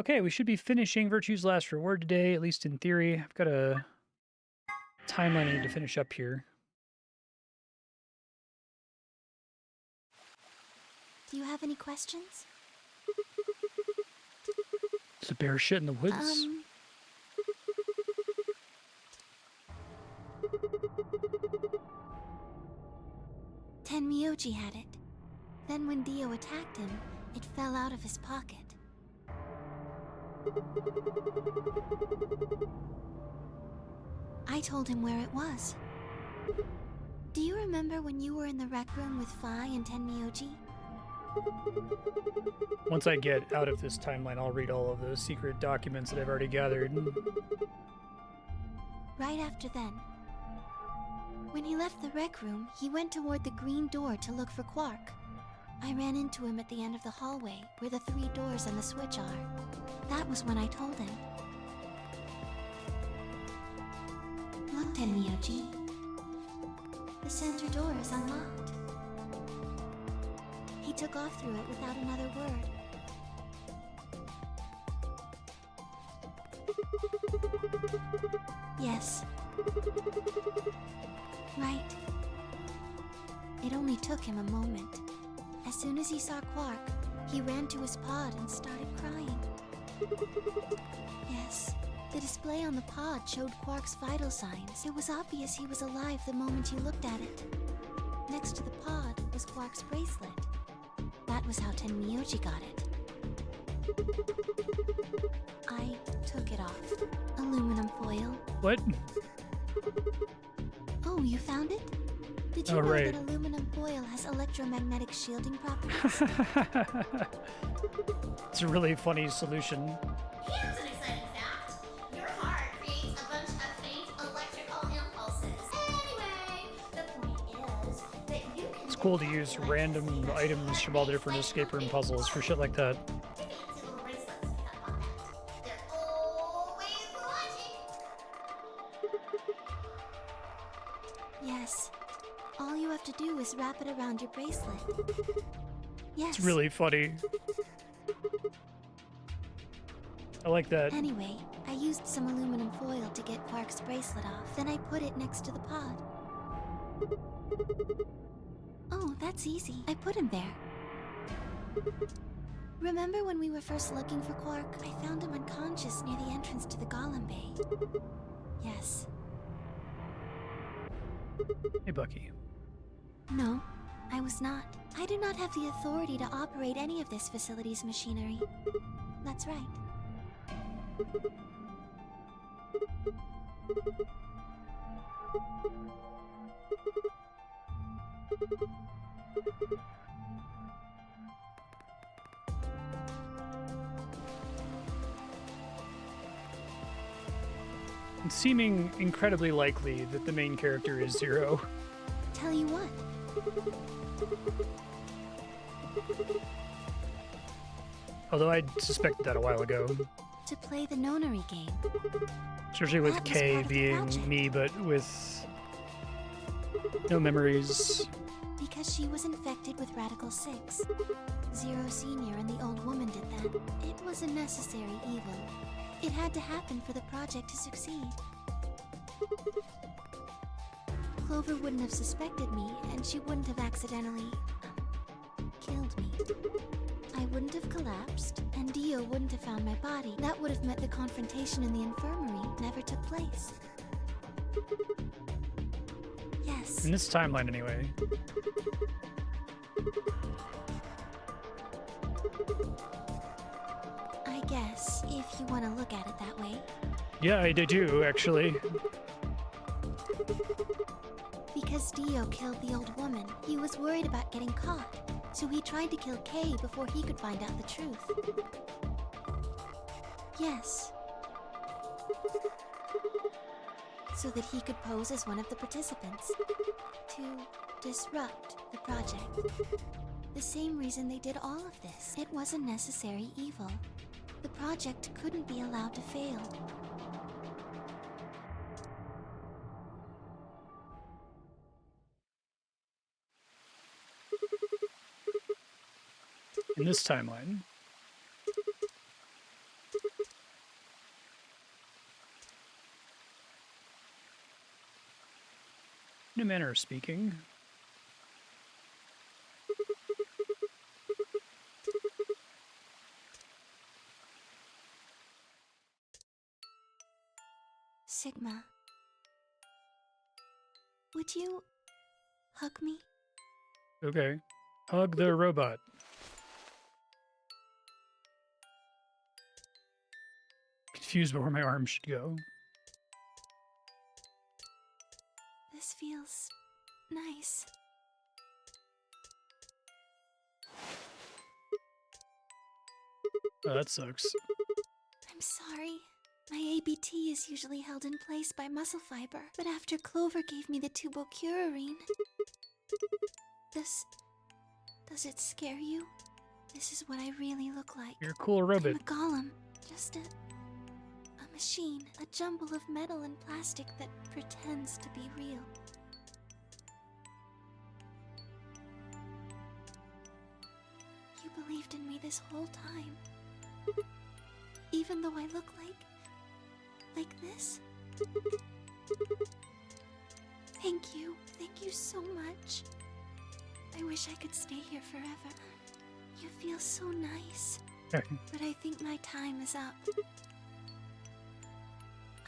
Okay, we should be finishing Virtue's Last Reward today, at least in theory. I've got a timeline I need to finish up here. Do you have any questions? There's a bear shit in the woods. Tenmyoji had it. Then when Dio attacked him, it fell out of his pocket. I told him where it was. Do you remember when you were in the rec room with Phi and Tenmyoji? Once I get out of this timeline, I'll read all of the secret documents that I've already gathered. Right after then. When he left the rec room, he went toward the green door to look for Quark. I ran into him at the end of the hallway, where the 3 doors and the switch are. That was when I told him. Look, Tenmyoji. The center door is unlocked. He took off through it without another word. Yes. Right. It only took him a moment. As soon as he saw Quark, he ran to his pod and started crying. Yes. The display on the pod showed Quark's vital signs. It was obvious he was alive the moment you looked at it. Next to the pod was Quark's bracelet. That was how Tenmyoji got it. I took it off. Aluminum foil. What? Oh, you found it? Did you know that aluminum foil has electromagnetic shielding properties? It's a really funny solution. Here's an exciting fact. Your heart creates a bunch of faint electrical impulses. Anyway, the point is that you can... It's cool to use random items from all the different escape room puzzles for shit like that. Yes. All you have to do is wrap it around your bracelet. Yes. It's really funny. I like that. Anyway, I used some aluminum foil to get Quark's bracelet off. Then I put it next to the pod. Oh, that's easy. I put him there. Remember when we were first looking for Quark? I found him unconscious near the entrance to the Golem Bay. Yes. Hey, Bucky. No, I was not. I do not have the authority to operate any of this facility's machinery. That's right. It's seeming incredibly likely that the main character is Zero. Tell you what. Although I suspected that a while ago. To play the nonary game. Especially with That was Kay part of the being project. me, but with no memories. Because she was infected with Radical 6. Zero Senior and the old woman did that. It was a necessary evil. It had to happen for the project to succeed. Clover wouldn't have suspected me, and she wouldn't have accidentally... killed me. I wouldn't have collapsed, and Dio wouldn't have found my body. That would have meant the confrontation in the infirmary never took place. Yes. In this timeline, anyway. I guess, if you want to look at it that way. Yeah, I do, actually. Because Dio killed the old woman, he was worried about getting caught. So he tried to kill Kay before he could find out the truth. Yes. So that he could pose as one of the participants. To disrupt the project. The same reason they did all of this. It was a necessary evil. The project couldn't be allowed to fail. In this timeline. Manor speaking. Sigma. Would you hug me? Okay. Hug the robot. Confused about where my arm should go. This feels nice. Oh, that sucks. I'm sorry. My ABT is usually held in place by muscle fiber, but after Clover gave me the tubocurarine... Does it scare you? This is what I really look like. You're a cool robot. I'm a golem. Just a machine. A jumble of metal and plastic that pretends to be real. You believed in me this whole time. Even though I look like this? Thank you. Thank you so much. I wish I could stay here forever. You feel so nice. But I think my time is up.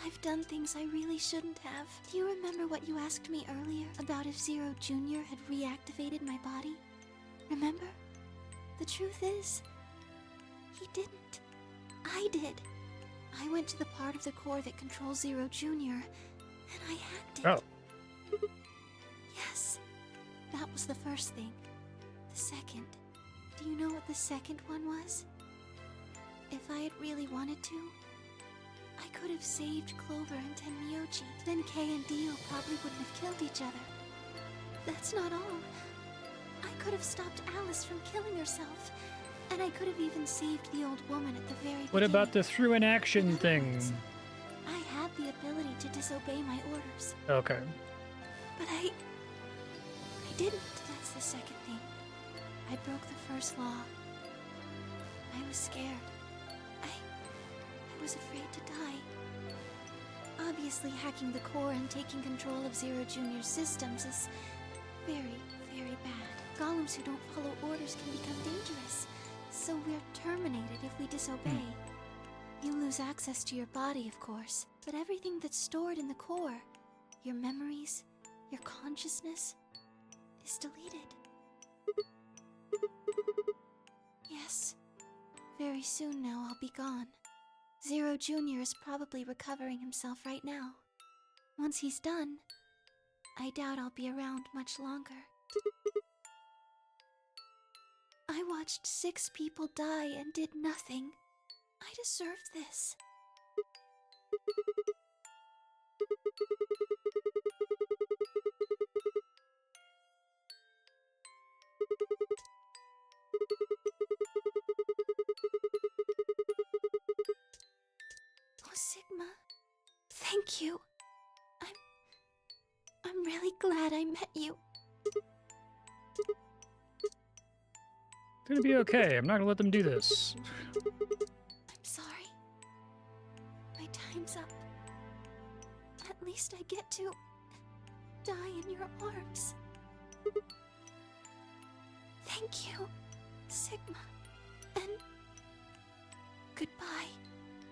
I've done things I really shouldn't have. Do you remember what you asked me earlier about if Zero Jr. had reactivated my body? Remember? The truth is, he didn't. I did. I went to the part of the core that controls Zero Jr., and I hacked it. Oh. Yes. That was the first thing. The second. Do you know what the second one was? If I had really wanted to, I could have saved Clover and Tenmyoji. Then Kei and Dio probably wouldn't have killed each other. That's not all. I could have stopped Alice from killing herself. And I could have even saved the old woman at the very beginning. What about the through in action thing? Words, I had the ability to disobey my orders. Okay. But I didn't. That's the second thing. I broke the first law. I was scared. I was afraid to die. Obviously, hacking the core and taking control of Zero Jr.'s systems is very, very bad. Golems who don't follow orders can become dangerous. So we're terminated if we disobey. You lose access to your body, of course, but everything that's stored in the core, your memories, your consciousness, is deleted. Yes, very soon now I'll be gone. Zero Jr. is probably recovering himself right now. Once he's done, I doubt I'll be around much longer. I watched 6 people die and did nothing. I deserve this. Oh, Sigma. Thank you. I'm really glad I met you. Gonna be okay. I'm not gonna let them do this. I'm sorry. My time's up. At least I get to die in your arms. Thank you, Sigma. And goodbye,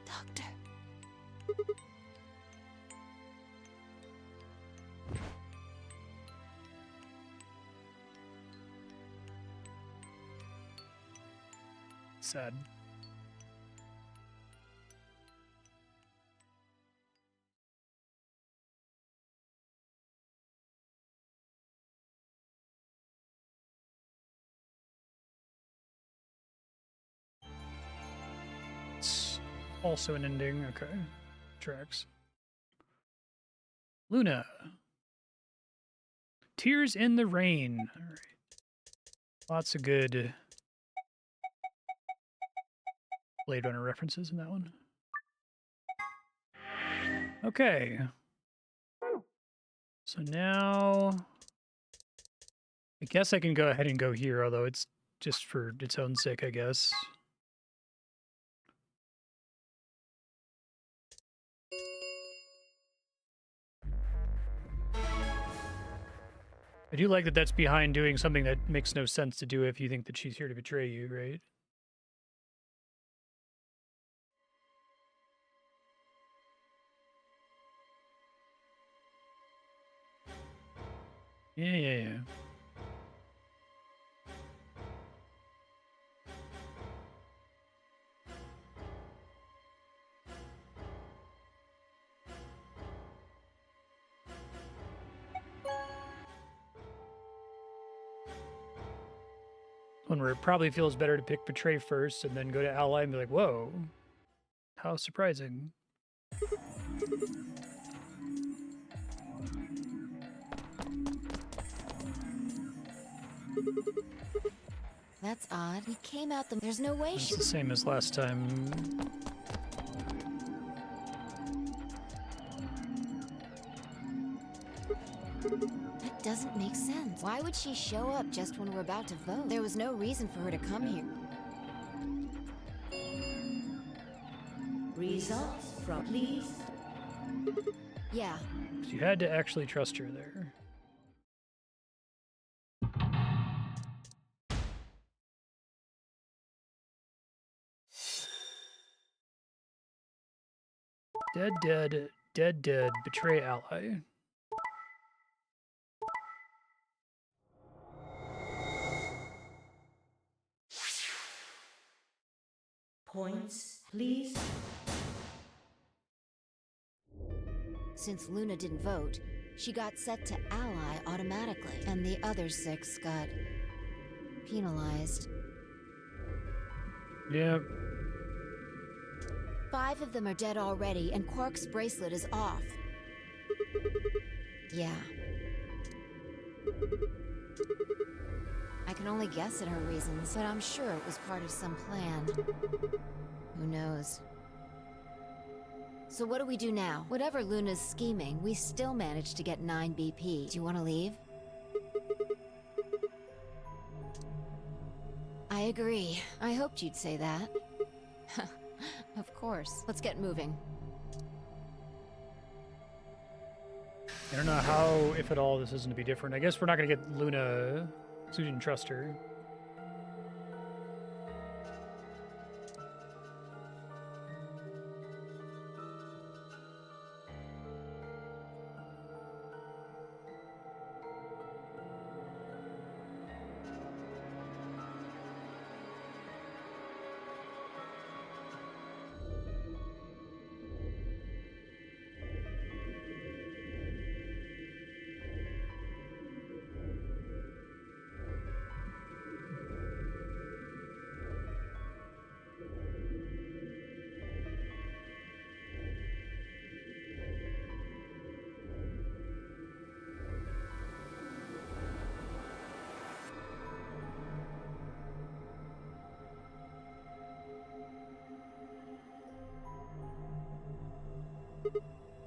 Doctor. Sad. It's also an ending. Okay. Tracks. Luna. Tears in the Rain. All right. Lots of good Blade Runner references in that one. Okay. So now I guess I can go ahead and go here, although it's just for its own sake, I guess. I do like that that's behind doing something that makes no sense to do if you think that she's here to betray you, right? Yeah. One where it probably feels better to pick betray first and then go to ally and be like, whoa, how surprising. That's odd. We came out the... There's no way It's the same as last time. That doesn't make sense. Why would she show up just when we're about to vote? There was no reason for her to come here. Results from please. Yeah. You had to actually trust her there. Dead, betray ally. Points, please. Since Luna didn't vote, she got set to ally automatically, and the other 6 got penalized. Yep. 5 of them are dead already, and Quark's bracelet is off. Yeah. I can only guess at her reasons, but I'm sure it was part of some plan. Who knows? So what do we do now? Whatever Luna's scheming, we still managed to get 9 BP. Do you want to leave? I agree. I hoped you'd say that. Of course. Let's get moving. I don't know how, if at all, this is going to be different. I guess we're not going to get Luna, so we didn't trust her.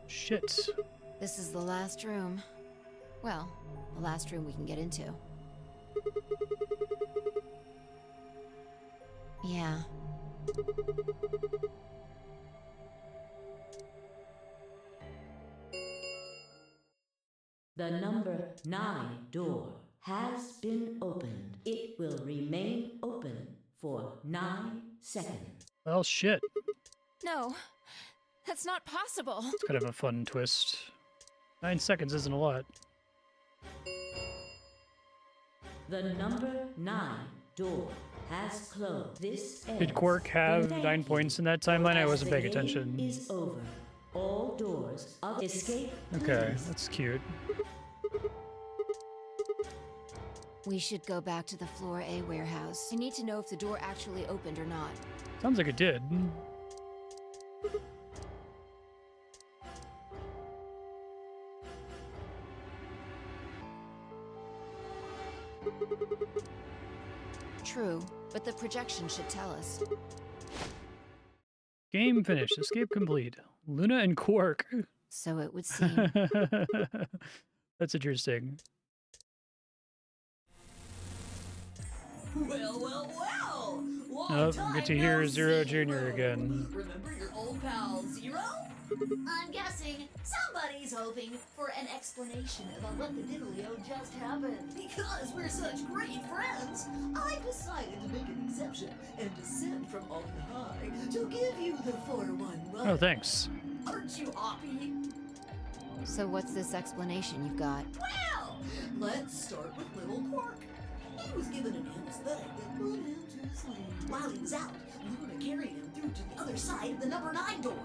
Shit. This is the last room. Well, the last room we can get into. Yeah. The number 9 door has been opened. It will remain open for 9 seconds. Well, shit. No, that's not possible. It's kind of a fun twist. 9 seconds isn't a lot. The number 9 door has closed. This Did Quark have 9 points in that timeline? I wasn't paying The game attention. is over. All doors of escape. Okay, please. that's cute. We should go back to the Floor A warehouse. I need to know if the door actually opened or not. Sounds like it did. True, but the projection should tell us. Game finished. Escape complete. Luna and Quark. So it would seem. That's interesting. Well, long Oh, time good to hear no Zero see. Jr. again. Remember your old pal Zero? I'm guessing somebody's hoping for an explanation about what the diddlio just happened. Because we're such great friends, I've decided to make an exception and descend from on high to give you the 411. Oh, thanks. Aren't you happy? So what's this explanation you've got? Well, let's start with little Quark. He was given an anesthetic that put him to sleep. While he was out, Luna carried him through to the other side of the number 9 door.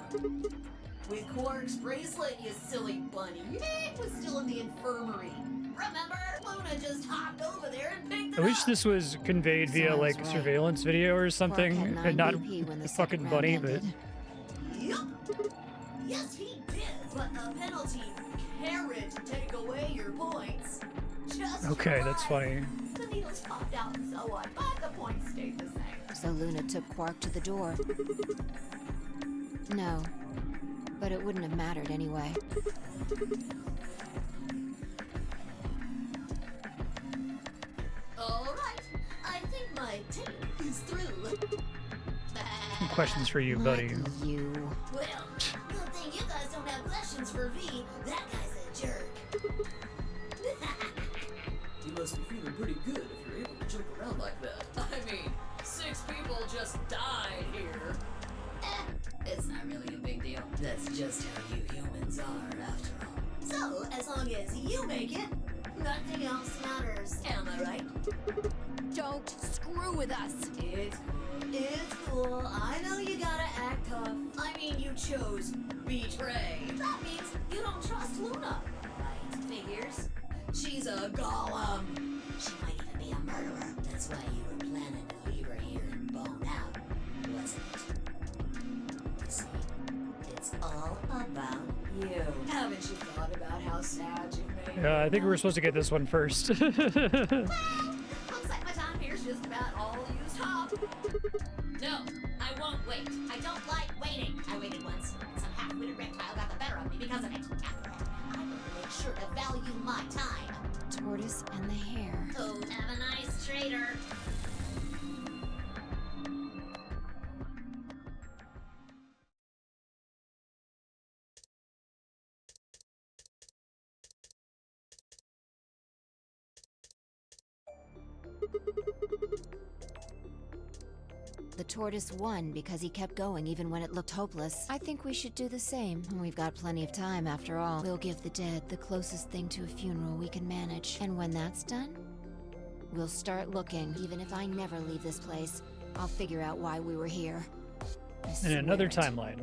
With Quark's bracelet, you silly bunny. It was still in the infirmary. Remember? Luna just hopped over there and picked it I wish up. this was conveyed via Sounds like right. surveillance video or something, Quark had 9 and not BP when the the second fucking round bunny, but ended. Yup. Yes, he did, but the penalty carrot take away your points. Just okay, that's right. funny. The needles popped out and so on, but the points stayed the same. So Luna took Quark to the door. No, but it wouldn't have mattered anyway. All right, I think my tape is through. Questions for you, buddy. Not you. Well, good thing you guys don't have questions for V. That guy's a jerk. You must be feeling pretty good if you're able to joke around like that. I mean, 6 people just died here. It's not really a big deal. That's just how you humans are, after all. So, as long as you make it, nothing else matters. Am I right? Don't screw with us! It's cool. I know you gotta act tough. I mean, you chose betray. That means you don't trust Luna. Right, figures. She's a golem. She might even be a murderer. That's why you were planning to leave her here and bone out, wasn't it? You see, it's all about you. Haven't you thought about how sad you've made Yeah, I think we were supposed to get this one first. Looks like my time here's just about all used up. No, I won't wait. I don't like waiting. I waited once, and some half-witted reptile got the better of me because of it. After that, I will make sure to value my time. Tortoise and the hare. Oh, have a nice trader. The tortoise won because he kept going even when it looked hopeless. I think we should do the same. We've got plenty of time after all. We'll give the dead the closest thing to a funeral we can manage. And when that's done, we'll start looking. Even if I never leave this place, I'll figure out why we were here. I In swear another it. timeline.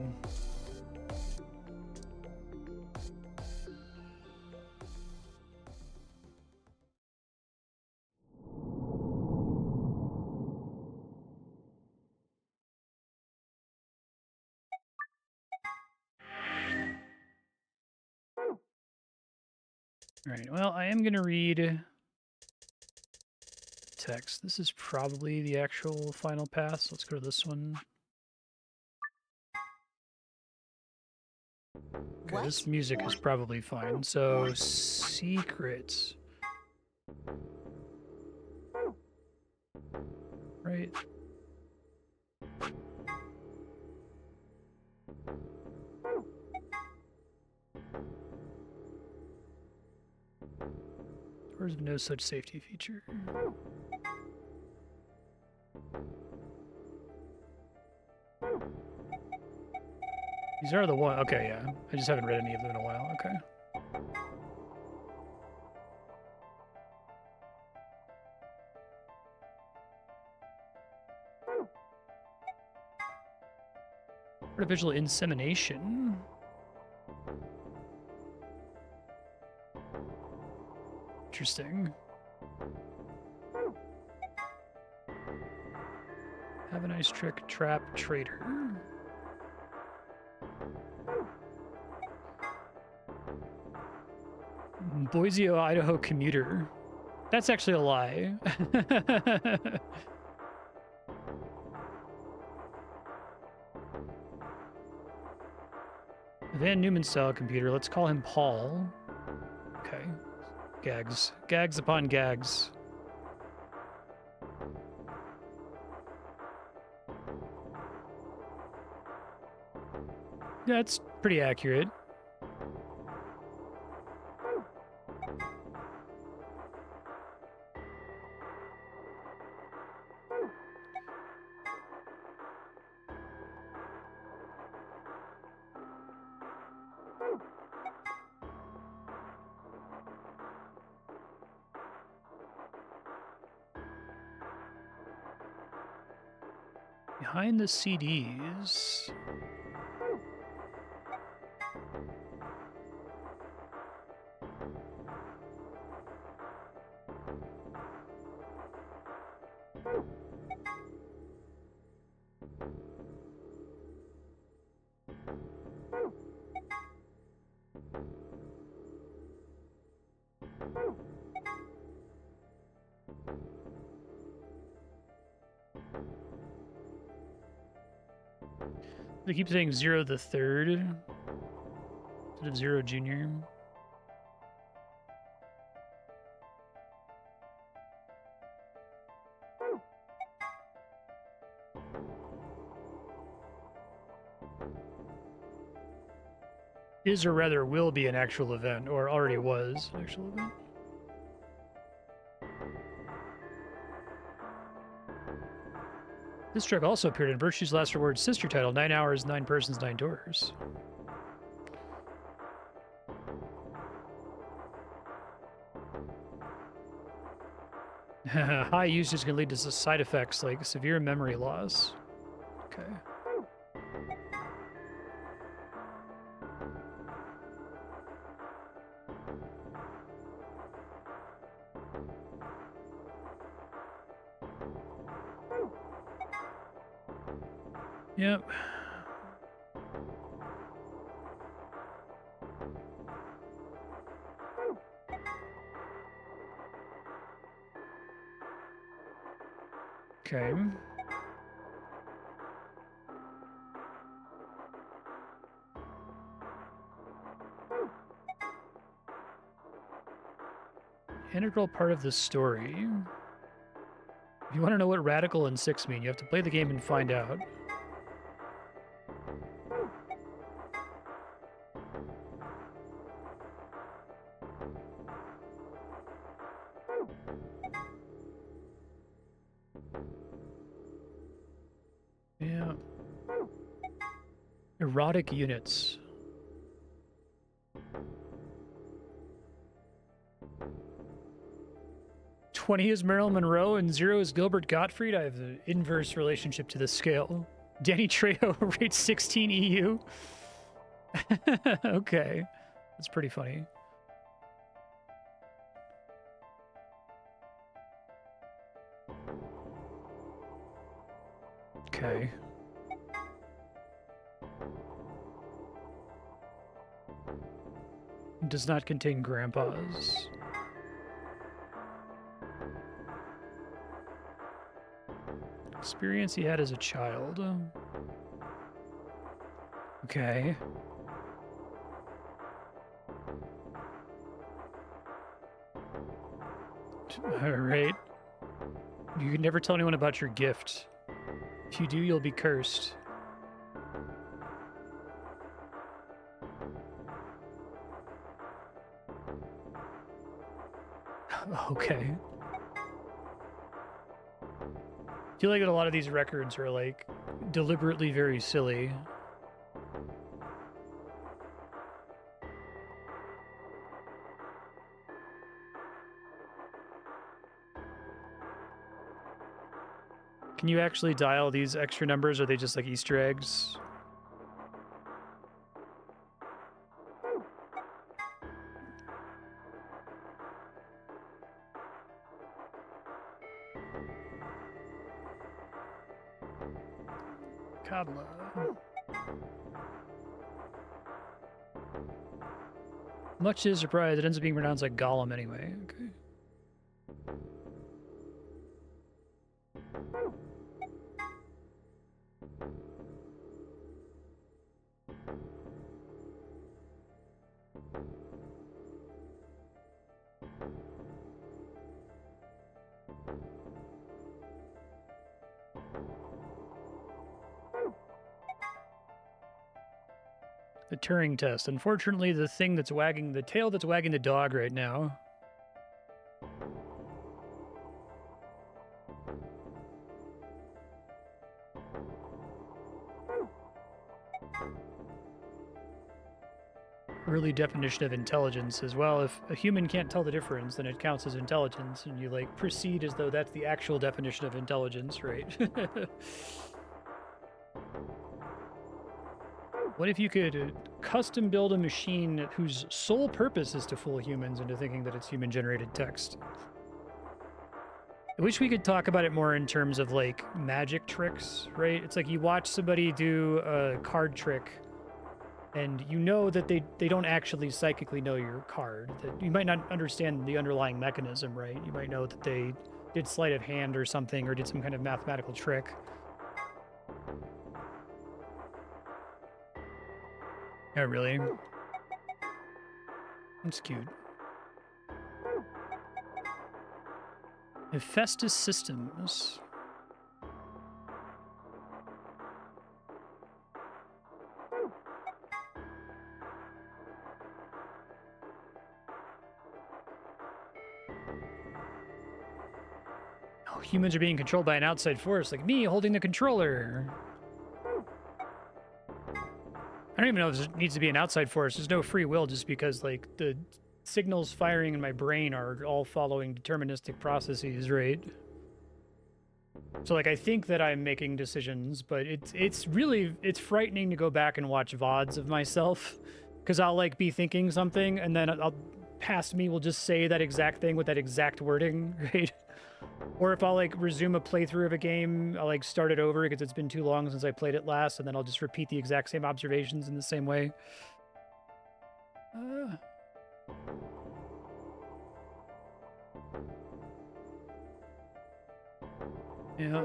All right, well, I am going to read text. This is probably the actual final pass. Let's go to this one. Okay, this music is probably fine. So, secret. Right. Doors have no such safety feature. These are the one. Okay, yeah. I just haven't read any of them in a while. Okay. Artificial insemination. Interesting. Have a nice trick, trap, trader. Boise, Idaho commuter. That's actually a lie. Van Neumann style computer. Let's call him Paul. Okay. Gags. Gags upon gags. That's pretty accurate. Behind the CDs. They keep saying 0 the third instead of 0 Junior. Is, or rather will be, an actual event, or already was an actual event. This truck also appeared in Virtue's Last Reward sister title, 9 Hours, 9 Persons, 9 Doors. High usage can lead to side effects like severe memory loss. Okay. Yep. Okay. Integral part of the story. If you want to know what Radical and 6 mean, you have to play the game and find out. Yeah. Erotic units. "20 is Marilyn Monroe and 0 is Gilbert Gottfried." I have the inverse relationship to the scale. Danny Trejo rates 16 EU. Okay. That's pretty funny. Okay. Does not contain grandpas. Experience he had as a child. Okay. Alright. You can never tell anyone about your gift. If you do, you'll be cursed. Okay. I feel like a lot of these records are like deliberately very silly. Can you actually dial these extra numbers, or are they just like Easter eggs? Kabla. Much to his surprise, it ends up being pronounced like Gollum anyway. Okay. The Turing test. Unfortunately, the thing that's wagging the tail that's wagging the dog right now. Early definition of intelligence as well. If a human can't tell the difference, then it counts as intelligence, and you like proceed as though that's the actual definition of intelligence, right? What if you could custom build a machine whose sole purpose is to fool humans into thinking that it's human-generated text? I wish we could talk about it more in terms of like magic tricks, right? It's like you watch somebody do a card trick and you know that they don't actually psychically know your card. That you might not understand the underlying mechanism, right? You might know that they did sleight of hand or something, or did some kind of mathematical trick. Oh, really? That's cute. Hephaestus Systems. Oh, humans are being controlled by an outside force, like me holding the controller. I don't even know if there needs to be an outside force. There's no free will just because, like, the signals firing in my brain are all following deterministic processes, right? So, like, I think that I'm making decisions, but it's really frightening to go back and watch VODs of myself, because I'll, like, be thinking something, and then past me will just say that exact thing with that exact wording, right? Or if I'll, like, resume a playthrough of a game, I'll, like, start it over because it's been too long since I played it last, and then I'll just repeat the exact same observations in the same way. Yeah.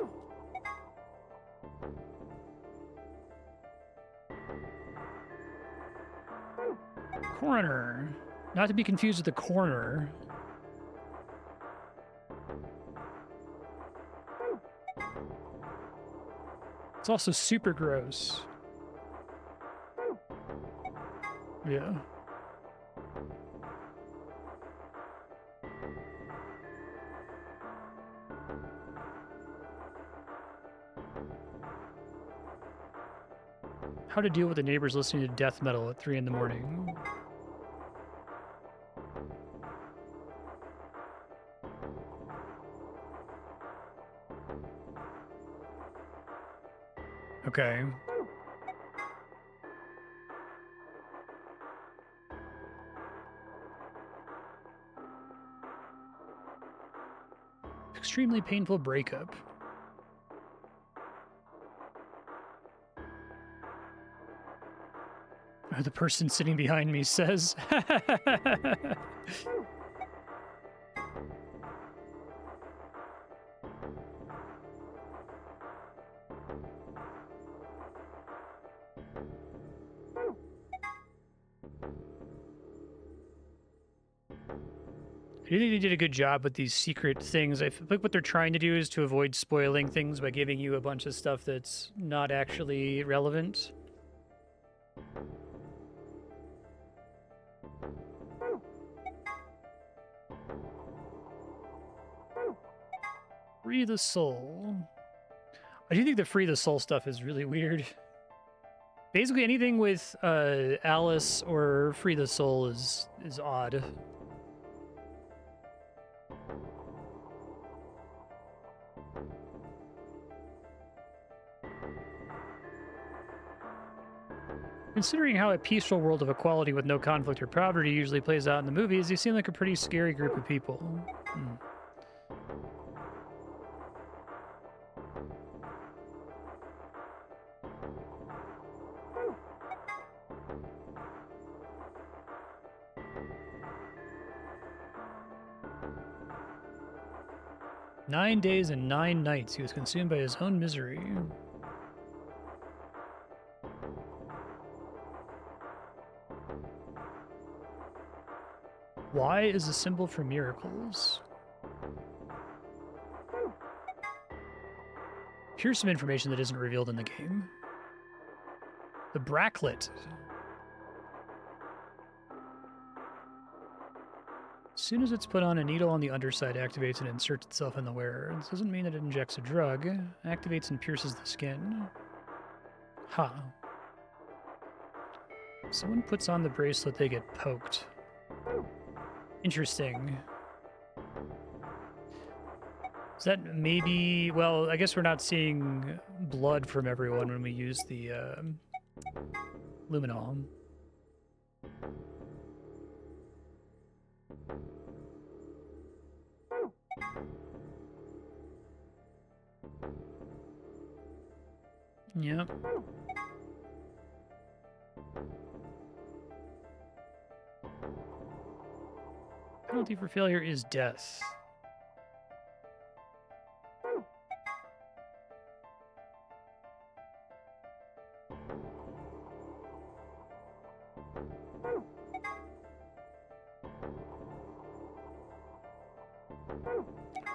Coroner. Not to be confused with the corner. It's also super gross. Yeah. How to deal with the neighbors listening to death metal at 3 in the morning. Okay. Extremely painful breakup. The person sitting behind me says. I do think they did a good job with these secret things. I think what they're trying to do is to avoid spoiling things by giving you a bunch of stuff that's not actually relevant. Free the soul. I do think the free the soul stuff is really weird. Basically anything with Alice or free the soul is odd. Considering how a peaceful world of equality with no conflict or poverty usually plays out in the movies, they seem like a pretty scary group of people. 9 days and 9 nights he was consumed by his own misery. Y is a symbol for miracles. Here's some information that isn't revealed in the game. The bracelet. As soon as it's put on, a needle on the underside activates and inserts itself in the wearer. This doesn't mean that it injects a drug. Activates and pierces the skin. Huh. Someone puts on the bracelet, they get poked. Interesting. Is that maybe... Well, I guess we're not seeing blood from everyone when we use the luminol. Yep. Penalty for failure is death.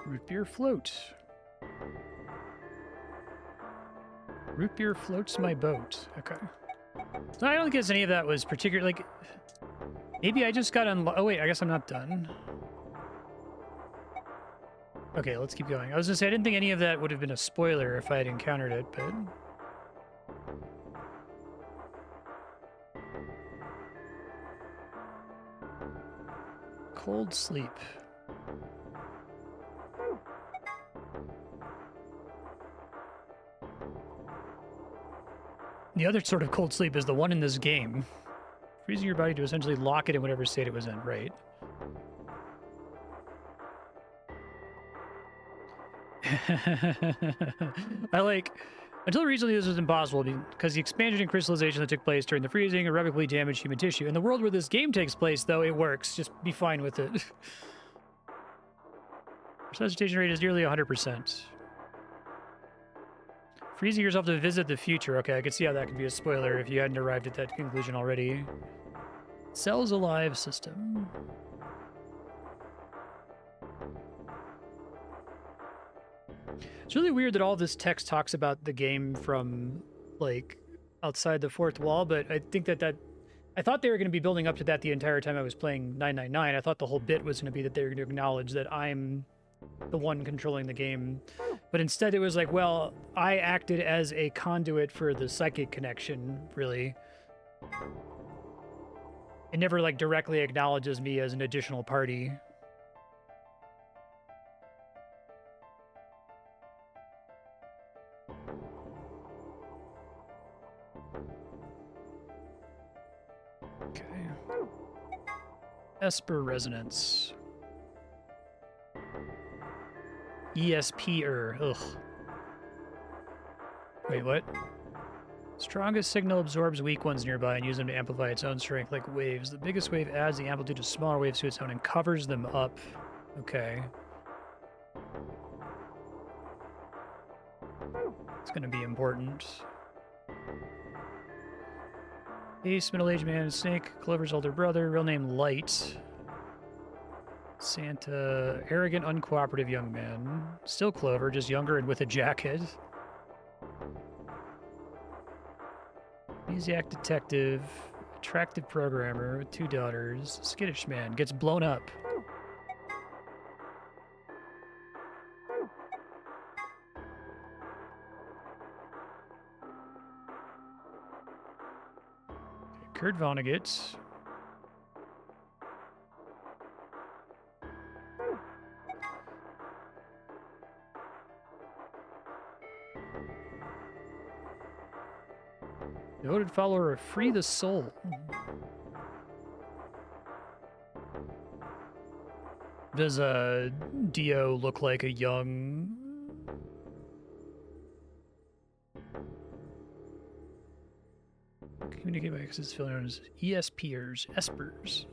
Root beer float. Root beer floats my boat. Okay. So I don't guess any of that was particular. Like, maybe I just got oh wait, I guess I'm not done. Okay, let's keep going. I was gonna say I didn't think any of that would have been a spoiler if I had encountered it, but cold sleep. The other sort of cold sleep is the one in this game. Freezing your body to essentially lock it in whatever state it was in, right? Until recently this was impossible because the expansion and crystallization that took place during the freezing irrevocably damaged human tissue. In the world where this game takes place, though, it works. Just be fine with it. Resuscitation rate is nearly 100%. Freezing yourself to visit the future. Okay, I could see how that could be a spoiler if you hadn't arrived at that conclusion already. Cells alive system. It's really weird that all this text talks about the game from, like, outside the fourth wall, but I think that I thought they were going to be building up to that the entire time I was playing 999. I thought the whole bit was going to be that they were going to acknowledge that I'm the one controlling the game. But instead it was like, well, I acted as a conduit for the psychic connection, really. It never, like, directly acknowledges me as an additional party. Okay. Esper resonance. ESP-er. Ugh. Wait, what? Strongest signal absorbs weak ones nearby and uses them to amplify its own strength like waves. The biggest wave adds the amplitude of smaller waves to its own and covers them up. Okay. It's gonna be important. Ace, middle-aged man, Snake, Clover's older brother, real name Light. Santa, arrogant, uncooperative young man. Still Clover, just younger and with a jacket. Amnesiac detective, attractive programmer with 2 daughters. Skittish man, gets blown up. Kurt Vonnegut. Devoted follower of Free the Soul. Does Dio look like a young... Communicate by access is known as ESPers, Espers.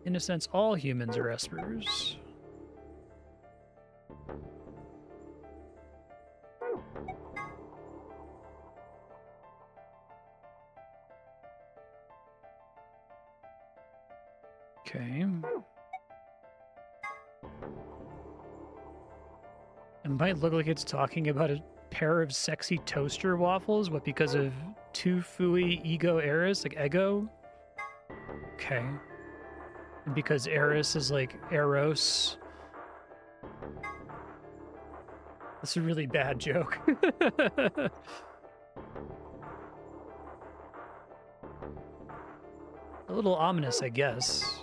In a sense, all humans are Espers. Okay. It might look like it's talking about a pair of sexy toaster waffles. What, because of too fooey ego eris? Like ego? Okay. And because eris is like eros. That's a really bad joke. A little ominous, I guess.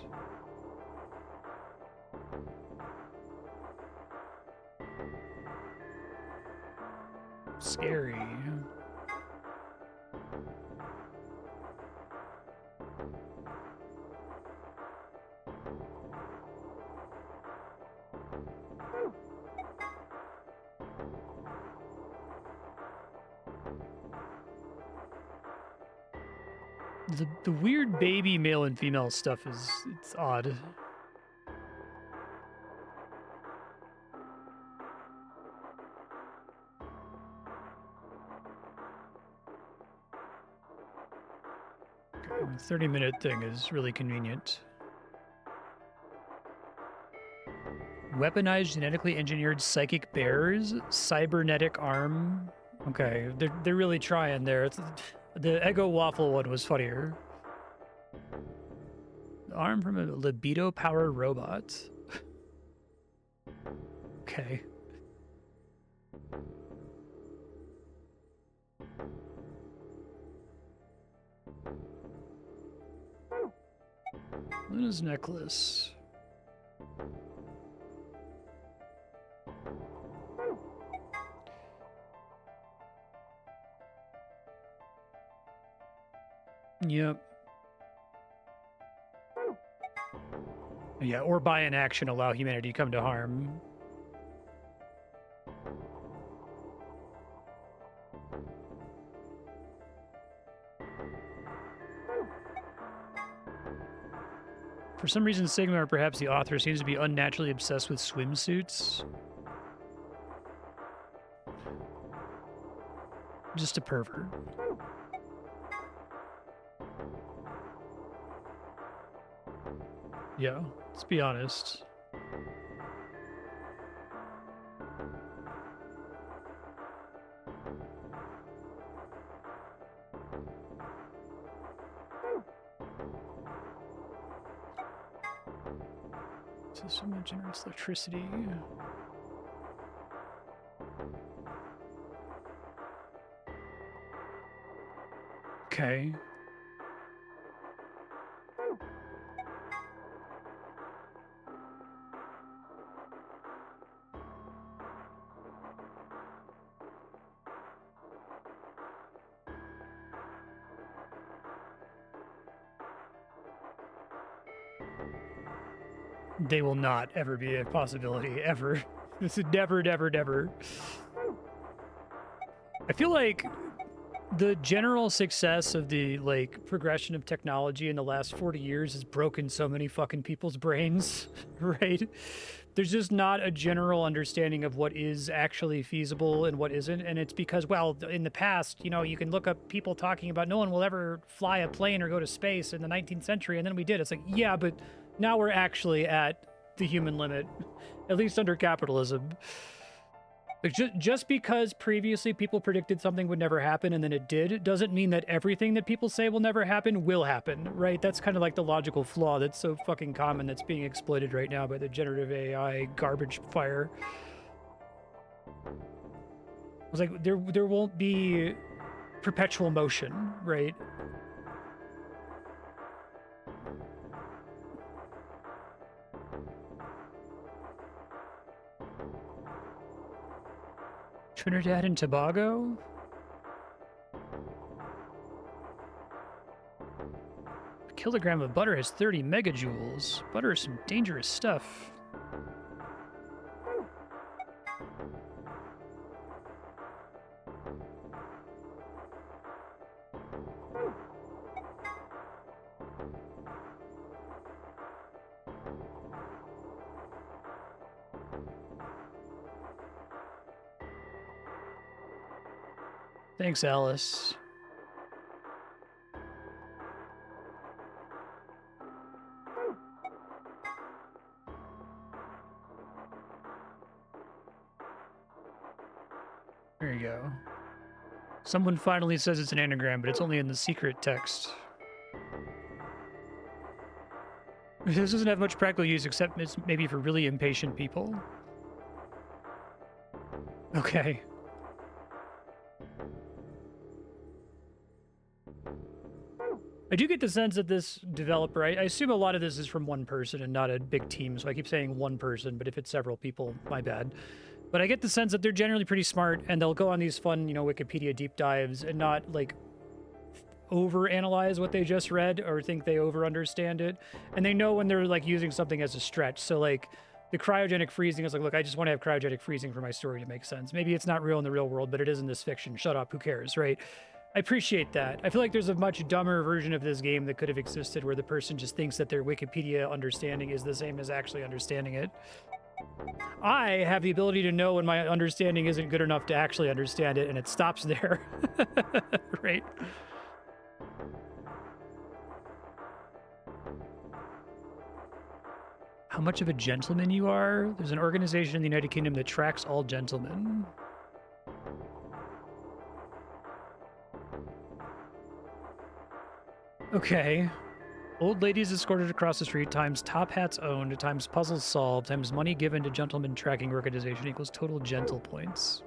Scary. The weird baby male and female stuff it's odd. Okay, the 30-minute thing is really convenient. Weaponized genetically engineered psychic bears, cybernetic arm. Okay, they're really trying there. The Eggo Waffle one was funnier. Arm from a libido power robot. Okay. Luna's necklace. Yep. Yeah, or by inaction allow humanity to come to harm. For some reason, Sigma, or perhaps the author, seems to be unnaturally obsessed with swimsuits. Just a pervert. Yeah, let's be honest. System that generates electricity. Okay. They will not ever be a possibility, ever. This is never, never, never. I feel like the general success of the, like, progression of technology in the last 40 years has broken so many fucking people's brains, right? There's just not a general understanding of what is actually feasible and what isn't, and it's because, well, in the past, you know, you can look up people talking about no one will ever fly a plane or go to space in the 19th century, and then we did. It's like, yeah, but now we're actually at the human limit, at least under capitalism. Like, just because previously people predicted something would never happen and then it did, doesn't mean that everything that people say will never happen will happen, right? That's kind of like the logical flaw that's so fucking common that's being exploited right now by the generative AI garbage fire. I was like, there won't be perpetual motion, right? Trinidad and Tobago? A kilogram of butter has 30 megajoules. Butter is some dangerous stuff. Thanks, Alice. There you go. Someone finally says it's an anagram, but it's only in the secret text. This doesn't have much practical use except it's maybe for really impatient people. Okay. I do get the sense that this developer, I assume a lot of this is from one person and not a big team, so I keep saying one person, but if it's several people, my bad. But I get the sense that they're generally pretty smart and they'll go on these fun, you know, Wikipedia deep dives and not, like, overanalyze what they just read or think they over-understand it. And they know when they're, like, using something as a stretch. So, like, the cryogenic freezing is like, look, I just want to have cryogenic freezing for my story to make sense. Maybe it's not real in the real world, but it is in this fiction. Shut up, who cares, right? I appreciate that. I feel like there's a much dumber version of this game that could have existed where the person just thinks that their Wikipedia understanding is the same as actually understanding it. I have the ability to know when my understanding isn't good enough to actually understand it, and it stops there. Right? How much of a gentleman you are? There's an organization in the United Kingdom that tracks all gentlemen. Okay. Old ladies escorted across the street times top hats owned times puzzles solved times money given to gentleman tracking organization equals total gentle points.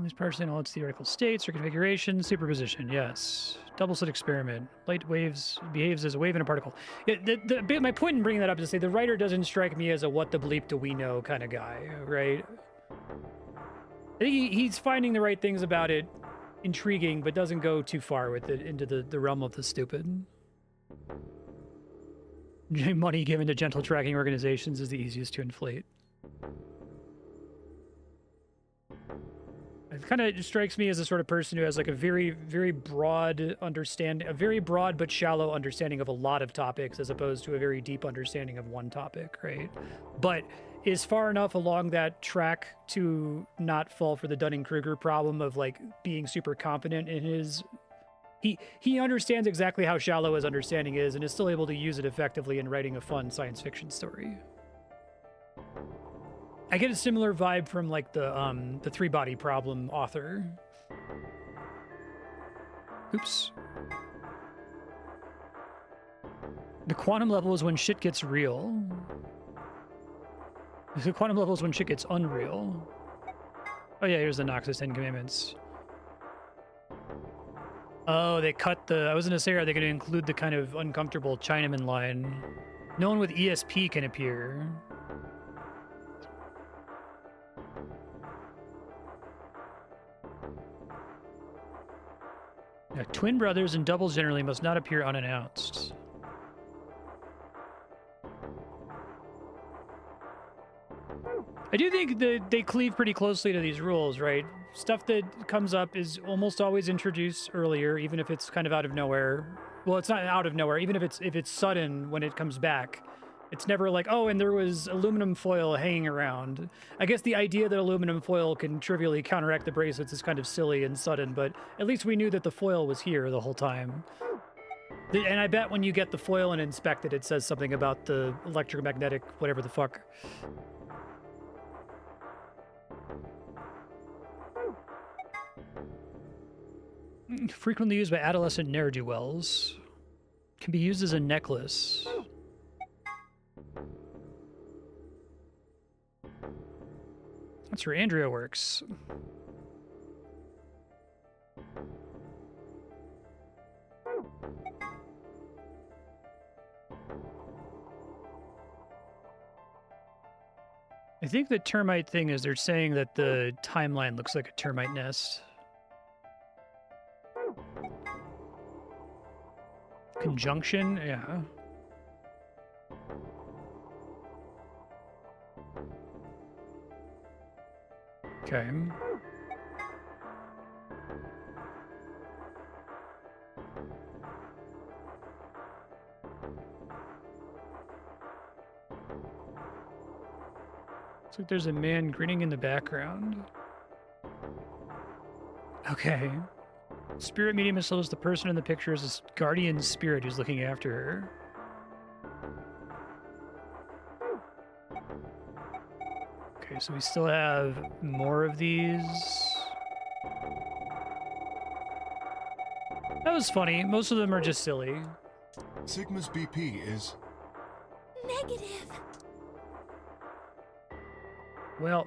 These parts in all its theoretical states or configurations, superposition, yes. Double slit experiment. Light waves behaves as a wave in a particle. Yeah, my point in bringing that up is to say the writer doesn't strike me as a what the bleep do we know kind of guy, right? I think he's finding the right things about it intriguing, but doesn't go too far with it into the realm of the stupid. Money given to gentle tracking organizations is the easiest to inflate. It kind of strikes me as a sort of person who has like a very, very broad understanding, a very broad but shallow understanding of a lot of topics as opposed to a very deep understanding of one topic, right? But is far enough along that track to not fall for the Dunning-Kruger problem of like being super confident in his... He understands exactly how shallow his understanding is and is still able to use it effectively in writing a fun science fiction story. I get a similar vibe from like the three-body problem author. Oops. The quantum level is when shit gets real. The quantum level is when shit gets unreal. Oh yeah, here's the Noxus 10 Commandments. Oh, they cut the... I was gonna say, are they gonna include the kind of uncomfortable Chinaman line? No one with ESP can appear. Yeah, twin brothers and doubles generally must not appear unannounced. I do think that they cleave pretty closely to these rules, right? Stuff that comes up is almost always introduced earlier, even if it's kind of out of nowhere. Well, it's not out of nowhere, even if it's sudden when it comes back. It's never like, oh, and there was aluminum foil hanging around. I guess the idea that aluminum foil can trivially counteract the bracelets is kind of silly and sudden, but at least we knew that the foil was here the whole time. And I bet when you get the foil and inspect it, it says something about the electromagnetic whatever the fuck. Frequently used by adolescent ne'er-do-wells. Can be used as a necklace. That's where Andrea works. I think the termite thing is they're saying that the timeline looks like a termite nest. Conjunction, yeah. Okay. Looks like there's a man grinning in the background. Okay. Spirit medium assumes the person in the picture is a guardian spirit who's looking after her. Okay, so we still have more of these. That was funny. Most of them are just silly. Sigma's BP is... Negative. Well,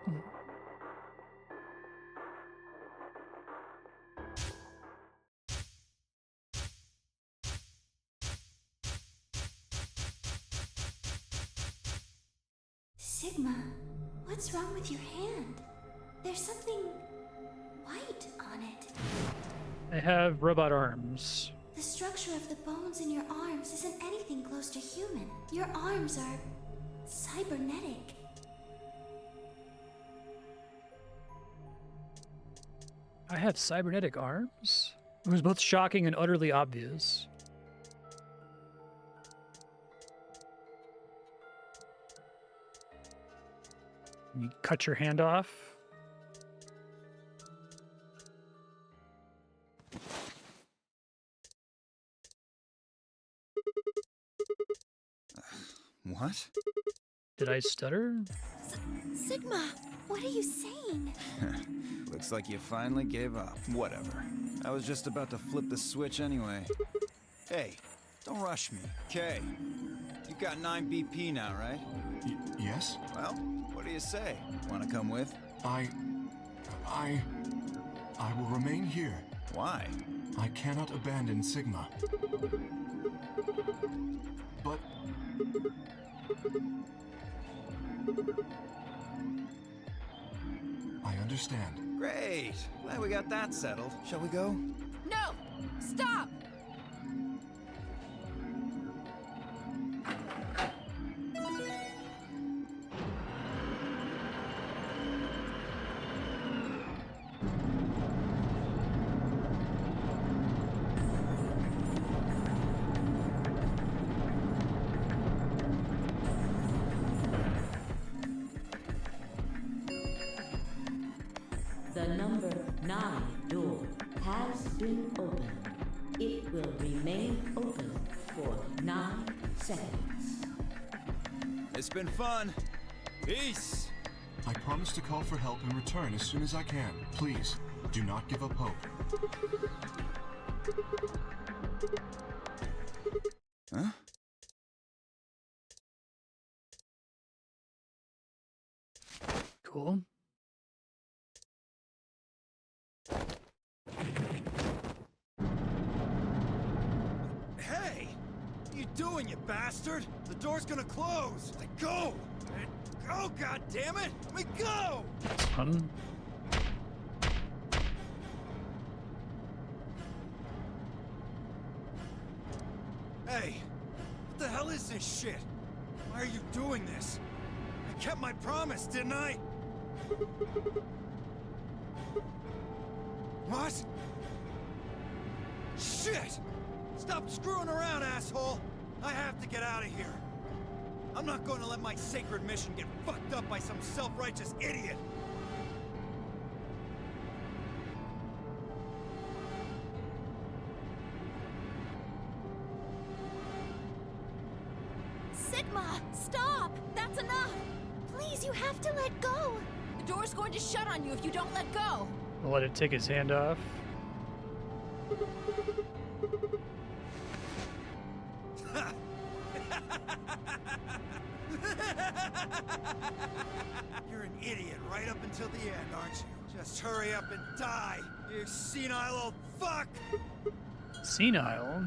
Sigma, what's wrong with your hand? There's something white on it. I have robot arms. The structure of the bones in your arms isn't anything close to human. Your arms are cybernetic. I have cybernetic arms? It was both shocking and utterly obvious. You cut your hand off. What? Did I stutter? Sigma, what are you saying? Looks like you finally gave up. Whatever. I was just about to flip the switch anyway. Hey, don't rush me. Okay. You've got 9 BP now, right? Yes? Well, what do you say? Want to come with? I will remain here. Why? I cannot abandon Sigma. But... I understand. Great. Glad we got that settled. Shall we go? No! Stop! The number 9 door has been opened. It will remain open for 9 seconds. It's been fun. Peace. I promise to call for help and return as soon as I can. Please, do not give up hope. Huh? Cool. Hey! What are you doing, you bastard? The door's gonna close. Let go! Let go, goddammit! Let me go! That's fun. Hey! What the hell is this shit? Why are you doing this? I kept my promise, didn't I? What? Shit! Stop screwing around, asshole! I have to get out of here. I'm not going to let my sacred mission get fucked up by some self-righteous idiot. Sigma, stop! That's enough! Please, you have to let go! The door's going to shut on you if you don't let go. I'll let it take his hand off. You're an idiot right up until the end, aren't you? Just hurry up and die, you senile old fuck! Senile?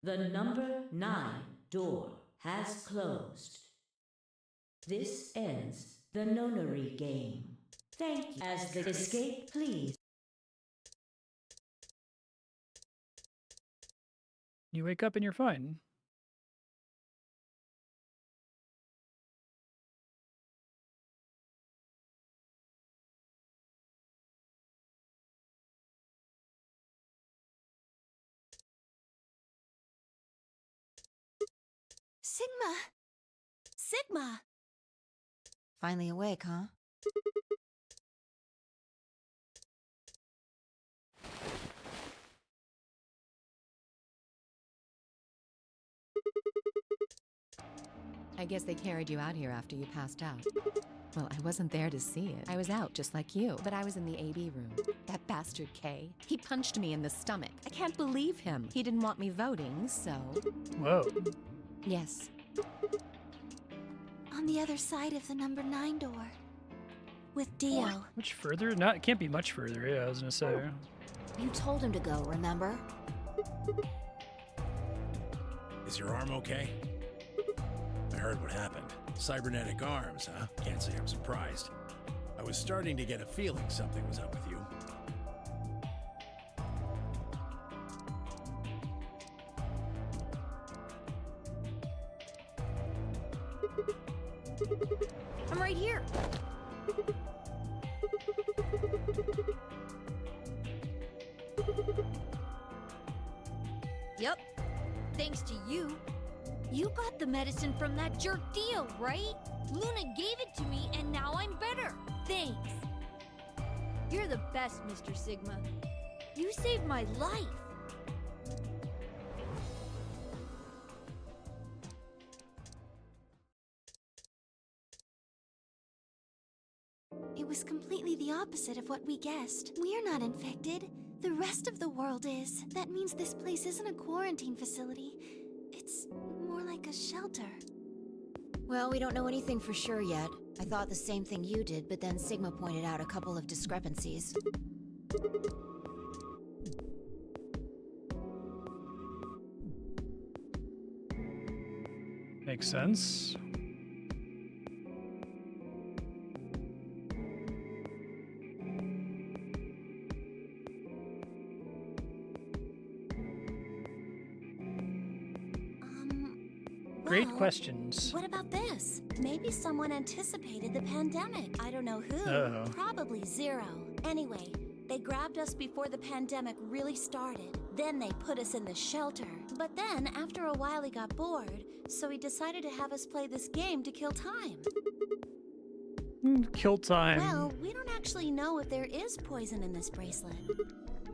The number 9 door has closed. This ends the nonary game. Thank you. As the escape, please. You wake up and you're fine. Sigma! Sigma! Finally awake, huh? I guess they carried you out here after you passed out. Well, I wasn't there to see it. I was out just like you, but I was in the AB room. That bastard K, he punched me in the stomach. I can't believe him. He didn't want me voting, so... Whoa. Yes. On the other side of the number 9 door. With Dio. Much further? Not. It can't be much further. Yeah, I was gonna say. You told him to go, remember? Is your arm okay? I heard what happened. Cybernetic arms, huh? Can't say I'm surprised. I was starting to get a feeling something was up with you. I'm right here. Yep. Thanks to you. You got the medicine from that jerk Dio, right? Luna gave it to me and now I'm better. Thanks. You're the best, Mr. Sigma. You saved my life. It was completely the opposite of what we guessed. We're not infected. The rest of the world is. That means this place isn't a quarantine facility. It's more like a shelter. Well, we don't know anything for sure yet. I thought the same thing you did, but then Sigma pointed out a couple of discrepancies. Makes sense. Great Well, questions. What about this? Maybe someone anticipated the pandemic. I don't know who. Uh-oh. Probably Zero. Anyway, they grabbed us before the pandemic really started. Then they put us in the shelter. But then, after a while, he got bored, so he decided to have us play this game to kill time. Kill time. Well, we don't actually know if there is poison in this bracelet.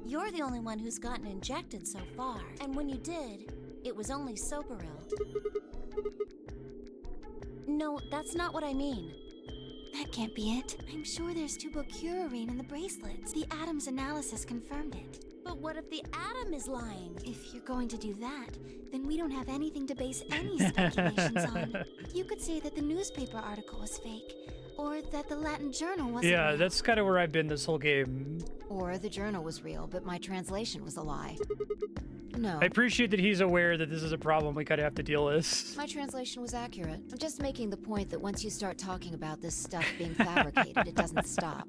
You're the only one who's gotten injected so far. And when you did, it was only Soparil. No, that's not what I mean. That can't be it. I'm sure there's tubocurarine in the bracelets. The Atom's analysis confirmed it. But what if the Atom is lying? If you're going to do that, then we don't have anything to base any speculations on. You could say that the newspaper article was fake, or that the Latin journal wasn't Yeah, real. that's kind of where I've been this whole game. Or the journal was real, but my translation was a lie. No. I appreciate that he's aware that this is a problem we kind of have to deal with. My translation was accurate. I'm just making the point that once you start talking about this stuff being fabricated, it doesn't stop.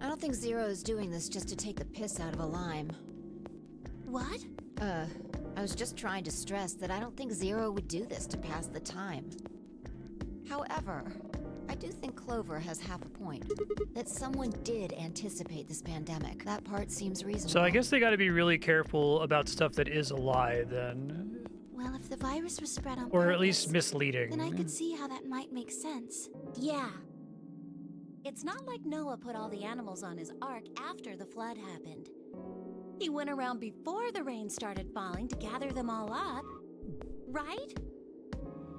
I don't think Zero is doing this just to take the piss out of a lime. What? I was just trying to stress that I don't think Zero would do this to pass the time. However, I do think Clover has half a point. That someone did anticipate this pandemic. That part seems reasonable. So I guess they got to be really careful about stuff that is a lie then. Well, if the virus was spread on Or at least purpose, misleading. then I could see how that might make sense. Yeah. It's not like Noah put all the animals on his ark after the flood happened. He went around before the rain started falling to gather them all up. Right?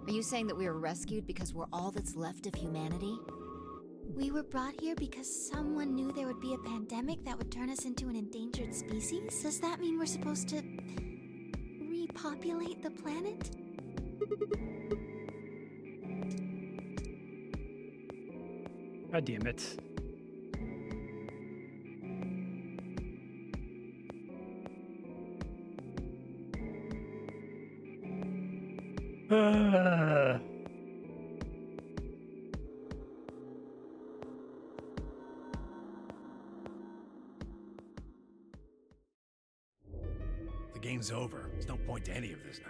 Are you saying that we were rescued because we're all that's left of humanity? We were brought here because someone knew there would be a pandemic that would turn us into an endangered species? Does that mean we're supposed to repopulate the planet? God damn it. The game's over. There's no point to any of this now.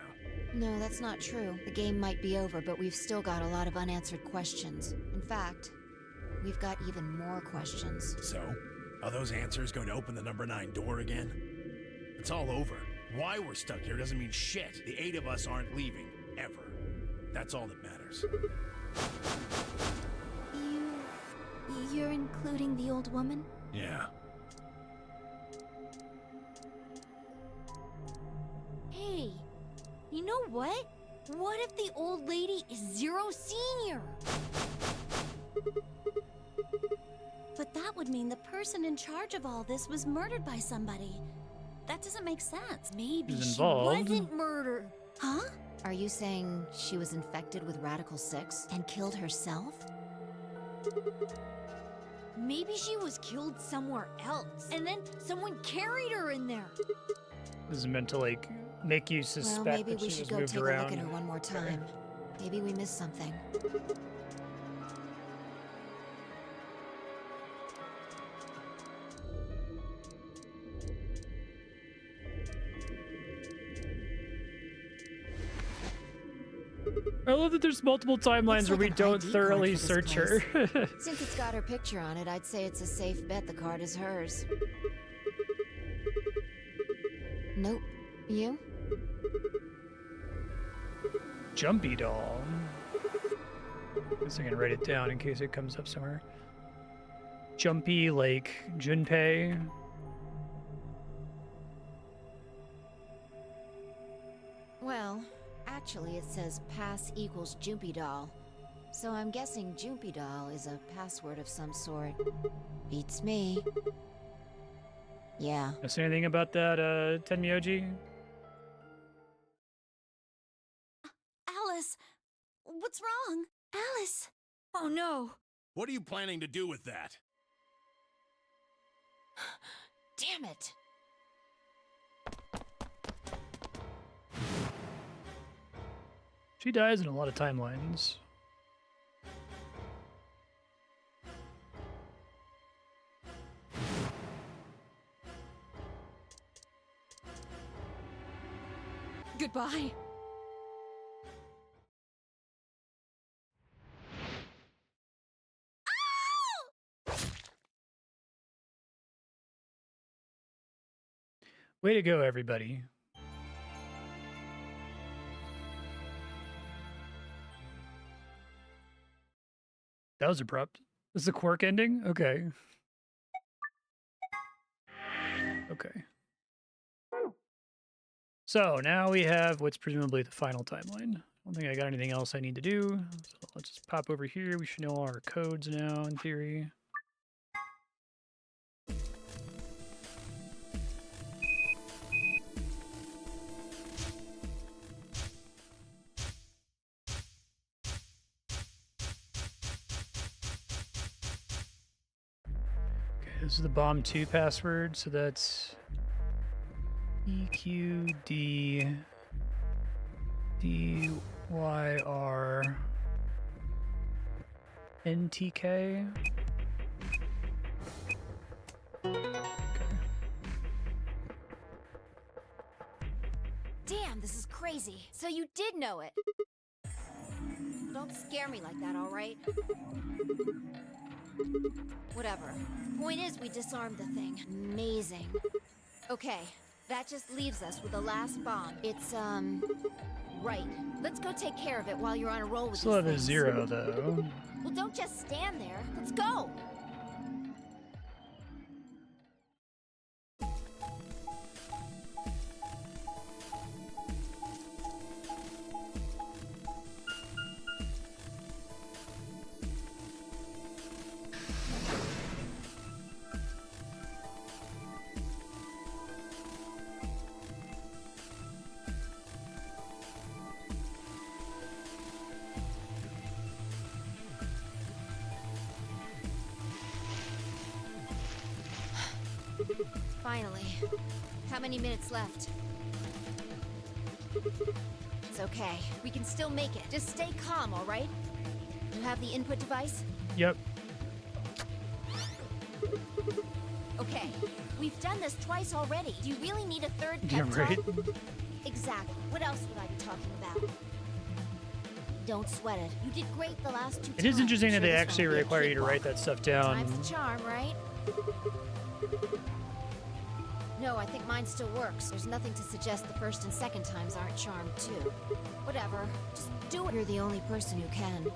No, that's not true. The game might be over, but we've still got a lot of unanswered questions. In fact, we've got even more questions. So, are those answers going to open the number 9 door again? It's all over. Why we're stuck here doesn't mean shit. The 8 of us aren't leaving, ever. That's all that matters. You're including the old woman? Yeah. Hey, you know what? What if the old lady is Zero Senior? But that would mean the person in charge of all this was murdered by somebody. That doesn't make sense. Maybe Who's she involved? wasn't murdered. Huh? Are you saying she was infected with Radical 6 and killed herself? Maybe she was killed somewhere else, and then someone carried her in there. This is meant to like make you Well, suspect maybe that we she should was go moved take a around. look at her one more time. Maybe we missed something. I love that there's multiple timelines Looks where like we an don't ID thoroughly card for search this her. Since it's got her picture on it, I'd say it's a safe bet the card is hers. Nope. You? JUMPYDOLL. Guess I can write it down in case it comes up somewhere. Jumpy like Junpei. Well, actually it says pass equals JUMPYDOLL. So I'm guessing JUMPYDOLL is a password of some sort. Beats me. Yeah. Know anything about that, Tenmyoji? Alice! What's wrong? Alice! Oh no! What are you planning to do with that? Damn it! She dies in a lot of timelines. Goodbye. Way to go, everybody. That was abrupt. This is a Quark ending? Okay. Okay. So now we have what's presumably the final timeline. I don't think I got anything else I need to do. So let's just pop over here. We should know all our codes now, in theory. This is the bomb 2 password, so that's EQD DYR NTK. Damn, this is crazy. So you did know it. Don't scare me like that, all right? Whatever. Point is, we disarmed the thing. Amazing. Okay, that just leaves us with the last bomb. It's, right. Let's go take care of it while you're on a roll with Still these have a things. 0, though. Well, don't just stand there. Let's go! Finally. How many minutes left? It's okay. We can still make it. Just stay calm, all right? You have the input device? Yep. Okay. We've done this twice already. Do you really need a third pep Yeah, talk? right. Exactly. What else would I be talking about? Don't sweat it. You did great the last 2 times. It is interesting that Sure they this actually won't be a require you to cakewalk. write that stuff down. Time's the charm, right? No, I think mine still works. There's nothing to suggest the first and second times aren't charmed, too. Whatever. Just do it. You're the only person who can.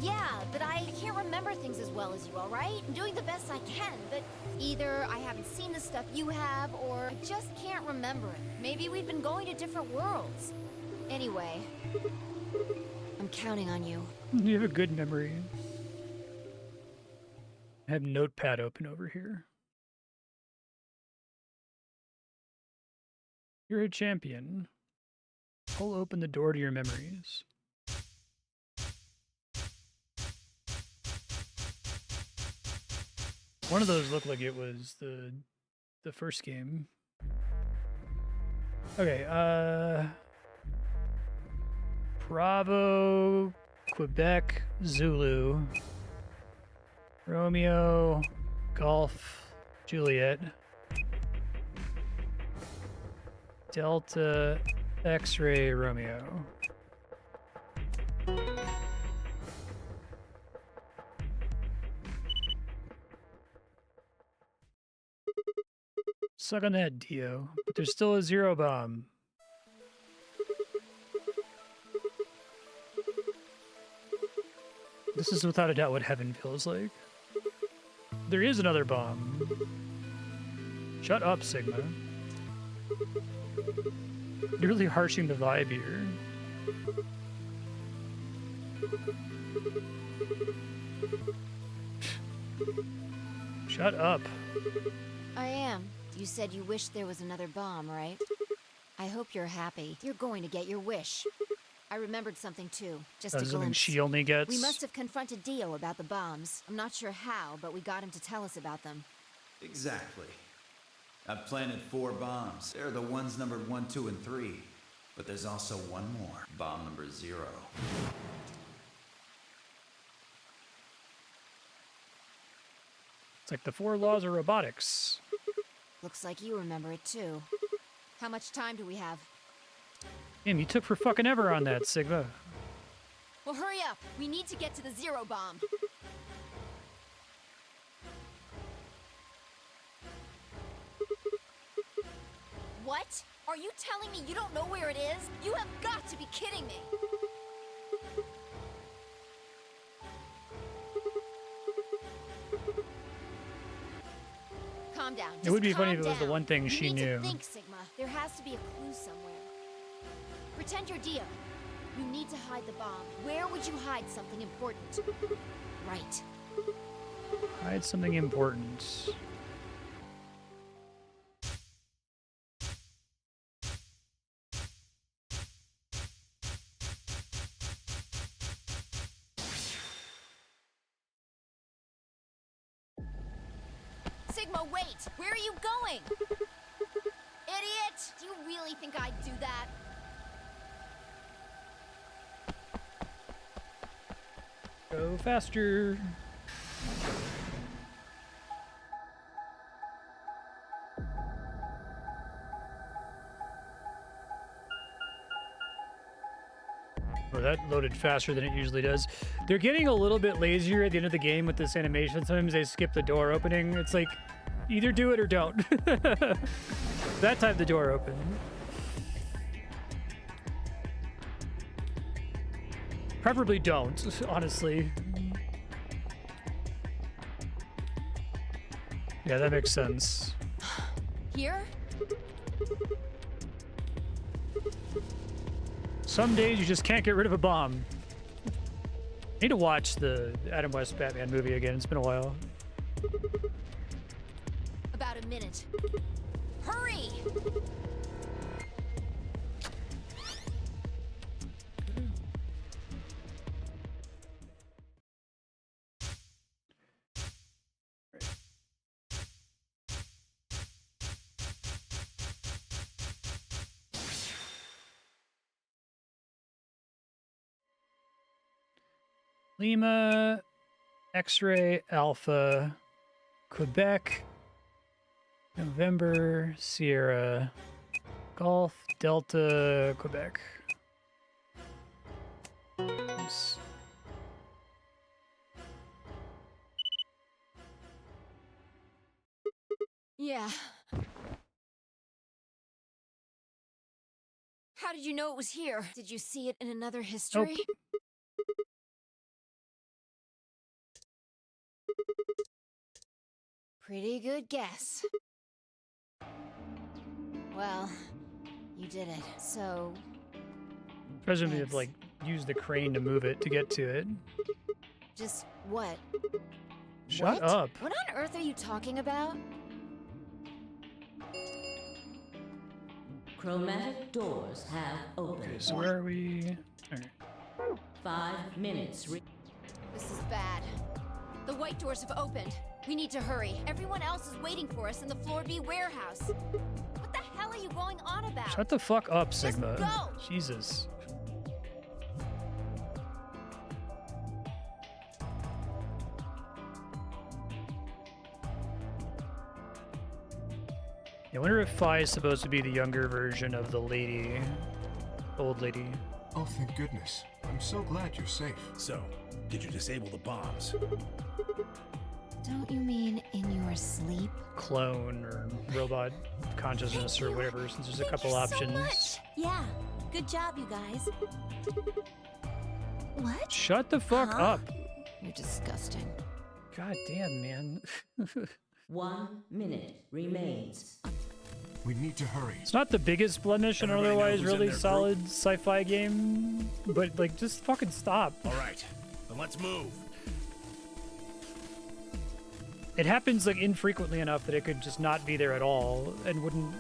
Yeah, but I can't remember things as well as you, alright? I'm doing the best I can, but either I haven't seen the stuff you have, or I just can't remember it. Maybe we've been going to different worlds. Anyway, I'm counting on you. You have a good memory. I have Notepad open over here. You're a champion. Pull open the door to your memories. One of those looked like it was the first game. Okay, Bravo, Quebec, Zulu, Romeo, Golf, Juliet, Delta, X-ray, Romeo. Suck on that, Dio. But there's still a zero bomb. This is without a doubt what heaven feels like. There is another bomb. Shut up, Sigma. You're really harshing the vibe here. Shut up. I am. You said you wished there was another bomb, right? I hope you're happy. You're going to get your wish. I remembered something too. Just a Something glimpse. she only gets. We must have confronted Dio about the bombs. I'm not sure how, but we got him to tell us about them. Exactly. I've planted 4 bombs. They're the ones numbered 1, 2, and 3. But there's also one more. Bomb number 0. It's like the 4 laws of robotics. Looks like you remember it too. How much time do we have? Damn, you took for fucking ever on that, Sigma. Well, hurry up. We need to get to the zero bomb. What? Are you telling me you don't know where it is? You have got to be kidding me. Calm down. It would be Just funny if calm it was the down. one thing You she need knew. To think, Sigma. There has to be a clue somewhere. Pretend you're Dio. You need to hide the bomb. Where would you hide something important? Right. Hide something important. Sigma, wait! Where are you going? Idiot! Do you really think I'd do that? Go faster. Oh, that loaded faster than it usually does. They're getting a little bit lazier at the end of the game with this animation. Sometimes they skip the door opening. It's like, either do it or don't. That time the door opened. Preferably don't, honestly. Yeah, that makes sense. Here? Some days you just can't get rid of a bomb. I need to watch the Adam West Batman movie again. It's been a while. About a minute. Hurry! Lima, X-ray, Alpha, Quebec, November, Sierra, Golf, Delta, Quebec. Nice. Yeah, How did you know it was here? Did you see it in another history? Pretty good guess. Well, you did it. So, Presumably, they've like used the crane to move it to get to it. just what? Shut What? up. What on earth are you talking about? Chromatic doors have opened. Okay, so where are we? Alright. 5 minutes. This is bad. The white doors have opened. We need to hurry. Everyone else is waiting for us in the Floor B warehouse. What the hell are you going on about? Shut the fuck up, Sigma. go! Jesus. I wonder if Phi is supposed to be the younger version of the lady. Old lady. Oh, thank goodness. I'm so glad you're safe. So, did you disable the bombs? Don't you mean in your sleep? Clone or robot consciousness or whatever, since there's a couple options. Yeah, good job, you guys. What? Shut the fuck up. You're disgusting. God damn, man. 1 minute remains. We need to hurry. It's not the biggest blemish in an Everybody knows otherwise who's in really their solid sci-fi game, but like just fucking stop. All right, then let's move. It happens like infrequently enough that it could just not be there at all and wouldn't,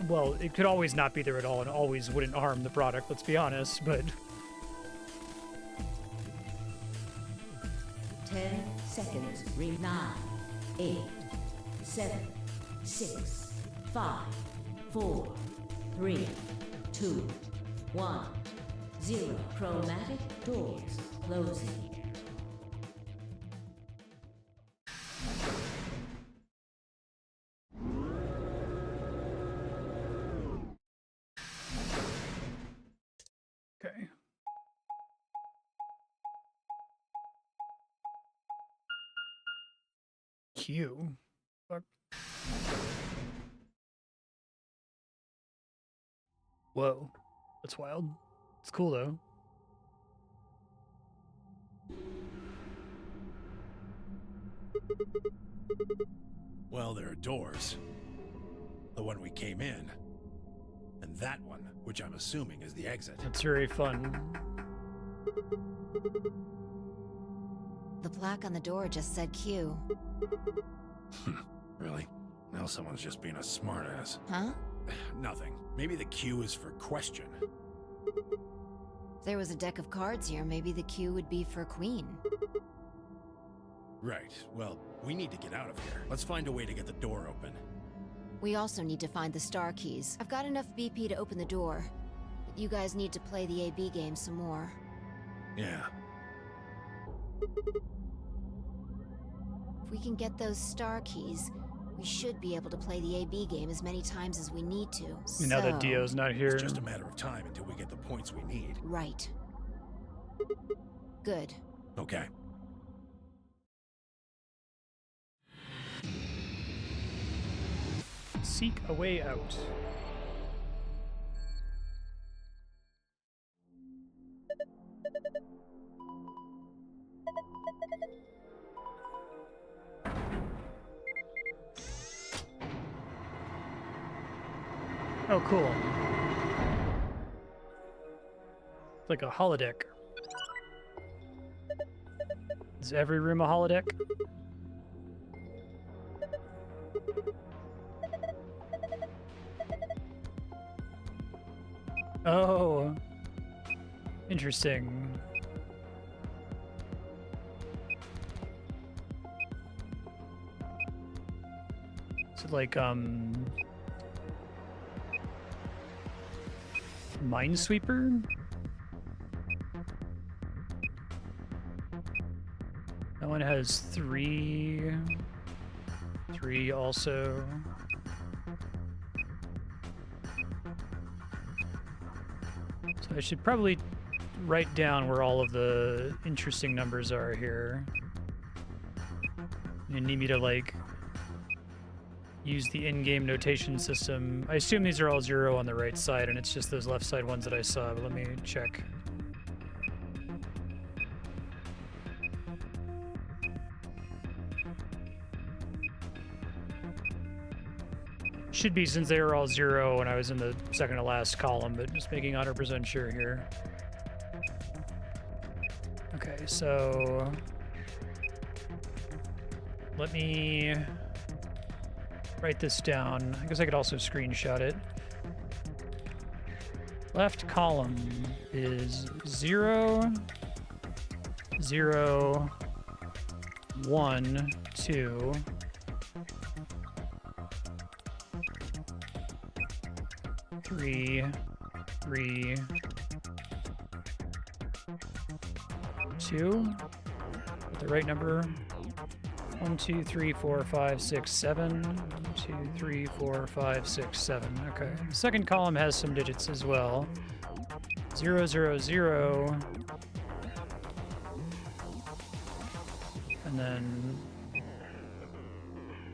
well, it could always not be there at all and always wouldn't harm the product, let's be honest, but 10 seconds. 9, 8, 7, 6, 5, 4, 3, 2, 1, 0. Chromatic doors closing. okay. Q. Fuck. Whoa. That's wild. It's cool though. Well, there are doors. The one we came in. And that one, which I'm assuming is the exit. That's very fun. The plaque on the door just said Q. Really? Now someone's just being a smartass. Huh? Nothing. Maybe the Q is for question. If there was a deck of cards here, maybe the Q would be for Queen. Right. Well, we need to get out of here. Let's find a way to get the door open. We also need to find the star keys. I've got enough BP to open the door, but you guys need to play the AB game some more. Yeah. If we can get those star keys, we should be able to play the AB game as many times as we need to. Now that Dio's not here. It's just a matter of time until we get the points we need. Right. Good. Okay. Seek a way out. Oh, cool. Like a holodeck. Is every room a holodeck? Oh, interesting. Is it like, Minesweeper? That one has three also. So I should probably write down where all of the interesting numbers are here. You need me to like use the in-game notation system. I assume these are all 0 on the right side, and it's just those left side ones that I saw, but let me check. Should be, since they were all 0 when I was in the second to last column, but just making 100% sure here. Okay, so let me write this down. I guess I could also screenshot it. Left column is 0, 0, 1, 2. 3, 3, 2. The right number. 1, 2, 3, 4, 5, 6, 7. 1, 2, 3, 4, 5, 6, 7. Okay. The second column has some digits as well. 0, 0, 0. And then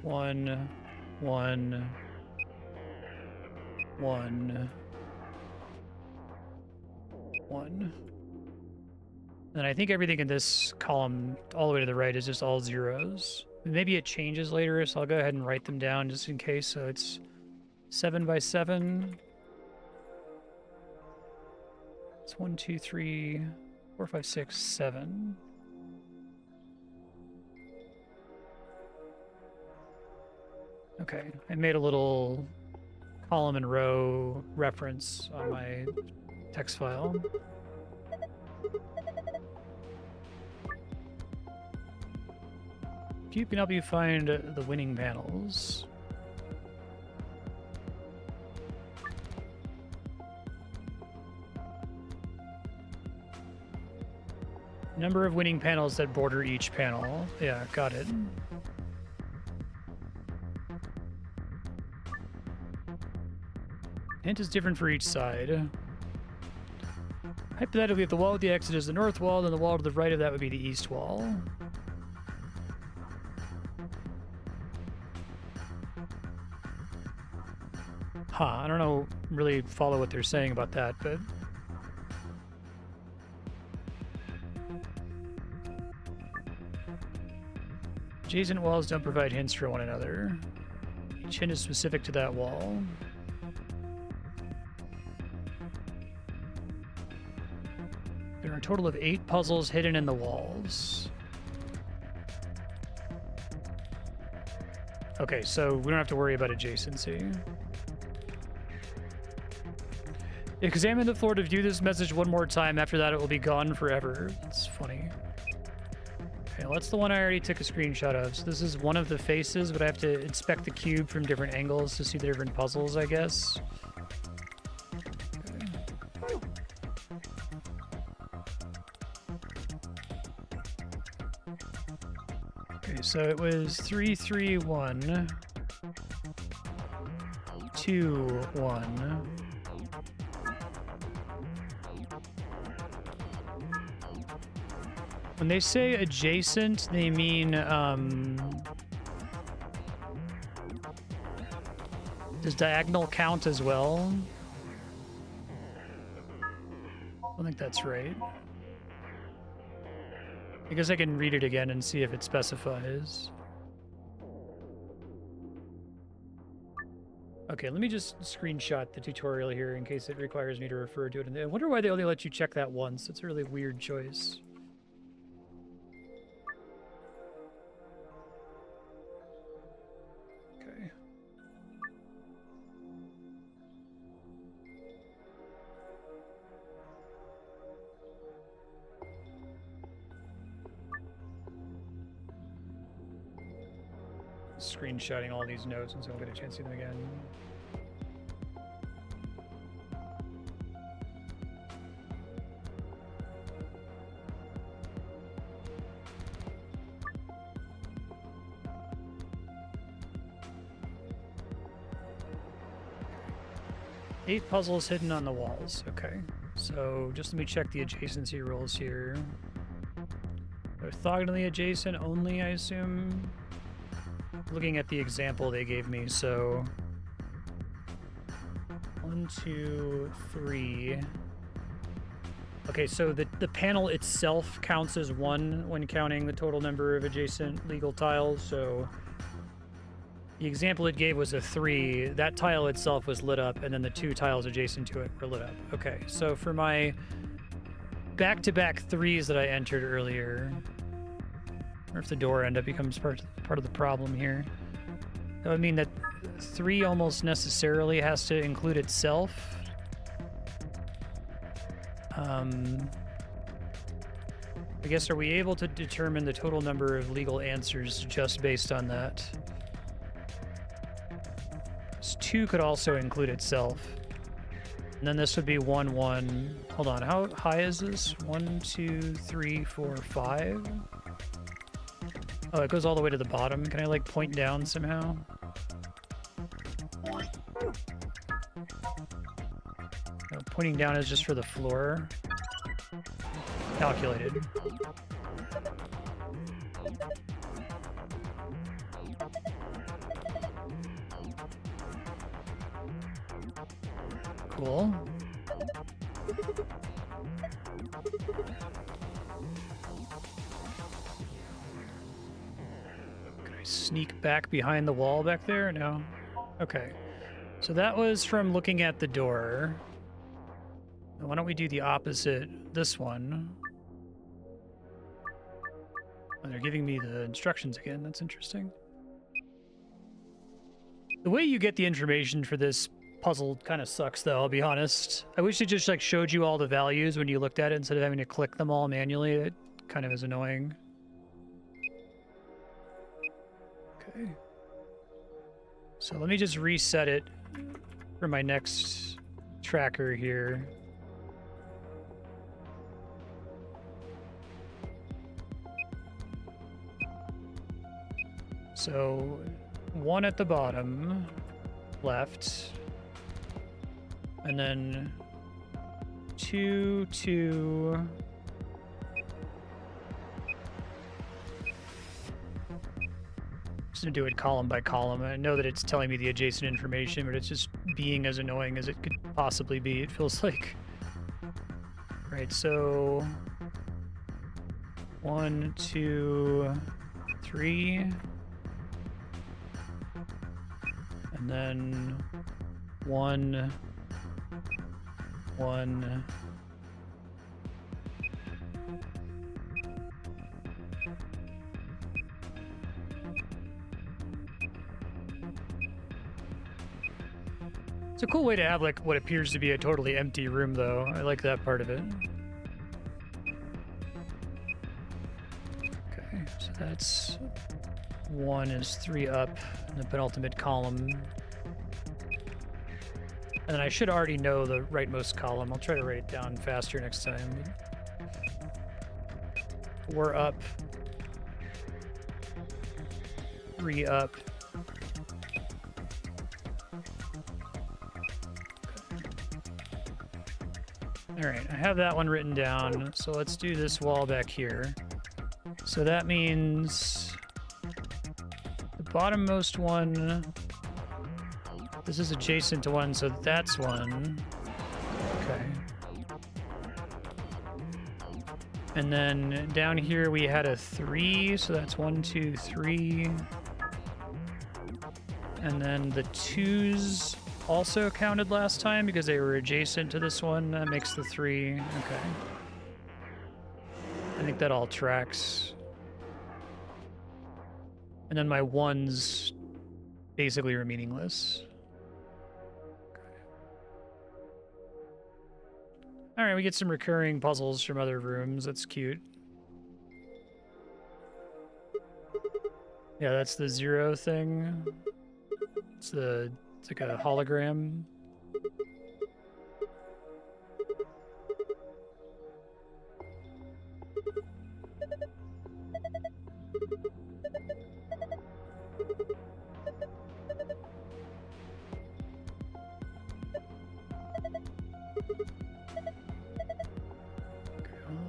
1, 1, 1, 1. And I think everything in this column all the way to the right is just all 0s. Maybe it changes later, so I'll go ahead and write them down just in case. So it's 7 by 7. It's 1, 2, 3, 4, 5, 6, 7. Okay, I made a little column and row reference on my text file. Cube can help you find the winning panels. Number of winning panels that border each panel. Yeah, got it. Hint is different for each side. Hypothetically, if the wall with the exit is the north wall, then the wall to the right of that would be the east wall. Huh, I don't know, really follow what they're saying about that, but... Adjacent walls don't provide hints for one another. Each hint is specific to that wall. There are a total of 8 puzzles hidden in the walls. Okay, so we don't have to worry about adjacency. Examine the floor to view this message one more time. After that, it will be gone forever. That's funny. Okay, well, that's the one I already took a screenshot of. So this is one of the faces, but I have to inspect the cube from different angles to see the different puzzles, I guess. Okay, so it was 3, 3, 1, 2, 1. When they say adjacent, they mean, does diagonal count as well? I don't think that's right. I guess I can read it again and see if it specifies. Okay, let me just screenshot the tutorial here in case it requires me to refer to it. I wonder why they only let you check that once. It's a really weird choice. Okay. Screenshotting all these notes, and so I'll get a chance to see them again. Eight puzzles hidden on the walls. Okay, so just let me check the adjacency rules here. Orthogonally adjacent only, I assume. looking at the example they gave me, so 1, 2, 3. Okay, so the panel itself counts as 1 when counting the total number of adjacent legal tiles, so the example it gave was a 3. That tile itself was lit up, and then the 2 tiles adjacent to it were lit up. Okay, so for my back-to-back 3s that I entered earlier, or if the door end up becomes part of the problem here, that would mean that 3 almost necessarily has to include itself. I guess, are we able to determine the total number of legal answers just based on that? 2 could also include itself. And then this would be 1, 1. Hold on, how high is this? 1, 2, 3, 4, 5? Oh, it goes all the way to the bottom. Can I, like, point down somehow? No, pointing down is just for the floor. Calculated. Cool. Can I sneak back behind the wall back there? No. Okay. So that was from looking at the door. Now why don't we do the opposite, this one? Oh, they're giving me the instructions again. That's interesting. The way you get the information for this puzzle kind of sucks, though, I'll be honest. I wish it just, like, showed you all the values when you looked at it instead of having to click them all manually. It kind of is annoying. Okay. So let me just reset it for my next tracker here. So 1 at the bottom left, and then 2, 2. Just gonna do it column by column. I know that it's telling me the adjacent information, but it's just being as annoying as it could possibly be, it feels like. Right, so 1, 2, 3. And then 1, 1. It's a cool way to have, like, what appears to be a totally empty room, though. I like that part of it. Okay, so that's 1 is 3 up in the penultimate column. And then I should already know the rightmost column. I'll try to write it down faster next time. 4 up. 3 up. All right, I have that one written down. So let's do this wall back here. So that means the bottommost one, this is adjacent to 1, so that's 1. Okay. And then down here we had a 3, so that's 1, 2, 3. And then the 2s also counted last time because they were adjacent to this one. That makes the 3. Okay. I think that all tracks. And then my 1s basically are meaningless. All right, we get some recurring puzzles from other rooms. That's cute. Yeah, that's the 0 thing. It's like a hologram.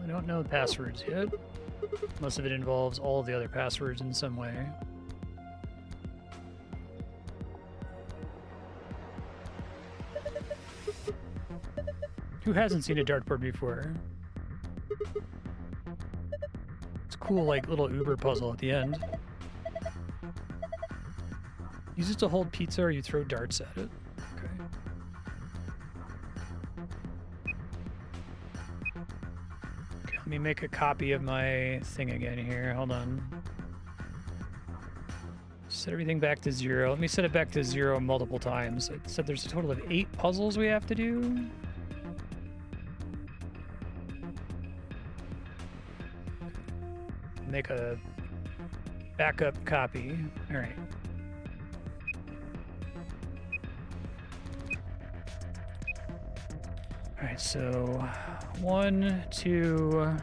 I don't know the passwords yet. Most of it involves all of the other passwords in some way. Who hasn't seen a dartboard before? It's cool, like, little Uber puzzle at the end. Use it to hold pizza or you throw darts at it. Okay. Okay, let me make a copy of my thing again here. Hold on. Set everything back to 0. Let me set it back to 0 multiple times. It said there's a total of 8 puzzles we have to do. Make a backup copy. All right. All right, so 1, 2,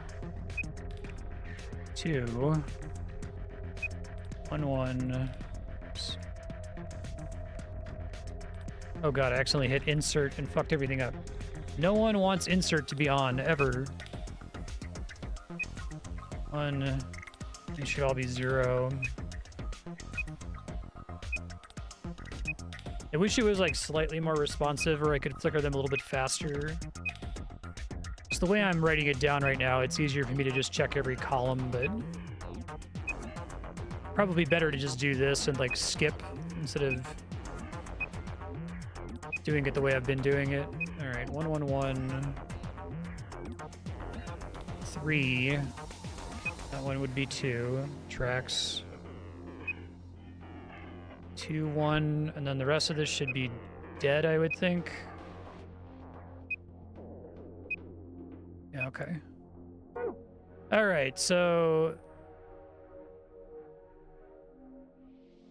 2, 1, 1. Oops. Oh god, I accidentally hit insert and fucked everything up. No one wants insert to be on, ever. 1. They should all be 0. I wish it was like slightly more responsive, or I could flicker them a little bit faster. Just the way I'm writing it down right now, it's easier for me to just check every column, but probably better to just do this and like skip instead of doing it the way I've been doing it. All right, 1, 1, 1, 3. That one would be 2 tracks. 2, 1, and then the rest of this should be dead, I would think. Yeah, okay. All right, so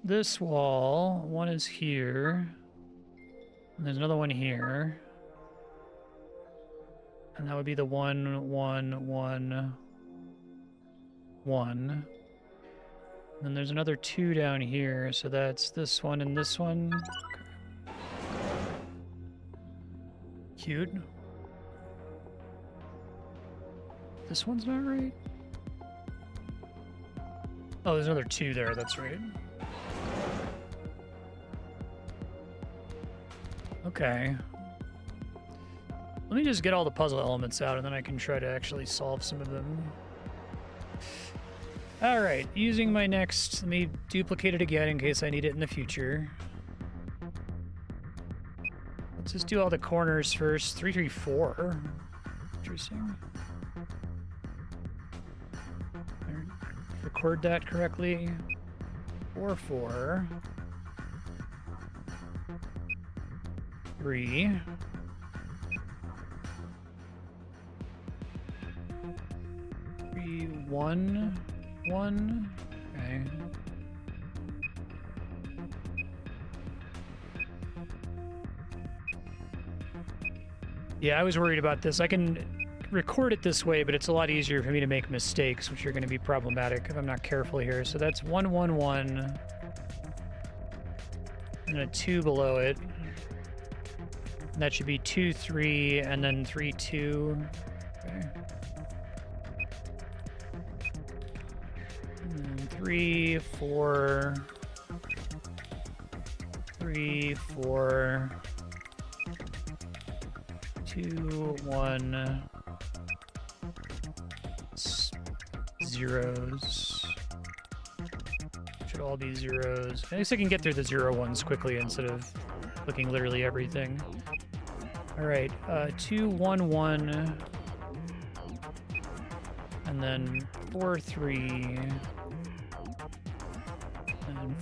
this wall, one is here, and there's another one here, and that would be the 1, 1, 1, 1. And there's another 2 down here, so that's this one and this one. Okay. Cute. This one's not right. Oh, there's another 2 there, that's right. Okay. Let me just get all the puzzle elements out and then I can try to actually solve some of them. Alright, using my next, let me duplicate it again in case I need it in the future. Let's just do all the corners first. 3, 3, 4. Interesting. Record that correctly. 4, 4. 3. 3, 1. 1. Okay. Yeah, I was worried about this. I can record it this way, but it's a lot easier for me to make mistakes, which are going to be problematic if I'm not careful here. So that's 1, 1, 1. And a 2 below it. And that should be 2, 3, and then 3, 2. Okay. 3, 4, 3, 4, 2, 1, zeros. Should all be zeros. At least I can get through the 0 ones quickly instead of looking literally everything. All right, 2, 1, 1, and then 4, 3.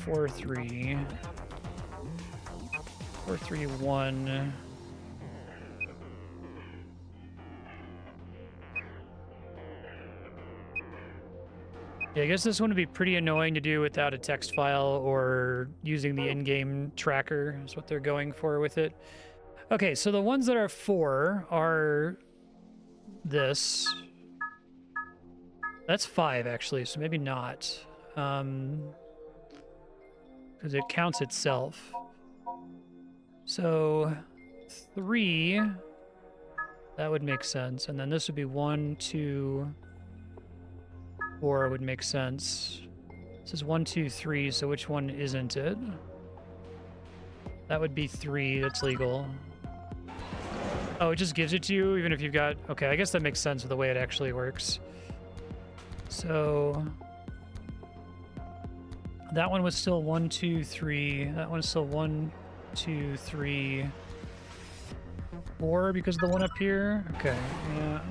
4, 3, 4, 3, 1. Yeah, I guess this one would be pretty annoying to do without a text file or using the in-game tracker is what they're going for with it. Okay, so the ones that are 4 are this. That's 5 actually, so maybe not. Because it counts itself. So 3, that would make sense. And then this would be 1, 2, 4 would make sense. This is 1, 2, 3, so which one isn't it? That would be 3, that's legal. Oh, it just gives it to you even if you've got... Okay, I guess that makes sense with the way it actually works. So... That one was still 1, 2, 3. That one's still 1, 2, 3, 4 because of the one up here. Okay, yeah.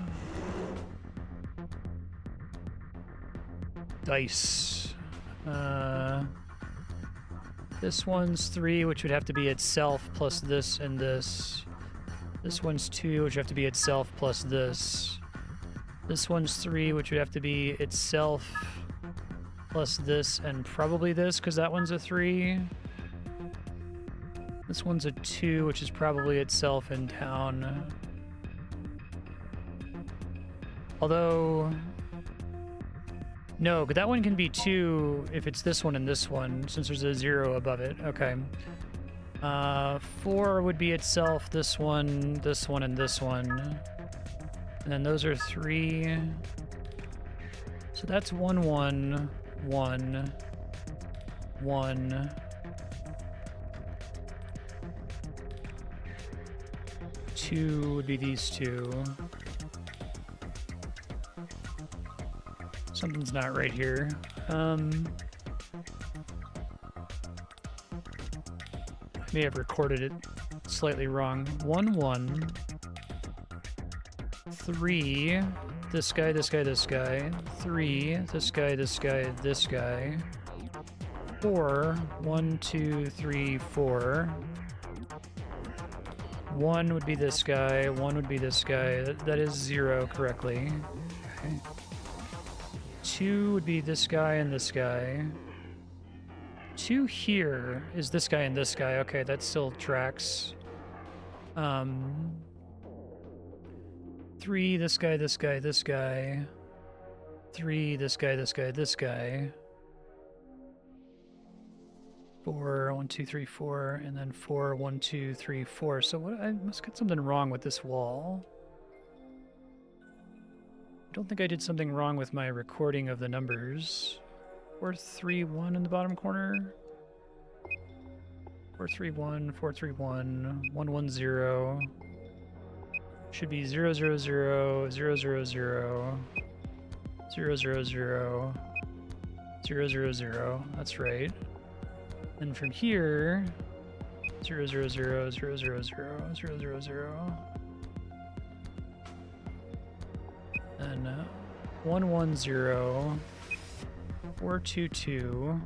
Dice. This one's 3, which would have to be itself plus this and this. This one's 2, which would have to be itself plus this. This one's 3, which would have to be itself plus this and probably this, because that one's a 3. This one's a 2, which is probably itself and down. Although... No, but that one can be 2 if it's this one and this one, since there's a 0 above it. Okay. 4 would be itself, this one, and this one. And then those are 3. So that's 1, 1, 1, 1. 2 would be these two. Something's not right here. I may have recorded it slightly wrong. 1, 1, 3, this guy, this guy, this guy, 3, this guy, this guy, this guy, 4, 1, 2, 3, 4. 1 would be this guy, 1 would be this guy. That is 0 correctly. Okay. 2 would be this guy and this guy. 2 here is this guy and this guy. Okay, that still tracks. 3, this guy, this guy, this guy. 3, this guy, this guy, this guy. 4, 1, 2, 3, 4, and then 4, 1, 2, 3, 4. So what? I must get something wrong with this wall. I don't think I did something wrong with my recording of the numbers. 4, 3, 1 in the bottom corner. 4, 3, 1, 4, 3, 1, 1, 1, 0. Should be 0, 0, 0, 0, 0, 0, 0, 0, 0, 0, 0, 0. That's right. And from here, 0, 0, 0, 0, 0, 0, 0, 0, 0. And 1, 1, 0, 4, 2, 2,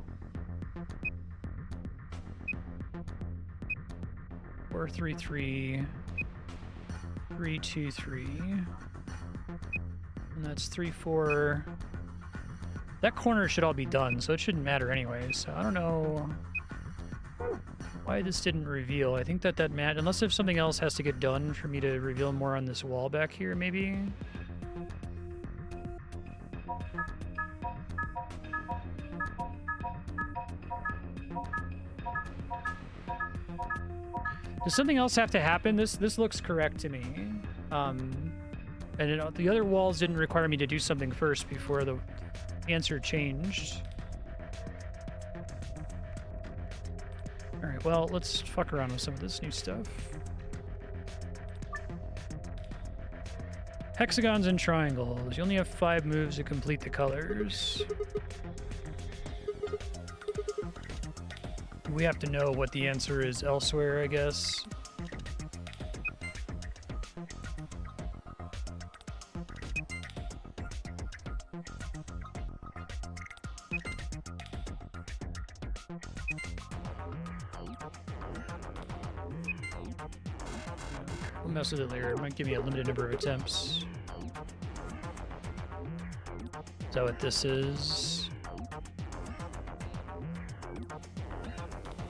4, 3, 3, 3, 2, 3, and that's 3, 4. That corner should all be done, so it shouldn't matter anyway. So I don't know why this didn't reveal. I think that mattered, unless if something else has to get done for me to reveal more on this wall back here, maybe. Does something else have to happen? This looks correct to me. And the other walls didn't require me to do something first before the answer changed. Alright, well, let's fuck around with some of this new stuff. Hexagons and triangles. You only have 5 moves to complete the colors. We have to know what the answer is elsewhere, I guess. We'll mess with it later. It might give me a limited number of attempts. Is that what this is?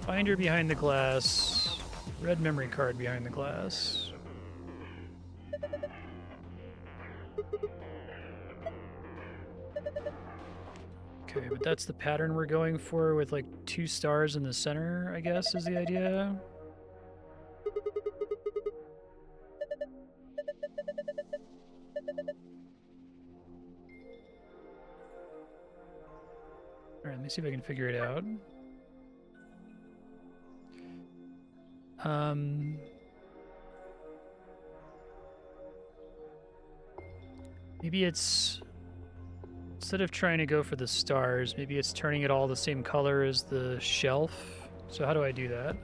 Binder behind the glass. Red memory card behind the glass. Okay, but that's the pattern we're going for with like 2 stars in the center, I guess, is the idea. Alright, let me see if I can figure it out. Maybe it's, instead of trying to go for the stars, maybe it's turning it all the same color as the shelf. So how do I do that?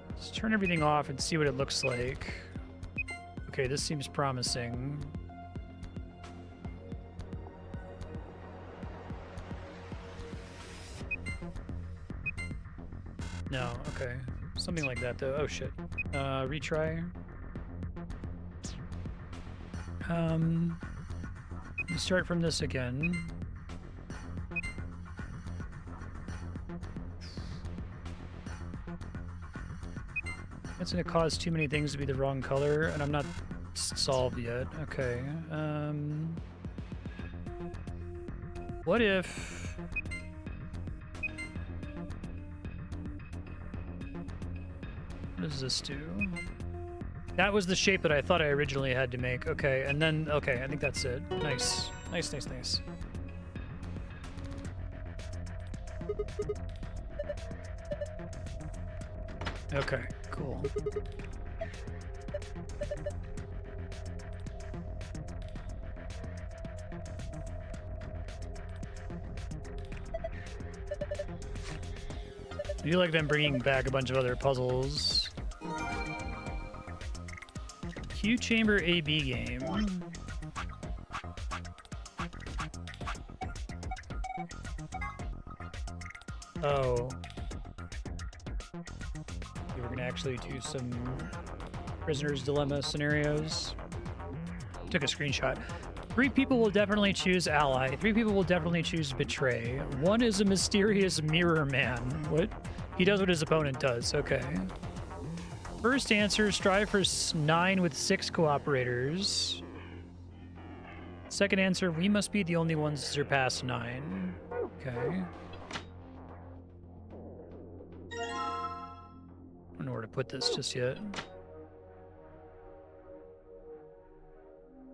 Let's turn everything off and see what it looks like. Okay, this seems promising. No, okay. Something like that, though. Oh, shit. Retry. Start from this again. That's gonna cause too many things to be the wrong color, and I'm not solved yet. Okay. What if... What does this do? That was the shape that I thought I originally had to make. Okay, and then... Okay, I think that's it. Nice. Nice, nice, nice. Okay, cool. I do like them bringing back a bunch of other puzzles. Q Chamber AB game. Oh. We're gonna actually do some Prisoner's Dilemma scenarios. Took a screenshot. 3 people will definitely choose Ally. 3 people will definitely choose Betray. 1 is a mysterious mirror man. What? He does what his opponent does. Okay. First answer, strive for 9 with 6 cooperators. Second answer, we must be the only ones to surpass 9. Okay. I don't know where to put this just yet.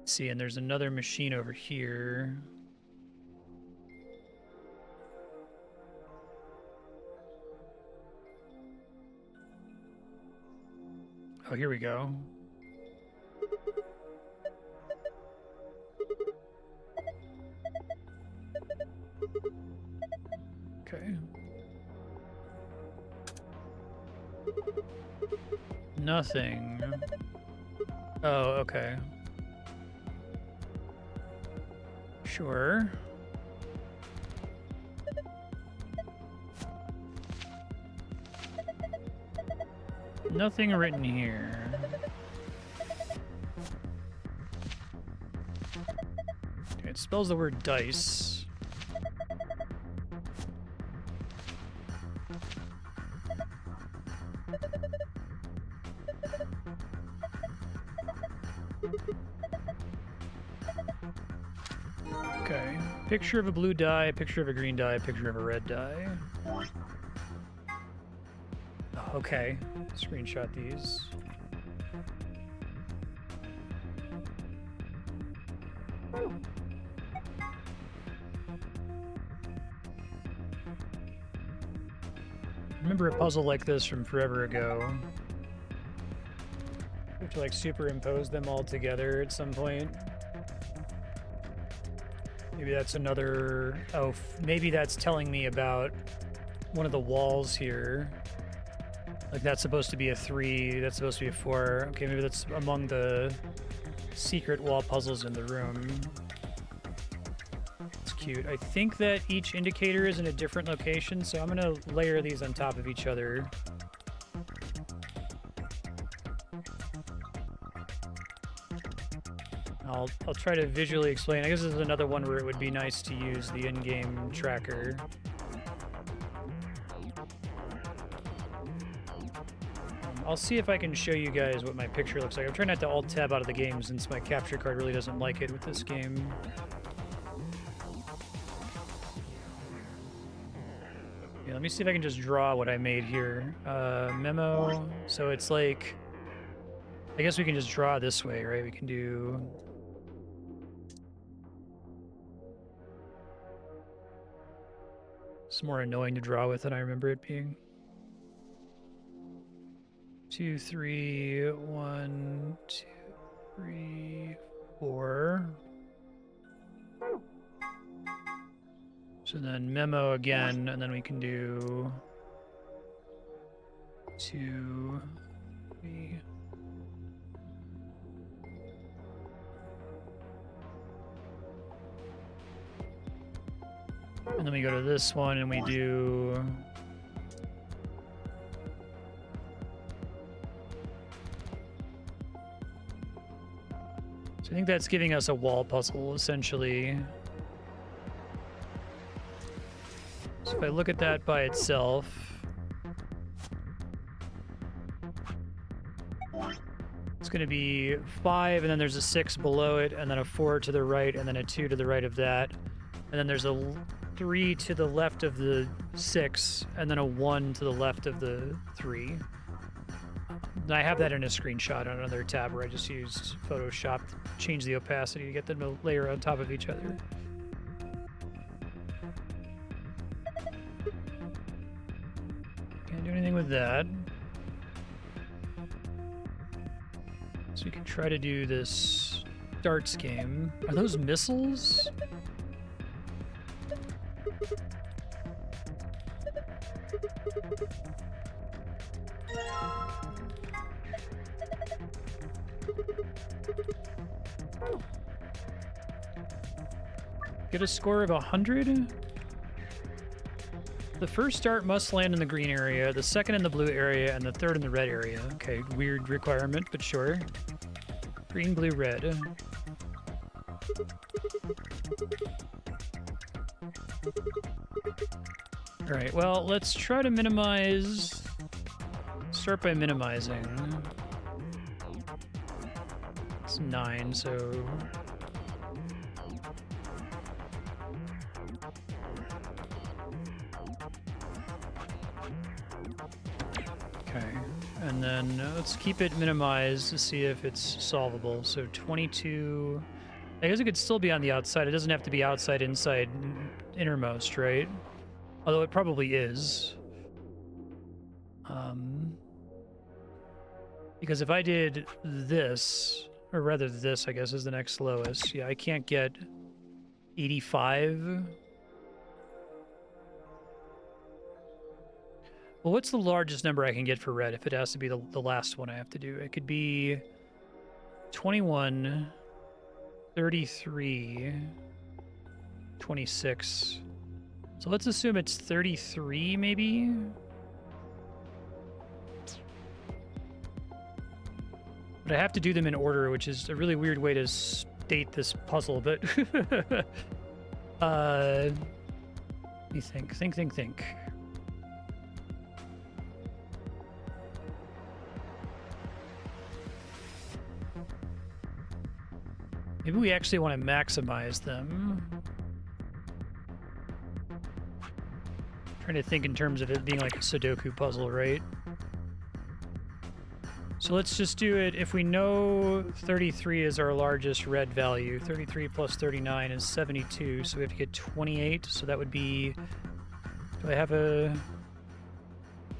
See, and there's another machine over here. Oh, here we go. Okay. Nothing. Oh, okay. Sure. Nothing written here. Okay, it spells the word dice. Okay. Picture of a blue die, picture of a green die, picture of a red die. Okay. Screenshot these. Remember a puzzle like this from forever ago. You have to like superimpose them all together at some point. Maybe that's another... Oh, maybe that's telling me about one of the walls here. Like that's supposed to be a 3, that's supposed to be a 4. Okay, maybe that's among the secret wall puzzles in the room. It's cute. I think that each indicator is in a different location, so I'm gonna layer these on top of each other. I'll try to visually explain. I guess this is another one where it would be nice to use the in-game tracker. I'll see if I can show you guys what my picture looks like. I'm trying not to alt-tab out of the game since my capture card really doesn't like it with this game. Yeah, let me see if I can just draw what I made here. Memo. So it's like... I guess we can just draw this way, right? We can do... It's more annoying to draw with than I remember it being. 2, 3, 1, 2, 3, 4. So then memo again, and then we can do 2, 3. And then we go to this one and we do... So I think that's giving us a wall puzzle, essentially. So if I look at that by itself... It's going to be 5, and then there's a 6 below it, and then a 4 to the right, and then a 2 to the right of that. And then there's a 3 to the left of the 6, and then a 1 to the left of the 3. And I have that in a screenshot on another tab where I just used Photoshop to change the opacity to get them to layer on top of each other. Can't do anything with that. So we can try to do this darts game. Are those missiles? Get a score of 100? The first dart must land in the green area, the second in the blue area, and the third in the red area. Okay, weird requirement, but sure. Green, blue, red. Alright, well, let's try to minimize... Start by minimizing. It's 9, so... Okay, and then let's keep it minimized to see if it's solvable. So 22... I guess it could still be on the outside. It doesn't have to be outside, inside, innermost, right? Although it probably is. Because if I did this, or rather this, I guess, is the next lowest. Yeah, I can't get 85. Well, what's the largest number I can get for red if it has to be the last one I have to do? It could be 21, 33, 26. So let's assume it's 33, maybe? But I have to do them in order, which is a really weird way to state this puzzle, but... let me think. Maybe we actually want to maximize them. Trying to think in terms of it being like a Sudoku puzzle, right? So let's just do it. If we know 33 is our largest red value, 33 plus 39 is 72, so we have to get 28. So that would be... Do I have a...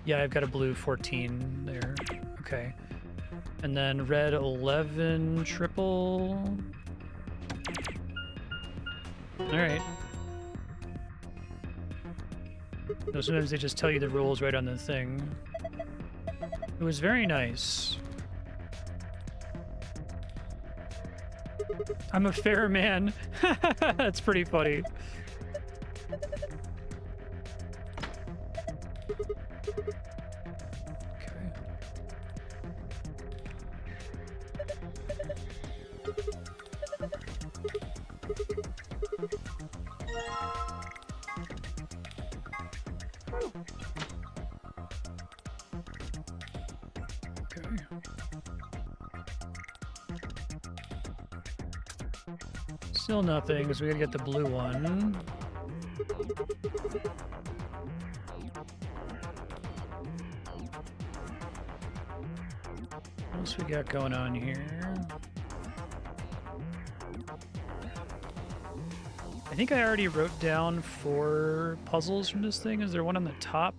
Yeah, I've got a blue 14 there. Okay. And then red 11 triple... Alright. So sometimes they just tell you the rules right on the thing. It was very nice. I'm a fair man. That's pretty funny. Okay. Still nothing, so we gotta get the blue one. What else we got going on here? I think I already wrote down 4 puzzles from this thing. Is there one on the top?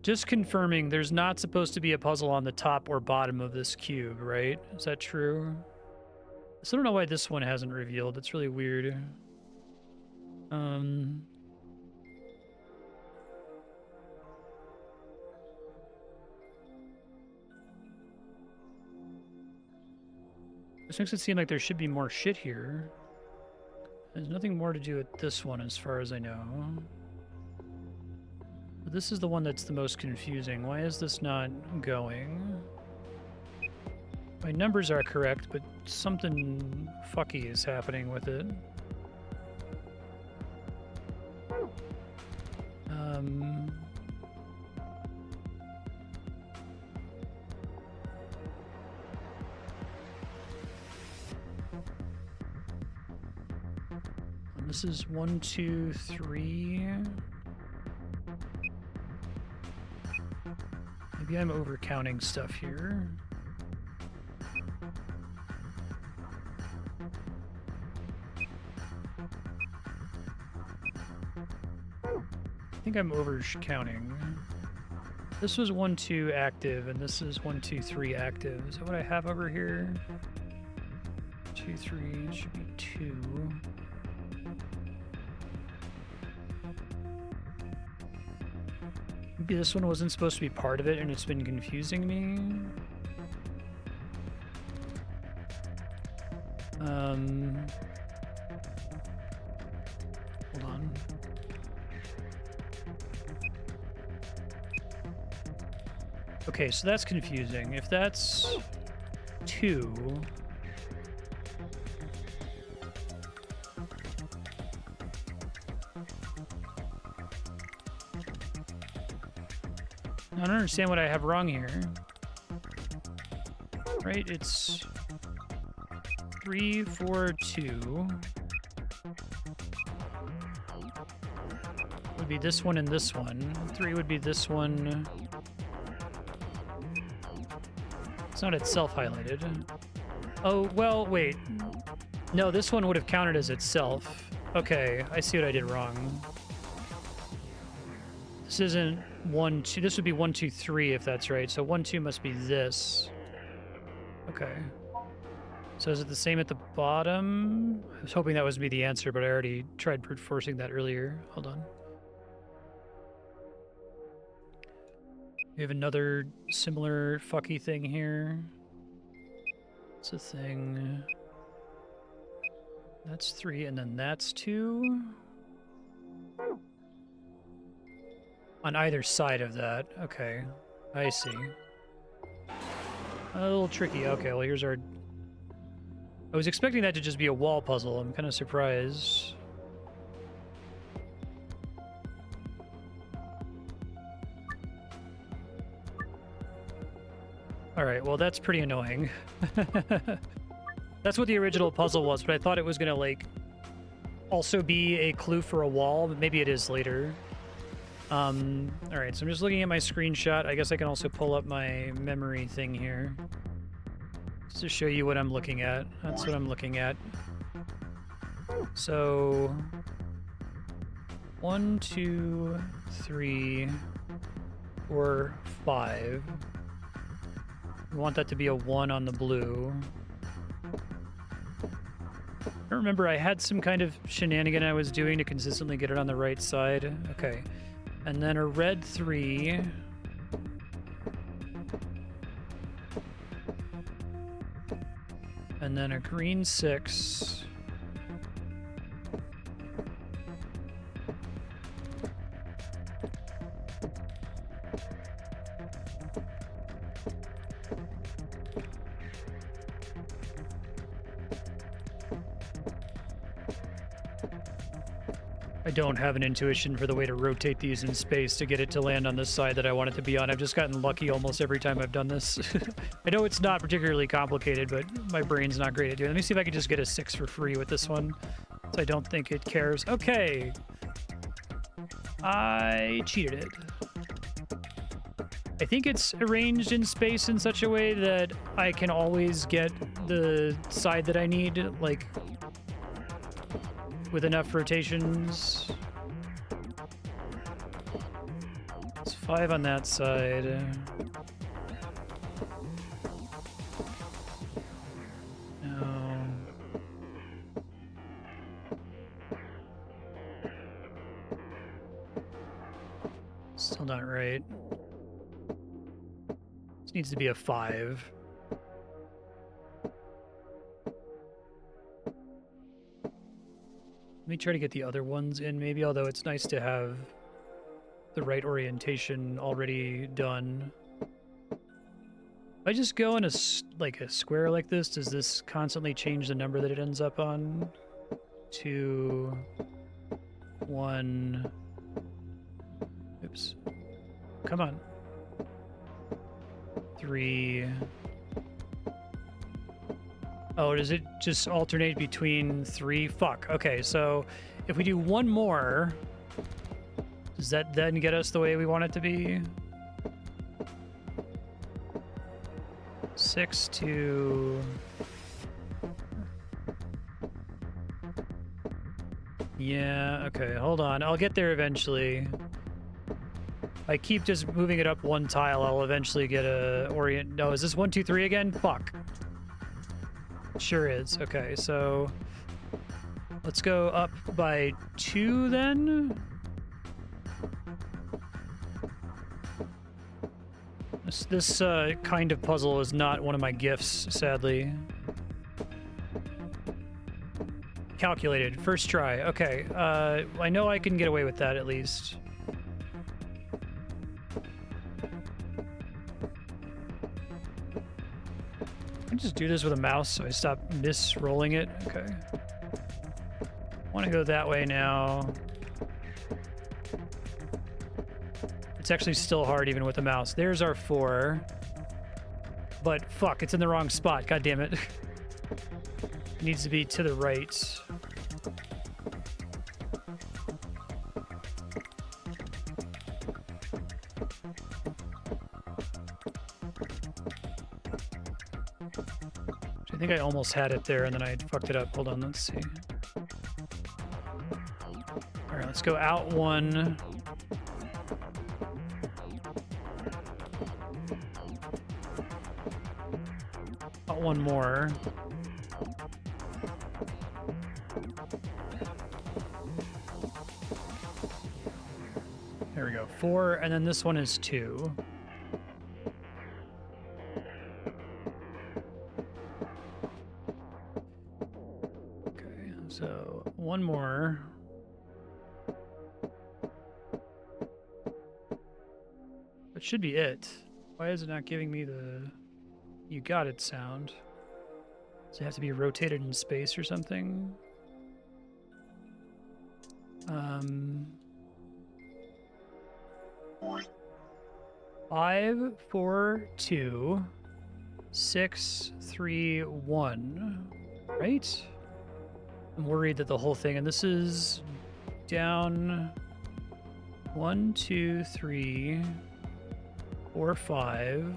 Just confirming, there's not supposed to be a puzzle on the top or bottom of this cube, right? Is that true? I still don't know why this one hasn't revealed. It's really weird. This makes it seem like there should be more shit here. There's nothing more to do with this one as far as I know. But this is the one that's the most confusing. Why is this not going? My numbers are correct, but something fucky is happening with it. This is 1, 2, 3. Maybe I'm overcounting stuff here. I think I'm overcounting. This was 1, 2 active, and this is 1, 2, 3 active. Is that what I have over here? 2, 3 should be 2. Maybe this one wasn't supposed to be part of it and it's been confusing me. Hold on. Okay, so that's confusing. If that's 2... I don't understand what I have wrong here. Right, it's 3, 4, 2. Would be this one and this one. 3 would be this one. It's not itself highlighted. Oh, well, wait. No, this one would have counted as itself. Okay, I see what I did wrong. This isn't 1, 2. This would be 1, 2, 3 if that's right. So 1, 2 must be this. Okay. So is it the same at the bottom? I was hoping that was be the answer, but I already tried brute forcing that earlier. Hold on. We have another similar fucky thing here. It's a thing. That's 3, and then that's 2. On either side of that. Okay. I see. A little tricky. Okay, well here's our... I was expecting that to just be a wall puzzle. I'm kind of surprised. Alright, well that's pretty annoying. That's what the original puzzle was, but I thought it was gonna, like, also be a clue for a wall, but maybe it is later. Alright, so I'm just looking at my screenshot. I guess I can also pull up my memory thing here. Just to show you what I'm looking at. That's what I'm looking at. So... 1, 2, 3, 4, 5. We want that to be a 1 on the blue. I remember I had some kind of shenanigan I was doing to consistently get it on the right side. Okay. And then a red 3. And then a green 6. I don't have an intuition for the way to rotate these in space to get it to land on the side that I want it to be on. I've just gotten lucky almost every time I've done this. I know it's not particularly complicated, but my brain's not great at doing it. Let me see if I can just get a 6 for free with this one. So I don't think it cares. Okay. I cheated it. I think it's arranged in space in such a way that I can always get the side that I need, like, with enough rotations. It's 5 on that side. No. Still not right. This needs to be a 5. Let me try to get the other ones in maybe, although it's nice to have the right orientation already done. If I just go in a square like this, does this constantly change the number that it ends up on? 2, 1. Oops. Come on. 3. Oh, does it just alternate between 3? Fuck. Okay, so if we do one more, does that then get us the way we want it to be? 6 to... Yeah, okay, hold on. I'll get there eventually. I keep just moving it up one tile, I'll eventually get a orient... No, is this 1, 2, 3 again? Fuck. Sure is. Okay, so let's go up by 2 then. This kind of puzzle is not one of my gifts, sadly. Calculated. First try. Okay. I know I can get away with that at least. I just do this with a mouse so I stop misrolling it. Okay. Want to go that way now. It's actually still hard even with the mouse. There's our 4. But fuck, it's in the wrong spot. God damn it. It needs to be to the right. I think I almost had it there and then I fucked it up. Hold on, let's see. All right, let's go out 1. Out 1 more. There we go. 4, and then this one is 2. So, 1 more. That should be it. Why is it not giving me the "you got it" sound? Does it have to be rotated in space or something? 5, 4, 2, 6, 3, 1. Right? I'm worried that the whole thing, and this is down 1, 2, 3, 4, 5,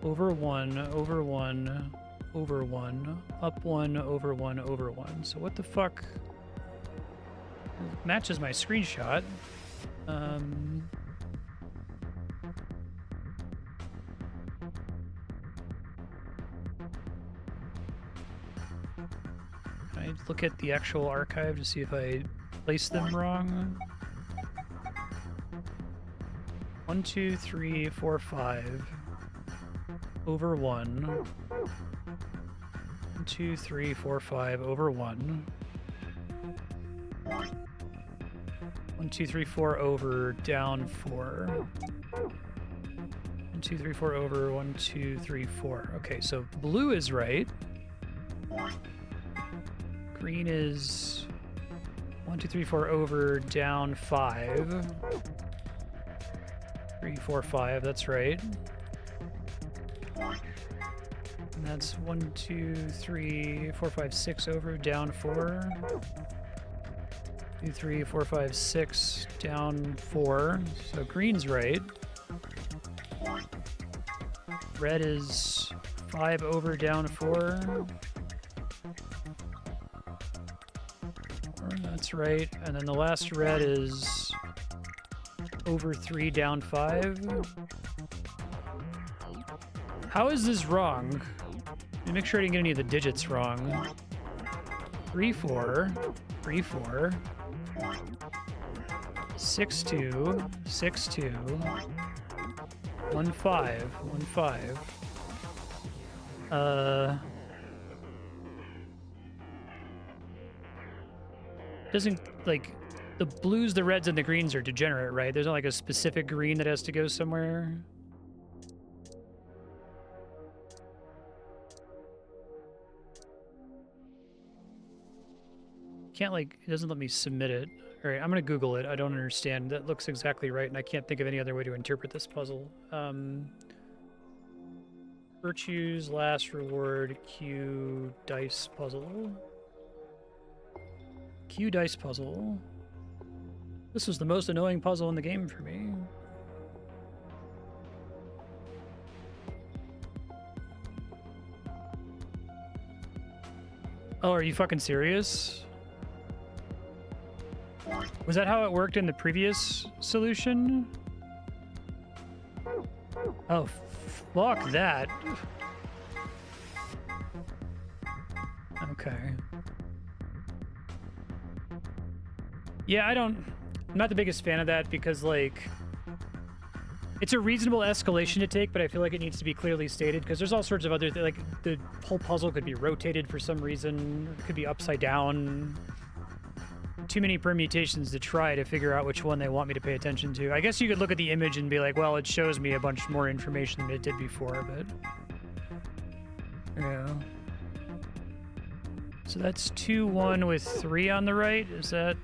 over 1, over 1, over 1, up 1, over 1, over 1. So what the fuck matches my screenshot? Can I look at the actual archive to see if I placed them wrong? 1, 2, 3, 4, 5. Over 1. 1, 2, 3, 4, 5. Over 1. 1, 2, 3, 4. Over. Down 4. 1, 2, 3, 4. Over. 1, 2, 3, 4. Okay, so blue is right. Green is 1, 2, 3, 4. Over. Down 5. 3, 4, 5. That's right. And that's 1, 2, 3, 4, 5, 6 over, down 4. 2, 3, 4, 5, 6, down 4. So green's right. Red is 5 over, down 4. That's right. And then the last red is Over 3, down 5. How is this wrong? Let me make sure I didn't get any of the digits wrong. 3, 4, 3, 4. 6, 2, 6, 2. 1, 5, 1, 5. Doesn't, like, the blues, the reds, and the greens are degenerate, right? There's not like a specific green that has to go somewhere. Can't, like, it doesn't let me submit it. All right, I'm gonna Google it. I don't understand. That looks exactly right, and I can't think of any other way to interpret this puzzle. Virtues, last reward, Q, dice puzzle. Q dice puzzle. This was the most annoying puzzle in the game for me. Oh, are you fucking serious? Was that how it worked in the previous solution? Oh, fuck that. Okay. Yeah, I'm not the biggest fan of that because, like, it's a reasonable escalation to take, but I feel like it needs to be clearly stated because there's all sorts of other things. Like, the whole puzzle could be rotated for some reason. It could be upside down. Too many permutations to try to figure out which one they want me to pay attention to. I guess you could look at the image and be like, well, it shows me a bunch more information than it did before, but... yeah. So that's 2, 1 with 3 on the right? Is that...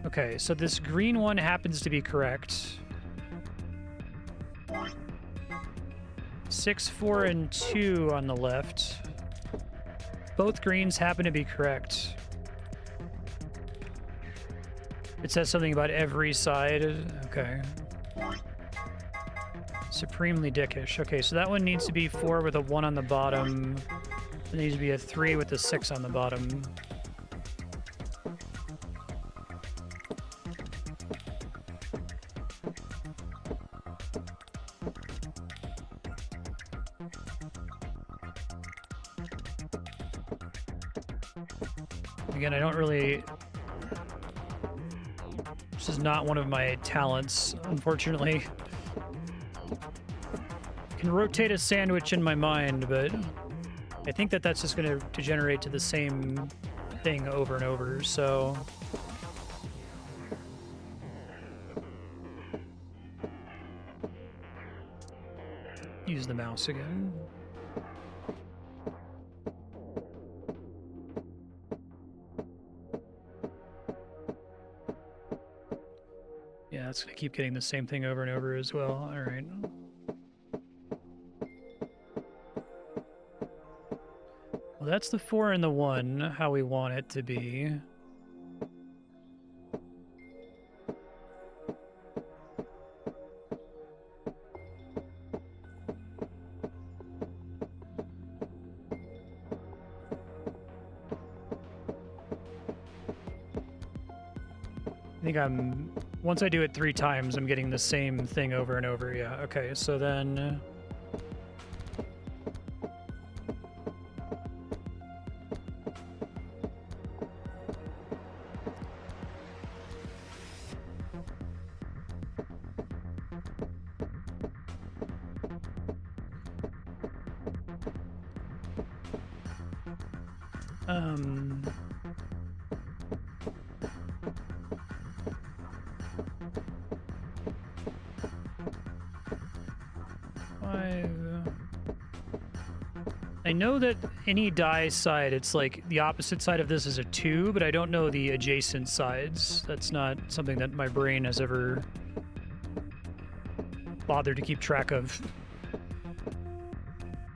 okay, so this green one happens to be correct. 6, 4, and 2 on the left. Both greens happen to be correct. It says something about every side. Okay. Supremely dickish. Okay, so that one needs to be 4 with a 1 on the bottom. It needs to be a 3 with a 6 on the bottom. Again, I don't really... this is not one of my talents, unfortunately. I can rotate a sandwich in my mind, but I think that that's just going to degenerate to the same thing over and over, so... use the mouse again. Yeah, it's gonna keep getting the same thing over and over as well. All right. Well, that's the 4 and the 1, how we want it to be. I think once I do it 3 times, I'm getting the same thing over and over. Yeah, okay, so then... I know that any die side, it's like the opposite side of this is a 2, but I don't know the adjacent sides. That's not something that my brain has ever bothered to keep track of.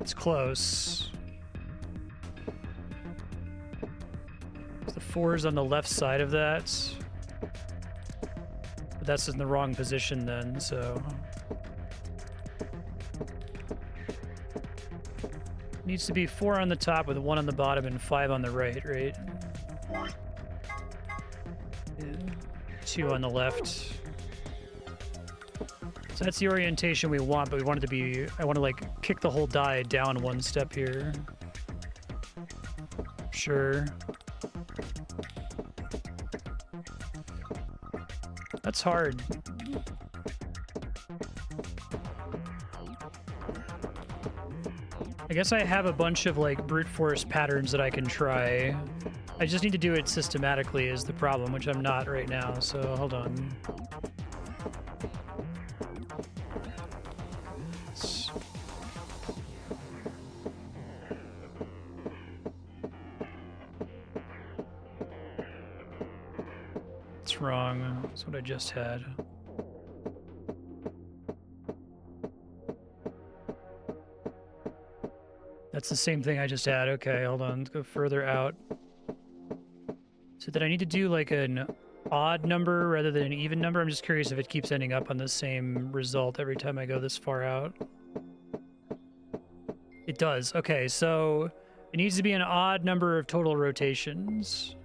It's close. The 4's on the left side of that. But that's in the wrong position then, so... needs to be 4 on the top with 1 on the bottom and 5 on the right, right? Yeah. 2 on the left. So that's the orientation we want, but we want it to be... I want to, like, kick the whole die down one step here. Sure. That's hard. I guess I have a bunch of, like, brute force patterns that I can try. I just need to do it systematically is the problem, which I'm not right now, so hold on. It's wrong. That's what I just had. That's the same thing I just had. Okay, hold on. Let's go further out. So did I need to do like an odd number rather than an even number? I'm just curious if it keeps ending up on the same result every time I go this far out. It does. Okay, so it needs to be an odd number of total rotations.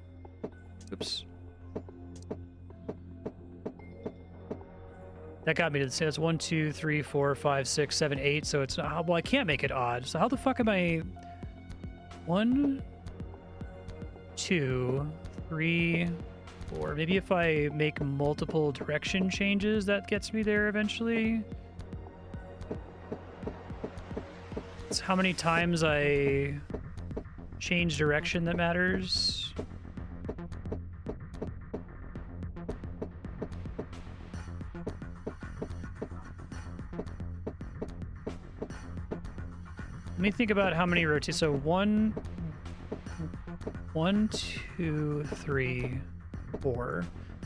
Oops. That got me to the same. That's 1, 2, 3, 4, 5, 6, 7, 8. So it's not, well, I can't make it odd. So how the fuck am I? 1, 2, 3, 4. Maybe if I make multiple direction changes, that gets me there eventually. It's how many times I change direction that matters. Let me think about how many rotations. So 1, 2, 3, 4.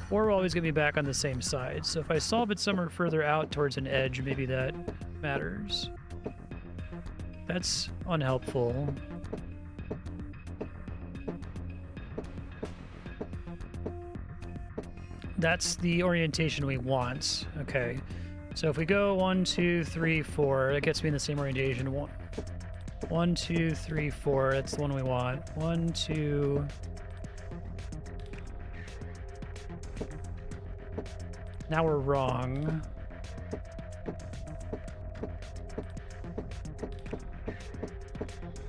4 will always get me back on the same side. So if I solve it somewhere further out towards an edge, maybe that matters. That's unhelpful. That's the orientation we want. Okay. So if we go 1, 2, 3, 4, that gets me in the same orientation. 1, 2, 3, 4. That's the one we want. 1, 2. Now we're wrong.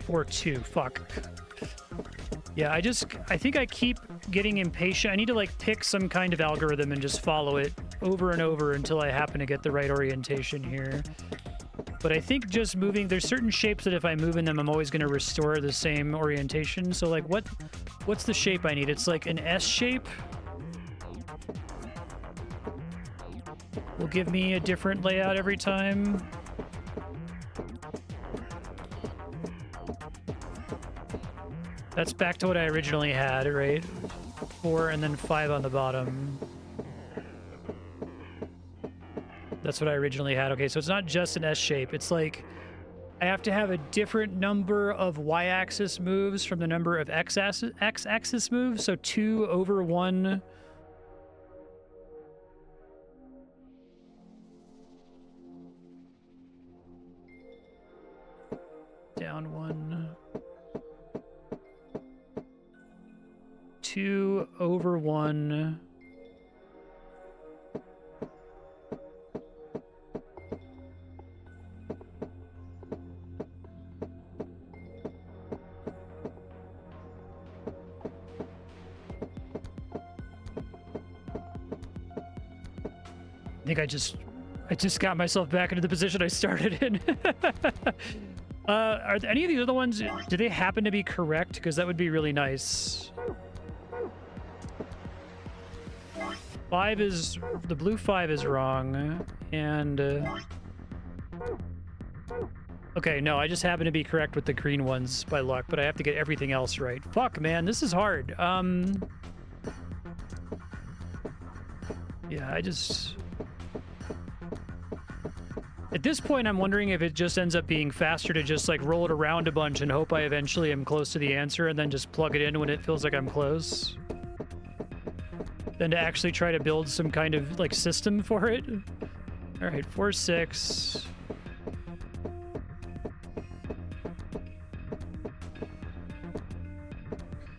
Or 2. Fuck. Yeah, I think I keep getting impatient. I need to like pick some kind of algorithm and just follow it over and over until I happen to get the right orientation here. But I think just moving, there's certain shapes that if I move in them, I'm always going to restore the same orientation. So like what's the shape I need? It's like an S shape. Will give me a different layout every time. That's back to what I originally had, right? 4 and then 5 on the bottom. That's what I originally had. Okay, so it's not just an S shape. It's like I have to have a different number of Y-axis moves from the number of X-axis moves. So 2 over 1. Down 1. 2 over 1. I think I just got myself back into the position I started in. Are any of the other ones, do they happen to be correct? Because that would be really nice. 5 is, the blue 5 is wrong, and okay, no, I just happen to be correct with the green ones by luck, but I have to get everything else right. Fuck, man, this is hard. Yeah, at this point, I'm wondering if it just ends up being faster to just like roll it around a bunch and hope I eventually am close to the answer and then just plug it in when it feels like I'm close, than to actually try to build some kind of like system for it. All right, 4, 6.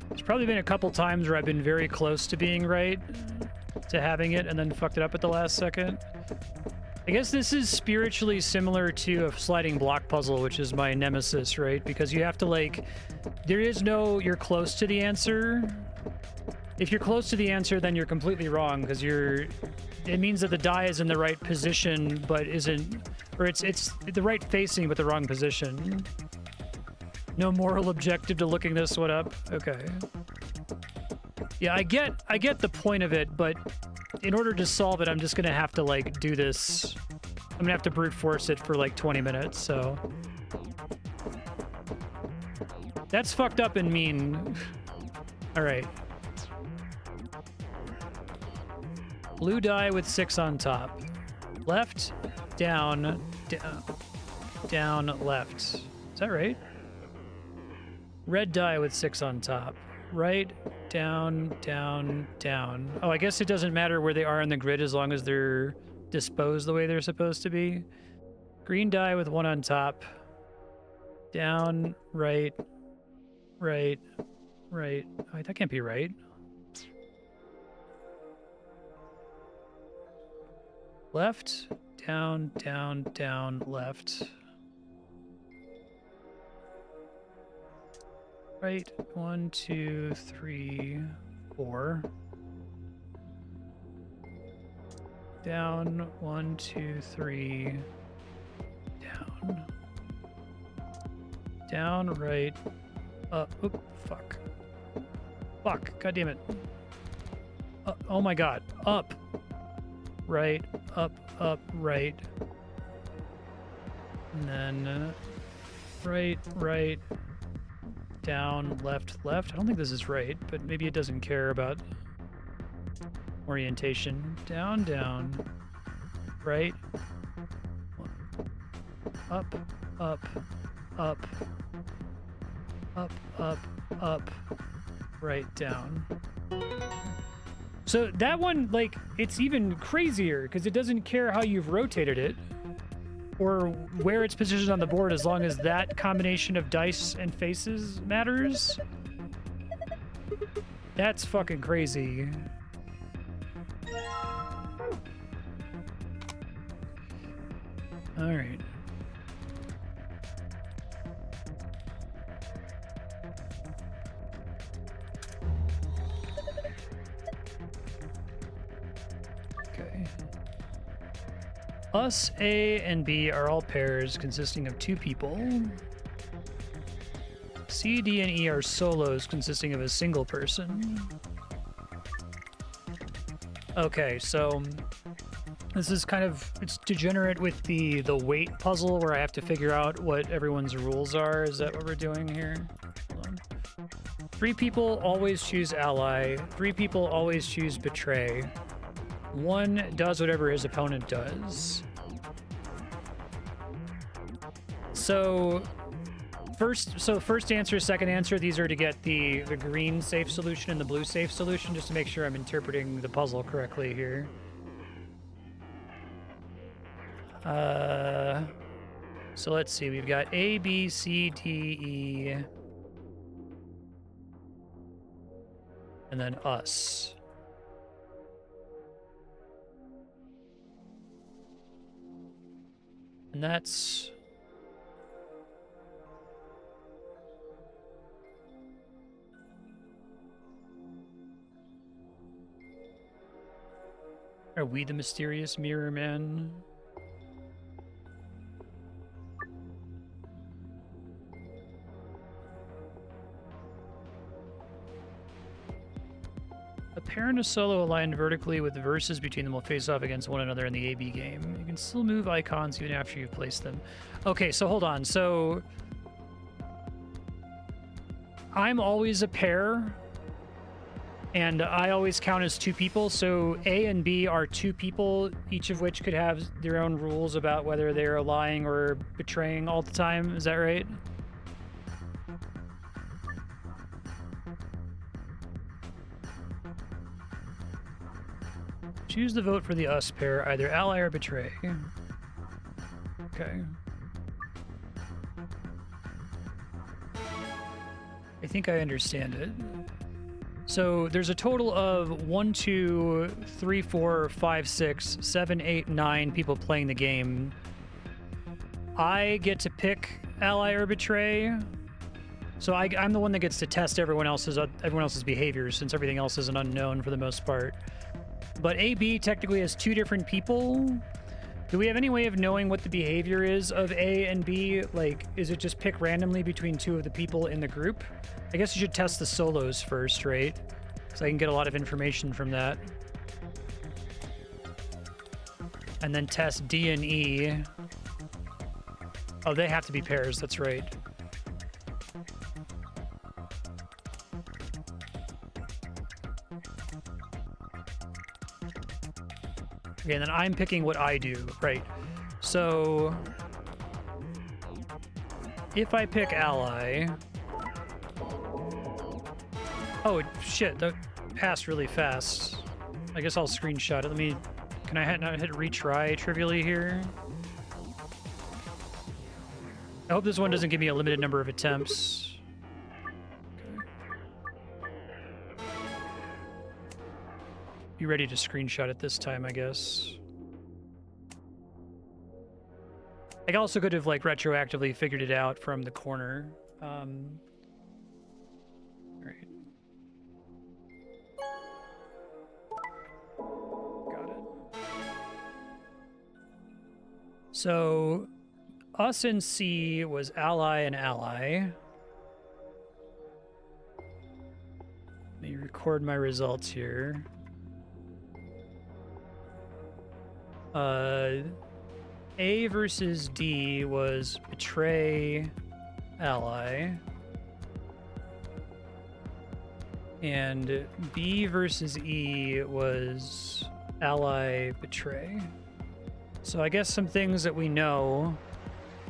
There's probably been a couple times where I've been very close to being right, to having it, and then fucked it up at the last second. I guess this is spiritually similar to a sliding block puzzle, which is my nemesis, right? Because you have to, like, there is no, you're close to the answer. If you're close to the answer, then you're completely wrong, because it means that the die is in the right position, but isn't, or it's the right facing, but the wrong position. No moral objective to looking this one up. Okay. Yeah, I get the point of it, but in order to solve it, I'm just gonna have to, like, do this. I'm gonna have to brute force it for like 20 minutes, so. That's fucked up and mean. All right. Blue die with 6 on top. Left, down, down, left. Is that right? Red die with 6 on top. Right, down, down, down. Oh, I guess it doesn't matter where they are on the grid as long as they're disposed the way they're supposed to be. Green die with 1 on top. Down, right, right, right. Oh, that can't be right. Left, down, down, down, left. Right, 1, 2, 3, 4. Down, 1, 2, 3. Down. Down, right. Up. Oop, fuck. Fuck, god damn it. Oh my god. Up. Right, up, right. And then right, right. Down, left, left. I don't think this is right, but maybe it doesn't care about orientation. Down, down, right, up, up, up, up, up, up, right, down. So that one, like, it's even crazier because it doesn't care how you've rotated it or where it's positioned on the board as long as that combination of dice and faces matters. That's fucking crazy. All right. Okay. Us, A, and B are all pairs consisting of 2 people. C, D, and E are solos consisting of a single person. Okay, so this is kind of, it's degenerate with the weight puzzle where I have to figure out what everyone's rules are. Is that what we're doing here? Hold on. 3 people always choose ally. 3 people always choose betray. 1 does whatever his opponent does. So first answer, second answer, these are to get the green safe solution and the blue safe solution, just to make sure I'm interpreting the puzzle correctly here. So let's see, we've got A, B, C, D, E, and then us. And that's... Are we the mysterious mirror man? A pair and a solo aligned vertically with the verses between them will face off against one another in the AB game. You can still move icons even after you've placed them. Okay, so hold on. So I'm always a pair, and I always count as 2 people. So A and B are 2 people, each of which could have their own rules about whether they're lying or betraying all the time. Is that right? Choose the vote for the us pair, either ally or betray. Okay. I think I understand it. So there's a total of 1, 2, 3, 4, 5, 6, 7, 8, 9 people playing the game. I get to pick ally or betray. So I'm the one that gets to test everyone else's behavior, since everything else is an unknown for the most part. But AB technically has 2 different people. Do we have any way of knowing what the behavior is of A and B? Like, is it just pick randomly between 2 of the people in the group? I guess you should test the solos first, right? So I can get a lot of information from that. And then test D and E. Oh, they have to be pairs, that's right. Okay, and then I'm picking what I do, right? So if I pick ally, oh shit, that passed really fast. I guess I'll screenshot it. Can I not hit retry trivially here? I hope this one doesn't give me a limited number of attempts. Be ready to screenshot it this time, I guess. I also could have like retroactively figured it out from the corner. All right. Got it. So us and C was ally and ally. Let me record my results here. A versus D was betray ally. And B versus E was ally betray. So I guess some things that we know.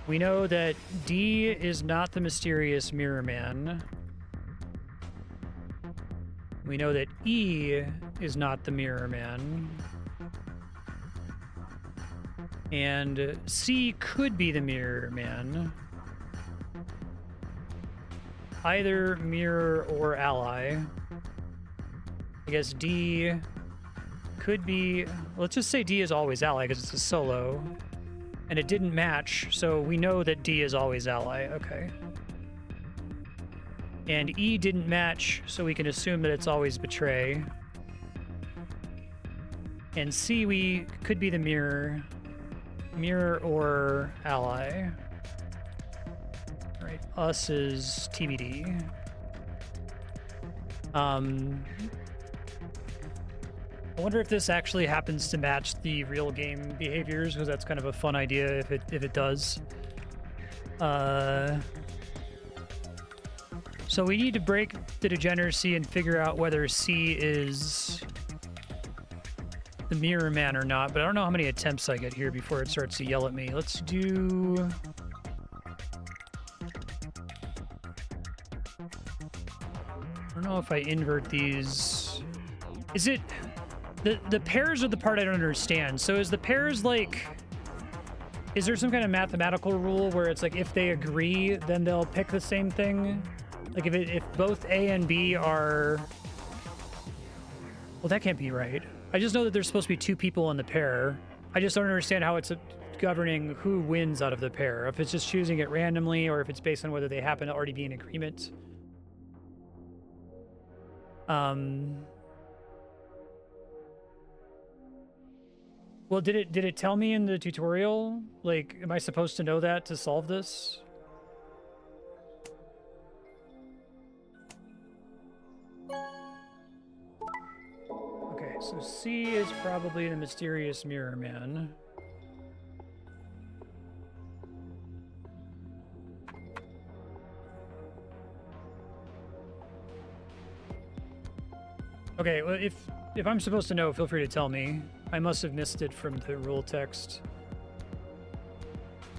We know that D is not the mysterious Mirror Man. We know that E is not the Mirror Man. And C could be the Mirror Man. Either Mirror or Ally. I guess D could be... Let's just say D is always Ally because it's a solo. And it didn't match, so we know that D is always Ally. Okay. And E didn't match, so we can assume that it's always Betray. And C, we could be the Mirror. Mirror or Ally. Right, us is TBD. I wonder if this actually happens to match the real game behaviors, because that's kind of a fun idea if it does. So we need to break the degeneracy and figure out whether C is the Mirror Man or not, but I don't know how many attempts I get here before it starts to yell at me. Let's do... I don't know if I invert these. Is it... The pairs are the part I don't understand. So is the pairs like... Is there some kind of mathematical rule where it's like if they agree, then they'll pick the same thing? Like if both A and B are... Well, that can't be right. I just know that there's supposed to be 2 people in the pair. I just don't understand how it's governing who wins out of the pair. If it's just choosing it randomly or if it's based on whether they happen to already be in agreement. Well, did it tell me in the tutorial? Like, am I supposed to know that to solve this? Okay, so C is probably the mysterious Mirror Man. Okay, well, if I'm supposed to know, feel free to tell me. I must have missed it from the rule text.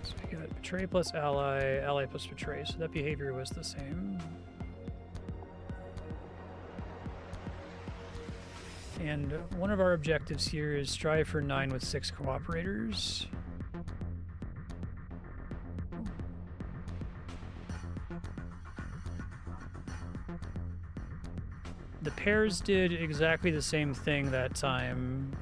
So we got betray plus ally, ally plus betray, so that behavior was the same. And one of our objectives here is strive for 9 with 6 cooperators. The pairs did exactly the same thing that time.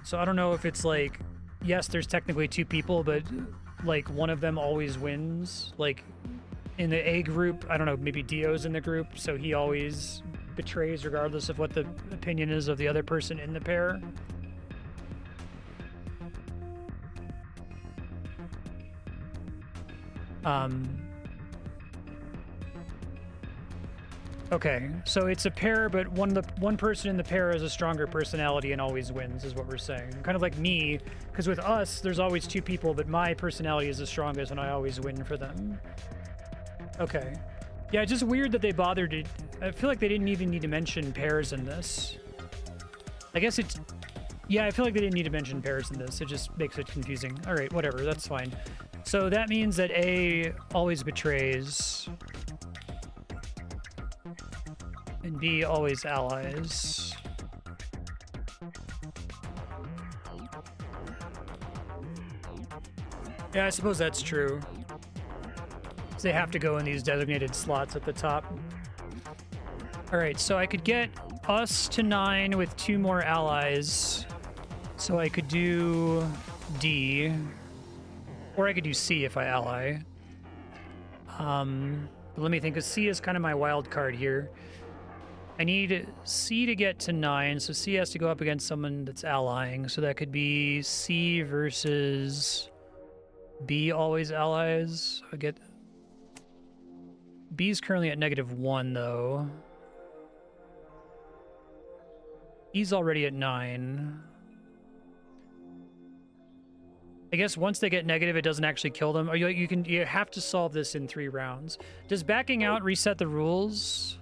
So I don't know if it's like, yes, there's technically two people, but like one of them always wins. Like in the A group, I don't know, maybe Dio's in the group, so he always betrays regardless of what the opinion is of the other person in the pair. Okay, so it's a pair, but one person in the pair has a stronger personality and always wins, is what we're saying. Kind of like me, because with us, there's always two people, but my personality is the strongest and I always win for them. Okay. Yeah, it's just weird that they bothered to... I feel like they didn't even need to mention pairs in this. I guess it's... Yeah, I feel like they didn't need to mention pairs in this. It just makes it confusing. All right, whatever, that's fine. So that means that A always betrays... and B always allies. Yeah, I suppose that's true. So they have to go in these designated slots at the top. All right, so I could get us to 9 with 2 more allies. So I could do D, or I could do C if I ally. But let me think, because C is kind of my wild card here. I need C to get to 9, so C has to go up against someone that's allying. So that could be C versus B, always allies. I get... B's currently at -1, though. E's already at 9. I guess once they get negative, it doesn't actually kill them. Or you have to solve this in 3 rounds. Does backing out reset the rules?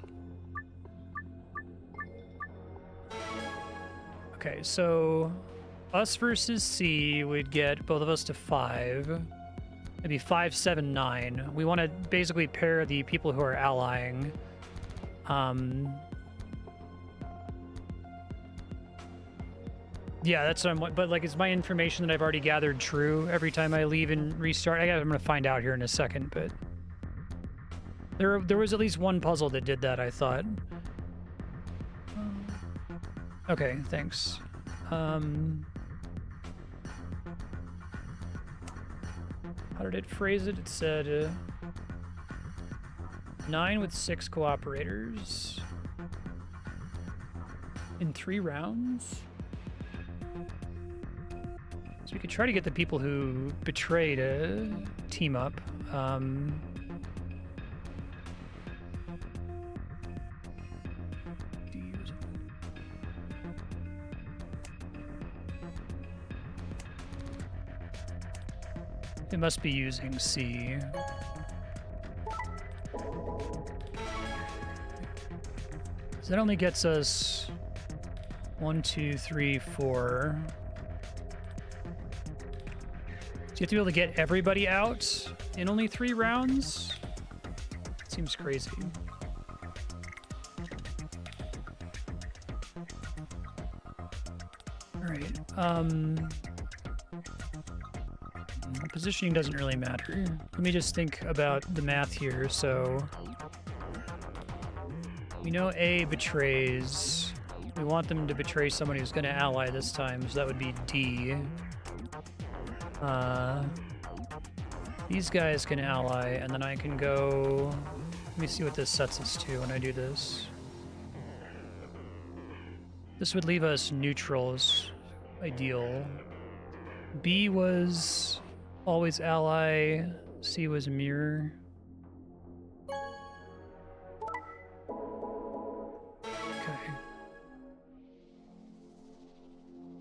Okay, so us versus C would get both of us to 5. It'd be 5, 7, 9. We want to basically pair the people who are allying. Yeah, that's what I'm... But, like, is my information that I've already gathered true every time I leave and restart? I'm going to find out here in a second, but... There was at least one puzzle that did that, I thought. Okay, thanks. How did it phrase it? It said 9 with 6 cooperators in 3 rounds. So we could try to get the people who betrayed to team up. It must be using C. So that only gets us 1, 2, 3, 4. So you have to be able to get everybody out in only 3 rounds? Seems crazy. All right. Positioning doesn't really matter. Let me just think about the math here. So we know A betrays. We want them to betray someone who's going to ally this time, so that would be D. These guys can ally, and then I can go... Let me see what this sets us to when I do this. This would leave us neutrals. Ideal. B was always ally. C was mirror. Okay.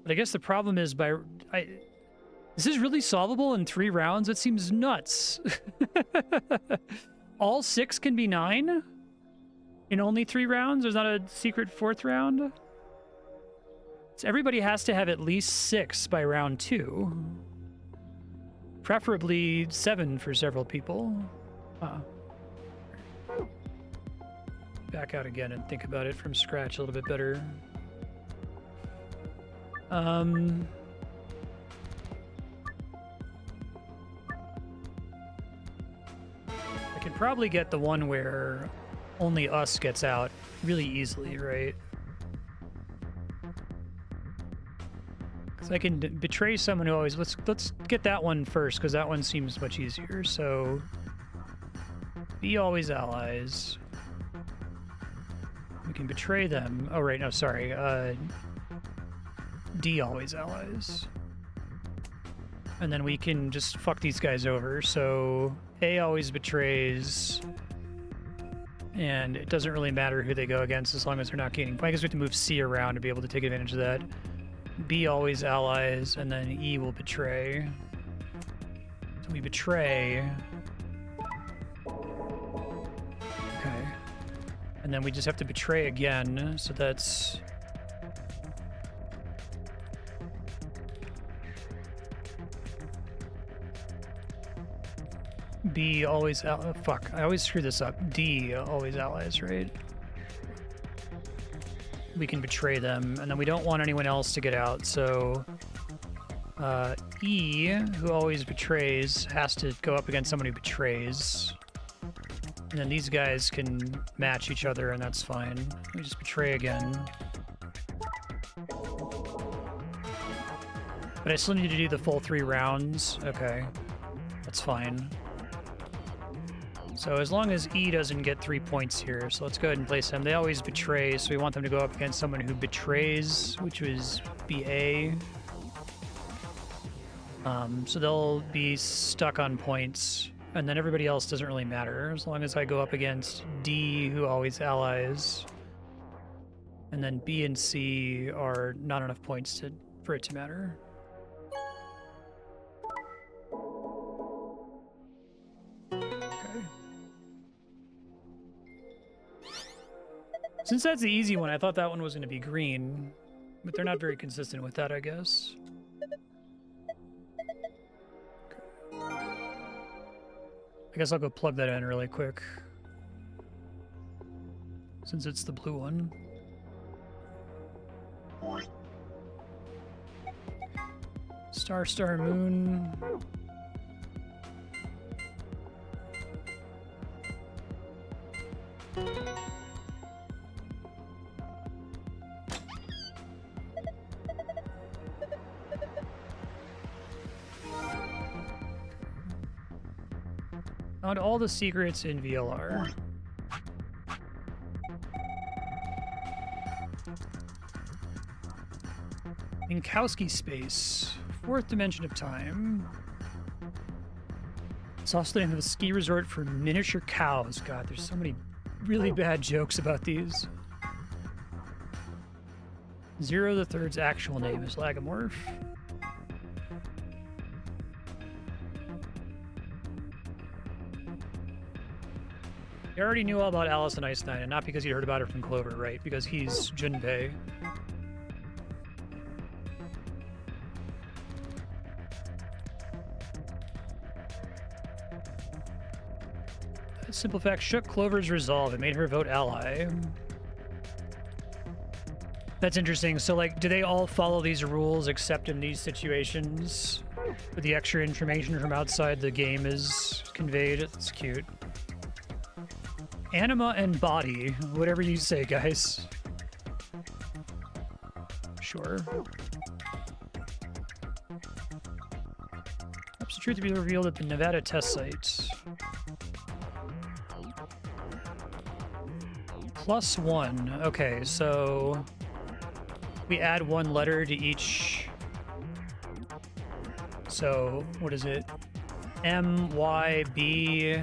But I guess the problem is this is really solvable in 3 rounds? It seems nuts. All 6 can be 9? In only 3 rounds? There's not a secret 4th round? So everybody has to have at least 6 by round 2. Preferably 7 for several people. Back out again and think about it from scratch a little bit better. I could probably get the one where only us gets out really easily, right? Because I can betray someone who always... Let's get that one first, because that one seems much easier. So, be always allies. We can betray them. Oh, right, no, sorry. D always allies. And then we can just fuck these guys over. So, A always betrays... And it doesn't really matter who they go against as long as they're not gaining points. I guess we have to move C around to be able to take advantage of that. B always allies, and then E will betray. So we betray. Okay. And then we just have to betray again, so that's... B always fuck, I always screw this up. D always allies, right? We can betray them, and then we don't want anyone else to get out, so E, who always betrays, has to go up against someone who betrays. And then these guys can match each other, and that's fine. We just betray again. But I still need to do the full 3 rounds. Okay. That's fine. So as long as E doesn't get 3 points here, so let's go ahead and place them. They always betray, so we want them to go up against someone who betrays, which was BA. So they'll be stuck on points, and then everybody else doesn't really matter, as long as I go up against D, who always allies. And then B and C are not enough points for it to matter. Since that's the easy one, I thought that one was going to be green, but they're not very consistent with that, I guess. Okay. I guess I'll go plug that in really quick, since it's the blue one. Star, star, moon. Found all the secrets in VLR. Minkowski space. 4th dimension of time. It's also the name of a ski resort for miniature cows. God, there's so many really bad jokes about these. 0 the Third's actual name is Lagomorph. You already knew all about Alice and Ice Nine, and not because you heard about her from Clover, right? Because he's Junpei. Simple fact, shook Clover's resolve. It made her vote ally. That's interesting. So, like, do they all follow these rules except in these situations? Where the extra information from outside the game is conveyed? It's cute. Anima and body. Whatever you say, guys. Sure. Perhaps the truth to be revealed at the Nevada test site. +1. Okay, so we add 1 letter to each. So what is it? M Y B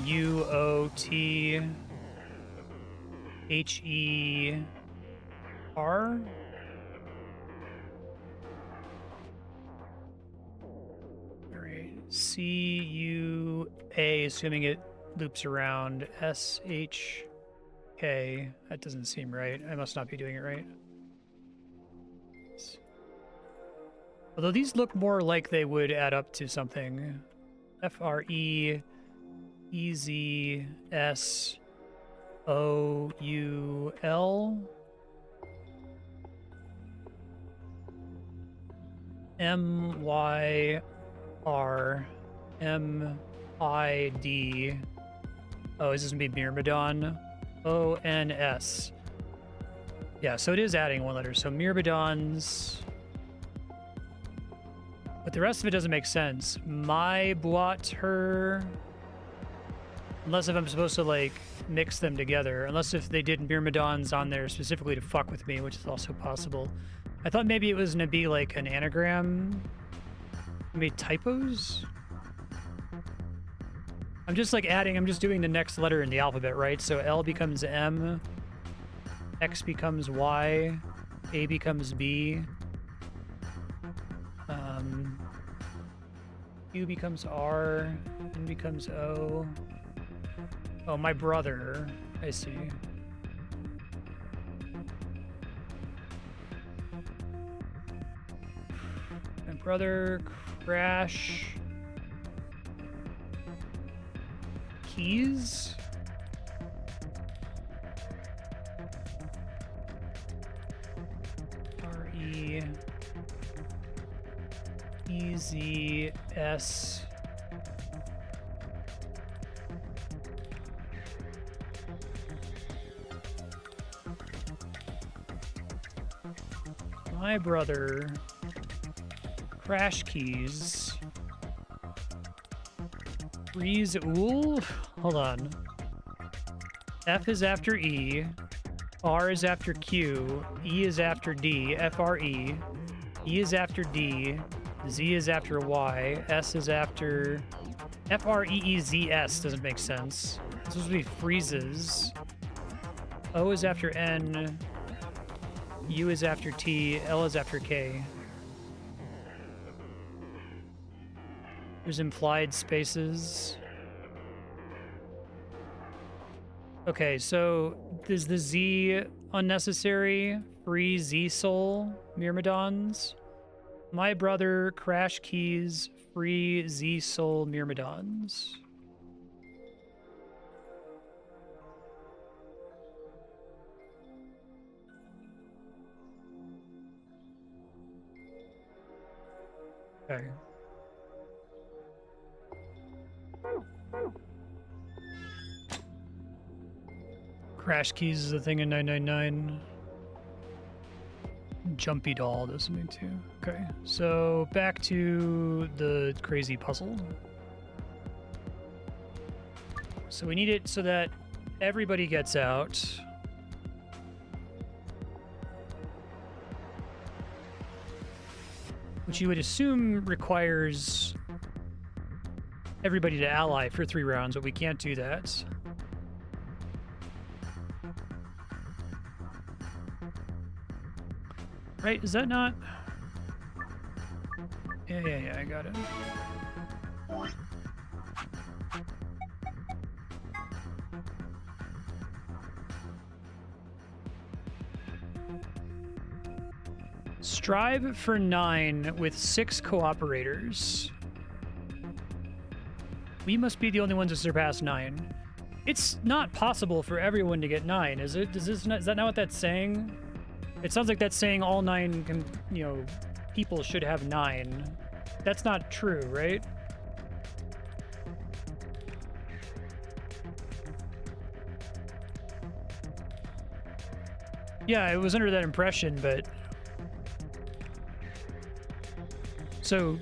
U O T H E R. All right. C U A, assuming it loops around. S H K. That doesn't seem right. I must not be doing it right. Although these look more like they would add up to something. F R E E Z S O U L M Y R M I D Oh, is this gonna be Myrmidon? O-N-S. Yeah, so it is adding one letter. So Myrmidons. But the rest of it doesn't make sense. My boit her. Unless if I'm supposed to like mix them together. Unless if they did Myrmidons on there specifically to fuck with me, which is also possible. I thought maybe it was gonna be like an anagram. Maybe typos? I'm just like adding, I'm just doing the next letter in the alphabet, right? So L becomes M, X becomes Y, A becomes B, Q becomes R, N becomes O. Oh, my brother. I see. My brother, Crash. Keys? R-E-E-Z-S. My brother, Crash Keys. Rhizome? Hold on. F is after E. R is after Q. E is after D. F-R-E. E is after D. Z is after Y. S is after... F-R-E-E-Z-S doesn't make sense. This is supposed to be freezes. O is after N. U is after T. L is after K. There's implied spaces. Okay, so is the Z unnecessary? Free Z Soul Myrmidons. My brother, Crash Keys, free Z Soul Myrmidons. Okay. Crash Keys is a thing in 999. JUMPYDOLL does something too. Okay, so back to the crazy puzzle. So we need it so that everybody gets out. Which you would assume requires everybody to ally for 3 rounds, but we can't do that. Right, is that not? Yeah, I got it. Strive for 9 with 6 cooperators. We must be the only ones to surpass 9. It's not possible for everyone to get 9, is it? Is that not what that's saying? It sounds like that's saying all 9 people should have 9. That's not true, right? Yeah, I was under that impression, but... So...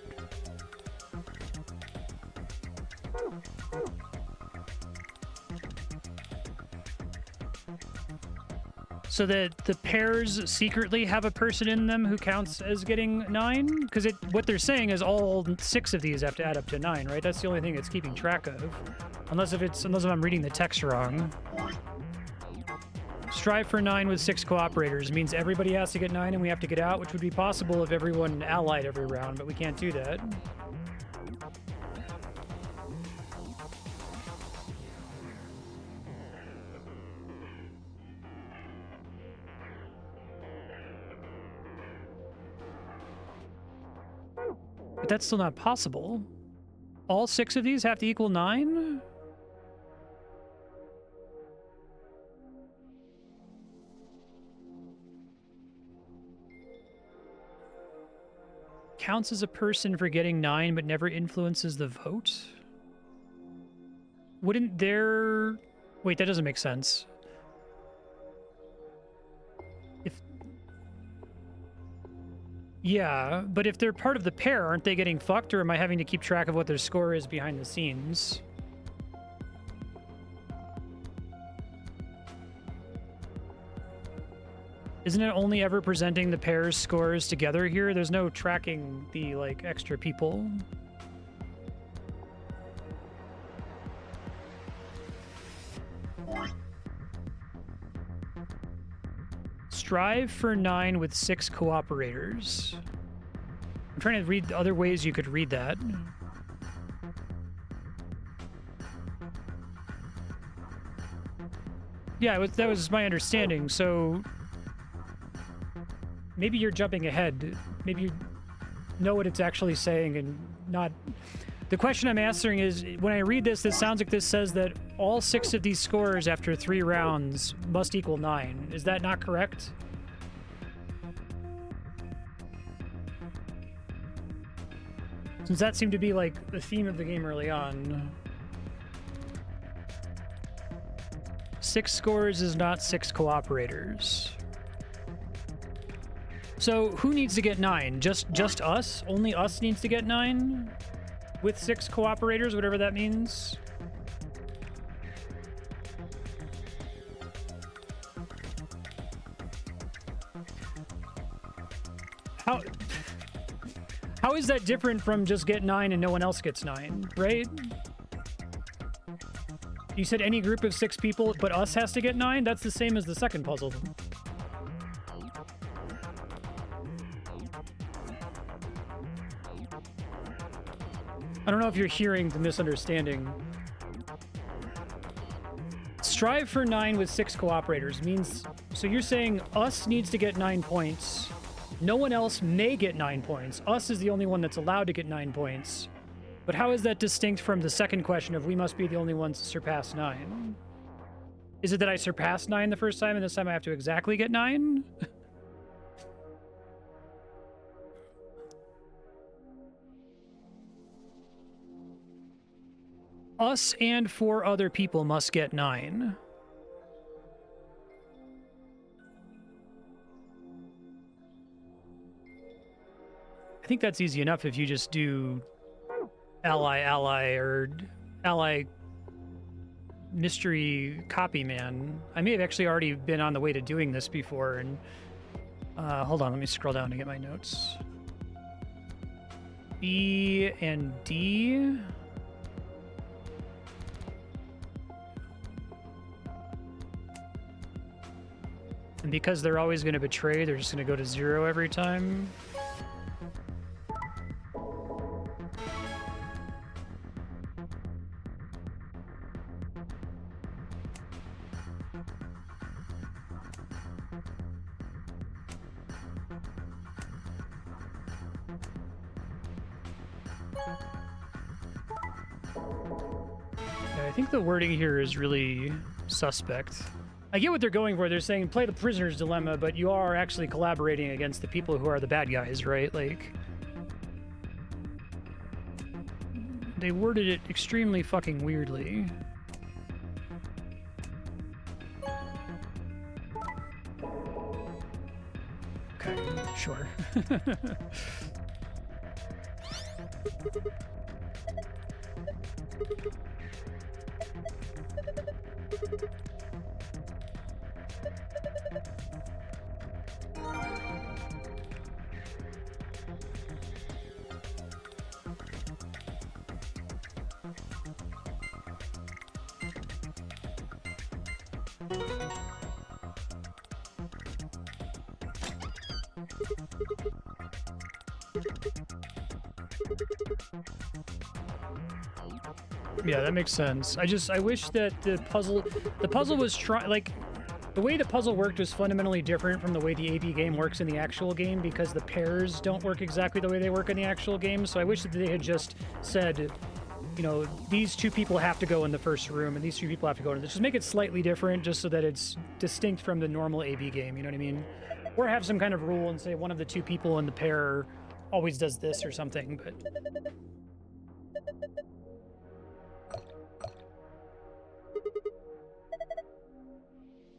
So that the pairs secretly have a person in them who counts as getting 9? Because what they're saying is all 6 of these have to add up to 9, right? That's the only thing it's keeping track of. Unless if I'm reading the text wrong. Strive for 9 with 6 cooperators means everybody has to get 9 and we have to get out, which would be possible if everyone allied every round, but we can't do that. But that's still not possible. All 6 of these have to equal 9? Counts as a person for getting 9 but never influences the vote? wouldn't there... Wait, that doesn't make sense. Yeah, but if they're part of the pair, aren't they getting fucked, or am I having to keep track of what their score is behind the scenes? Isn't it only ever presenting the pair's scores together here? There's no tracking the, like, extra people. Strive for 9 with 6 cooperators. I'm trying to read other ways you could read that. Yeah, that was my understanding. So maybe you're jumping ahead. Maybe you know what it's actually saying and not... The question I'm answering is, when I read this, this sounds like this says that all 6 of these scores after 3 rounds must equal 9. Is that not correct? Since that seemed to be like the theme of the game early on. 6 scores is not 6 cooperators. So who needs to get 9? Just us? Only us needs to get 9? With 6 cooperators, whatever that means? How is that different from just get 9 and no one else gets 9, right? You said any group of 6 people, but us has to get 9? That's the same as the second puzzle. I don't know if you're hearing the misunderstanding. Strive for 9 with 6 cooperators means... So you're saying us needs to get 9 points. No one else may get 9 points. Us is the only one that's allowed to get 9 points. But how is that distinct from the second question of we must be the only ones to surpass 9? Is it that I surpassed 9 the first time and this time I have to exactly get 9? Us and 4 other people must get 9. I think that's easy enough if you just do ally, or ally mystery copy man. I may have actually already been on the way to doing this before, and hold on, let me scroll down to get my notes. B and D. And because they're always going to betray, they're just going to go to 0 every time. Yeah, I think the wording here is really suspect. I get what they're going for. They're saying play the prisoner's dilemma, but you are actually collaborating against the people who are the bad guys, right? Like, they worded it extremely fucking weirdly. Okay, sure. Yeah, that makes sense. I wish that the puzzle was like, the way the puzzle worked was fundamentally different from the way the AB game works in the actual game, because the pairs don't work exactly the way they work in the actual game. So I wish that they had just said, you know, these 2 people have to go in the first room and these 2 people have to go in. Just make it slightly different just so that it's distinct from the normal AB game, you know what I mean? Or have some kind of rule and say one of the 2 people in the pair always does this or something, but...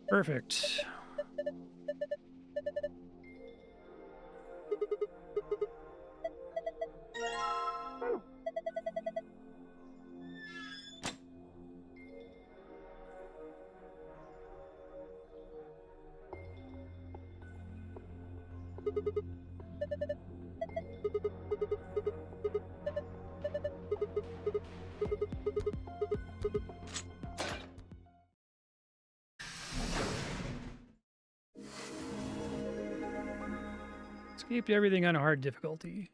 Perfect. Escaped everything on hard difficulty.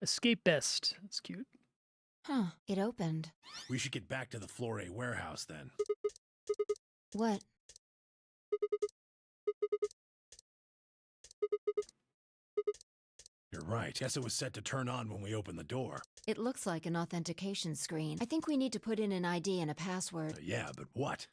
Escape best. That's cute. Huh, it opened. We should get back to the Flore warehouse then. What? You're right. Guess it was set to turn on when we opened the door. It looks like an authentication screen. I think we need to put in an ID and a password. Yeah, but what?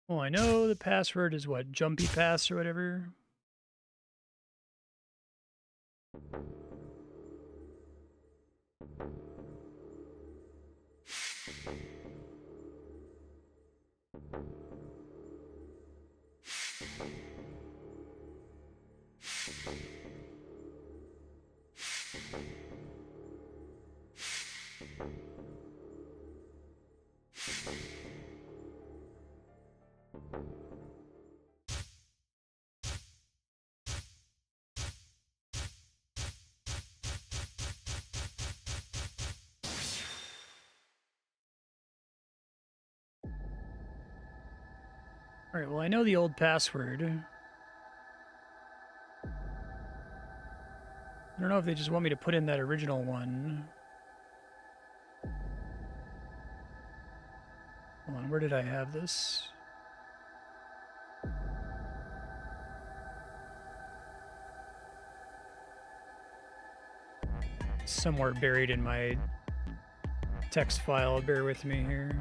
Well, I know the password is what? Jumpy pass or whatever? Alright, well I know the old password. I don't know if they just want me to put in that original one. Hold on, where did I have this? Somewhere buried in my text file, bear with me here.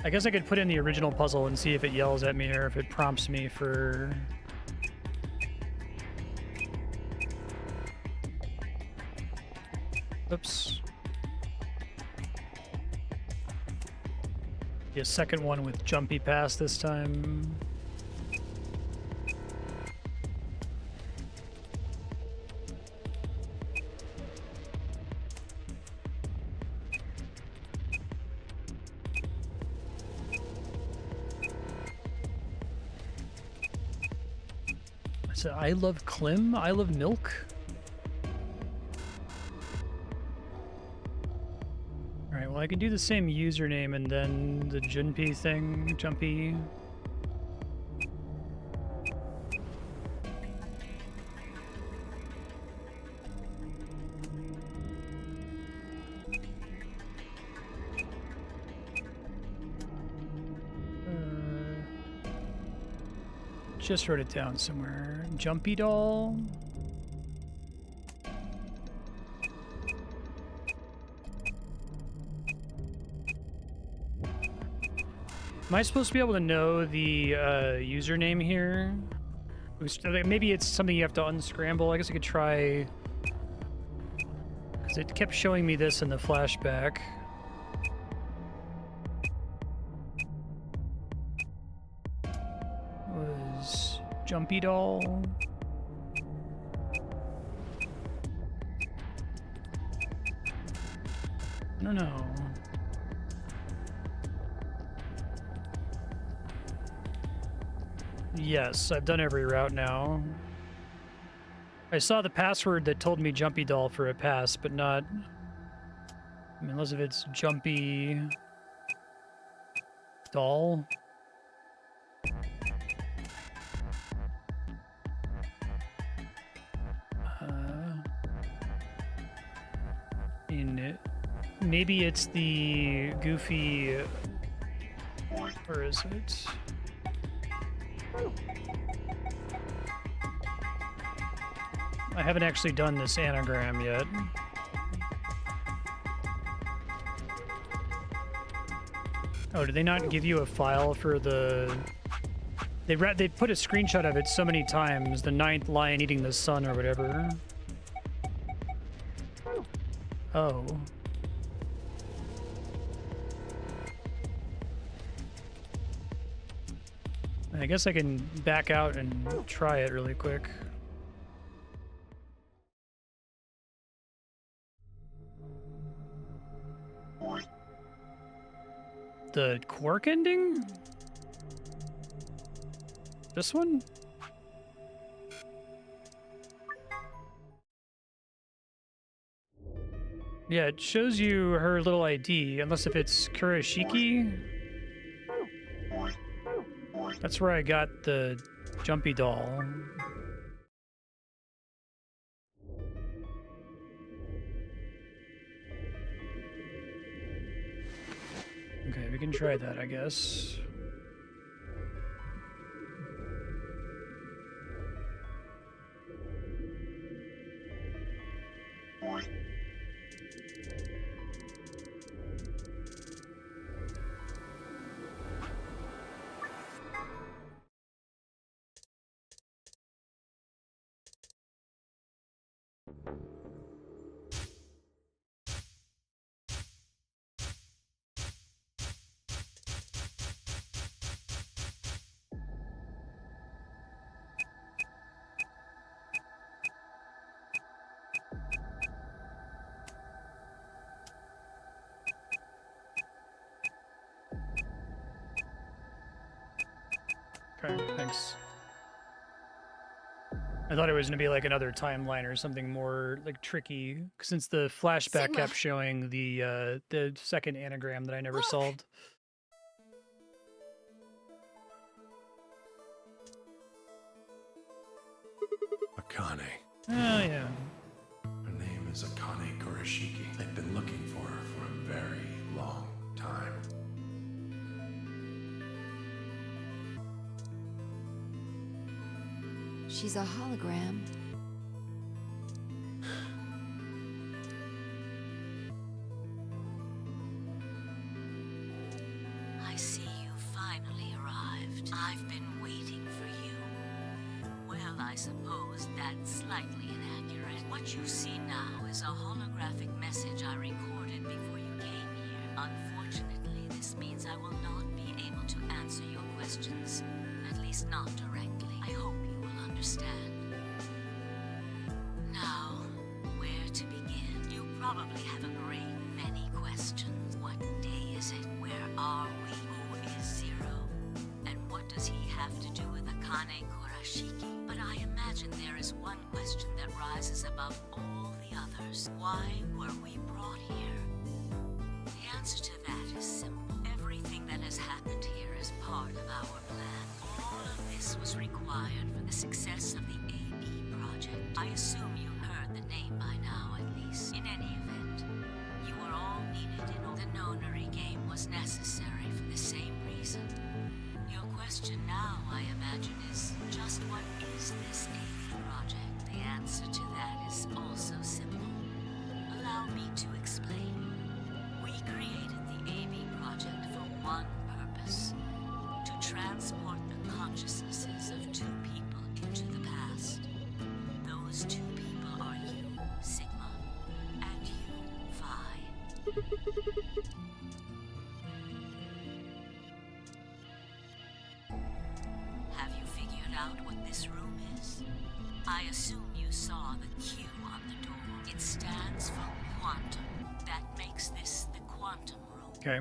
I guess I could put in the original puzzle and see if it yells at me or if it prompts me for... Oops. Be a second one with Jumpy Pass this time. I love Klim? I love milk? Alright, well I can do the same username and then the Junpei thing, Jumpy. Just wrote it down somewhere. JUMPYDOLL. Am I supposed to be able to know the username here? Maybe it's something you have to unscramble. I guess I could try. Because it kept showing me this in the flashback. JUMPYDOLL. I don't know. Yes, I've done every route now. I saw the password that told me JUMPYDOLL for a pass, but not... I mean, unless if it's Jumpy... Doll? Maybe it's the goofy... Where is it? I haven't actually done this anagram yet. Oh, did they not give you a file for the... They put a screenshot of it so many times, the 9th lion eating the sun or whatever. Oh. I guess I can back out and try it really quick. The Quark ending? This one? Yeah, it shows you her little ID, unless if it's Kurashiki. That's where I got the Jumpy doll. Okay, we can try that, I guess. Okay, thanks. I thought it was gonna be like another timeline or something more like tricky, since the flashback Sigma. kept showing the second anagram that I never solved. Akane. Oh yeah. Her name is Akane Kurashiki. I've been looking for her for a very long time. She's a hologram. I see you finally arrived. I've been waiting for you. Well, I suppose that's slightly inaccurate. What you see now is a holographic message I recorded before you came here. Unfortunately, this means I will not be able to answer your questions. At least not directly. I hope you will understand. Now, where to begin? You probably have a great many questions. What day is it? Where are we? Who is Zero? And what does he have to do with Akane Kurashiki? But I imagine there is one question that rises above all the others. Why were we brought here? The answer to that is simple. Everything that has happened here is part of our plan. All of this was required for the success of the AB project. I assume you heard the name by now, at least. In any event, you were all needed in all. The nonary game was necessary for the same reason. Your question now, I imagine, is just what is this AB project? The answer to that is also simple. Allow me to explain. We created the AB project for one purpose: to transport the consciousnesses of two people into the past. Those two people are you, Sigma, and you, Phi. Have you figured out what this room is? I assume you saw the Q on the door. It stands for quantum. That makes this the quantum room. Okay.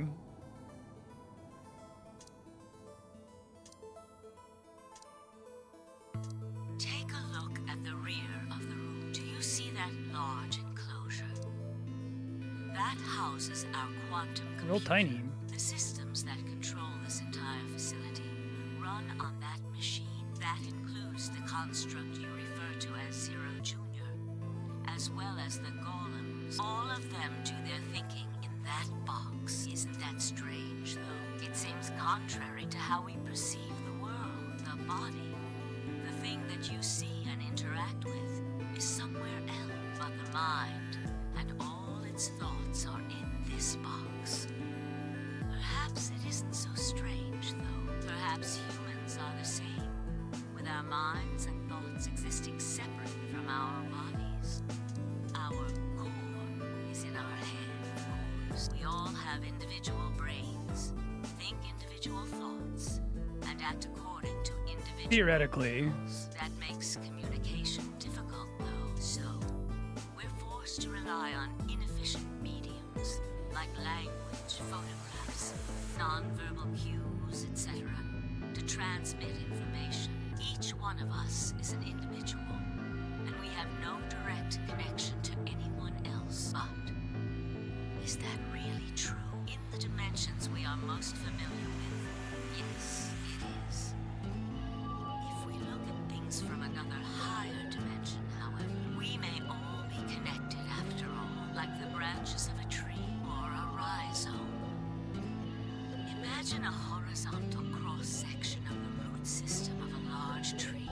Take a look at the rear of the room. Do you see that large enclosure? That houses our quantum computer. Real tiny. The systems that control this entire facility run on that machine. That includes the construct you refer to as Zero Junior, as well as the golems. All of them do their thinking in that box. Isn't that strange, though? It seems contrary to how we perceive the world, the body. The thing that you see and interact with is something mind, and all its thoughts are in this box. Perhaps it isn't so strange, though. Perhaps humans are the same, with our minds and thoughts existing separate from our bodies. Our core is in our head, of course. We all have individual brains, think individual thoughts, and act according to individual Theoretically. rules. That makes communication difficult, though. So, we're forced to rely on inefficient mediums, like language, photographs, nonverbal cues, etc., to transmit information. Each one of us is an individual, and we have no direct connection to anyone else. But is that really true? In the dimensions we are most familiar with, yes, it is. If we look at things from another higher dimension, however, we may all be connected after all, like the branches of a tree or a rhizome. Imagine a horizontal cross-section of the root system of a large tree.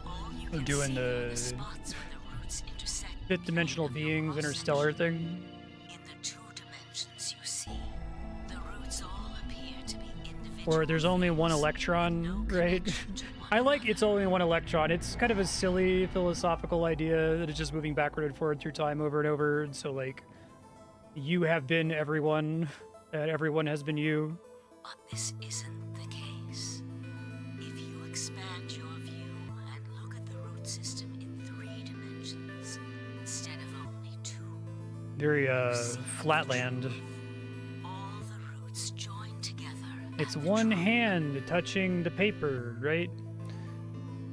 All you can Doing see are the the spots where the roots intersect. fifth dimensional beings, interstellar thing. In the two dimensions you see, the roots all appear to be individual. Or there's only one electron, right? I like it's only one electron. It's kind of a silly philosophical idea that it's just moving backward and forward through time over and over. And so, like, you have been everyone, and everyone has been you. But this isn't the case. If you expand your view and look at the root system in 3 dimensions instead of only 2, Very, flatland. all the roots join together. It's at the one trunk. hand touching the paper, right?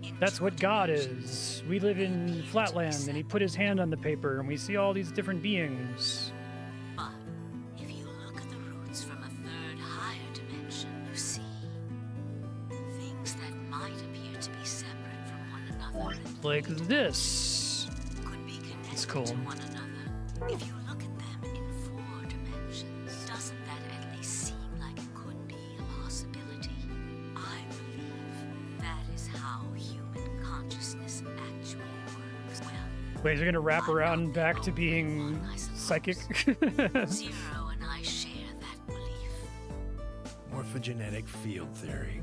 In That's 2 what God dimensions, is. We live in flatland, and he put his hand on the paper, and we see all these different beings. But if you look at the roots from a 3rd higher dimension, you see things that might appear to be separate from one another. Like this. Could be connected cool. to one another. If you look at them in 4 dimensions, doesn't that at least seem like it could be a possibility? I believe that is how human consciousness actually works. Well, Wait, is it gonna wrap I'm not around the back to only being one, I suppose. psychic? Zero and I share that belief. Morphogenetic field theory.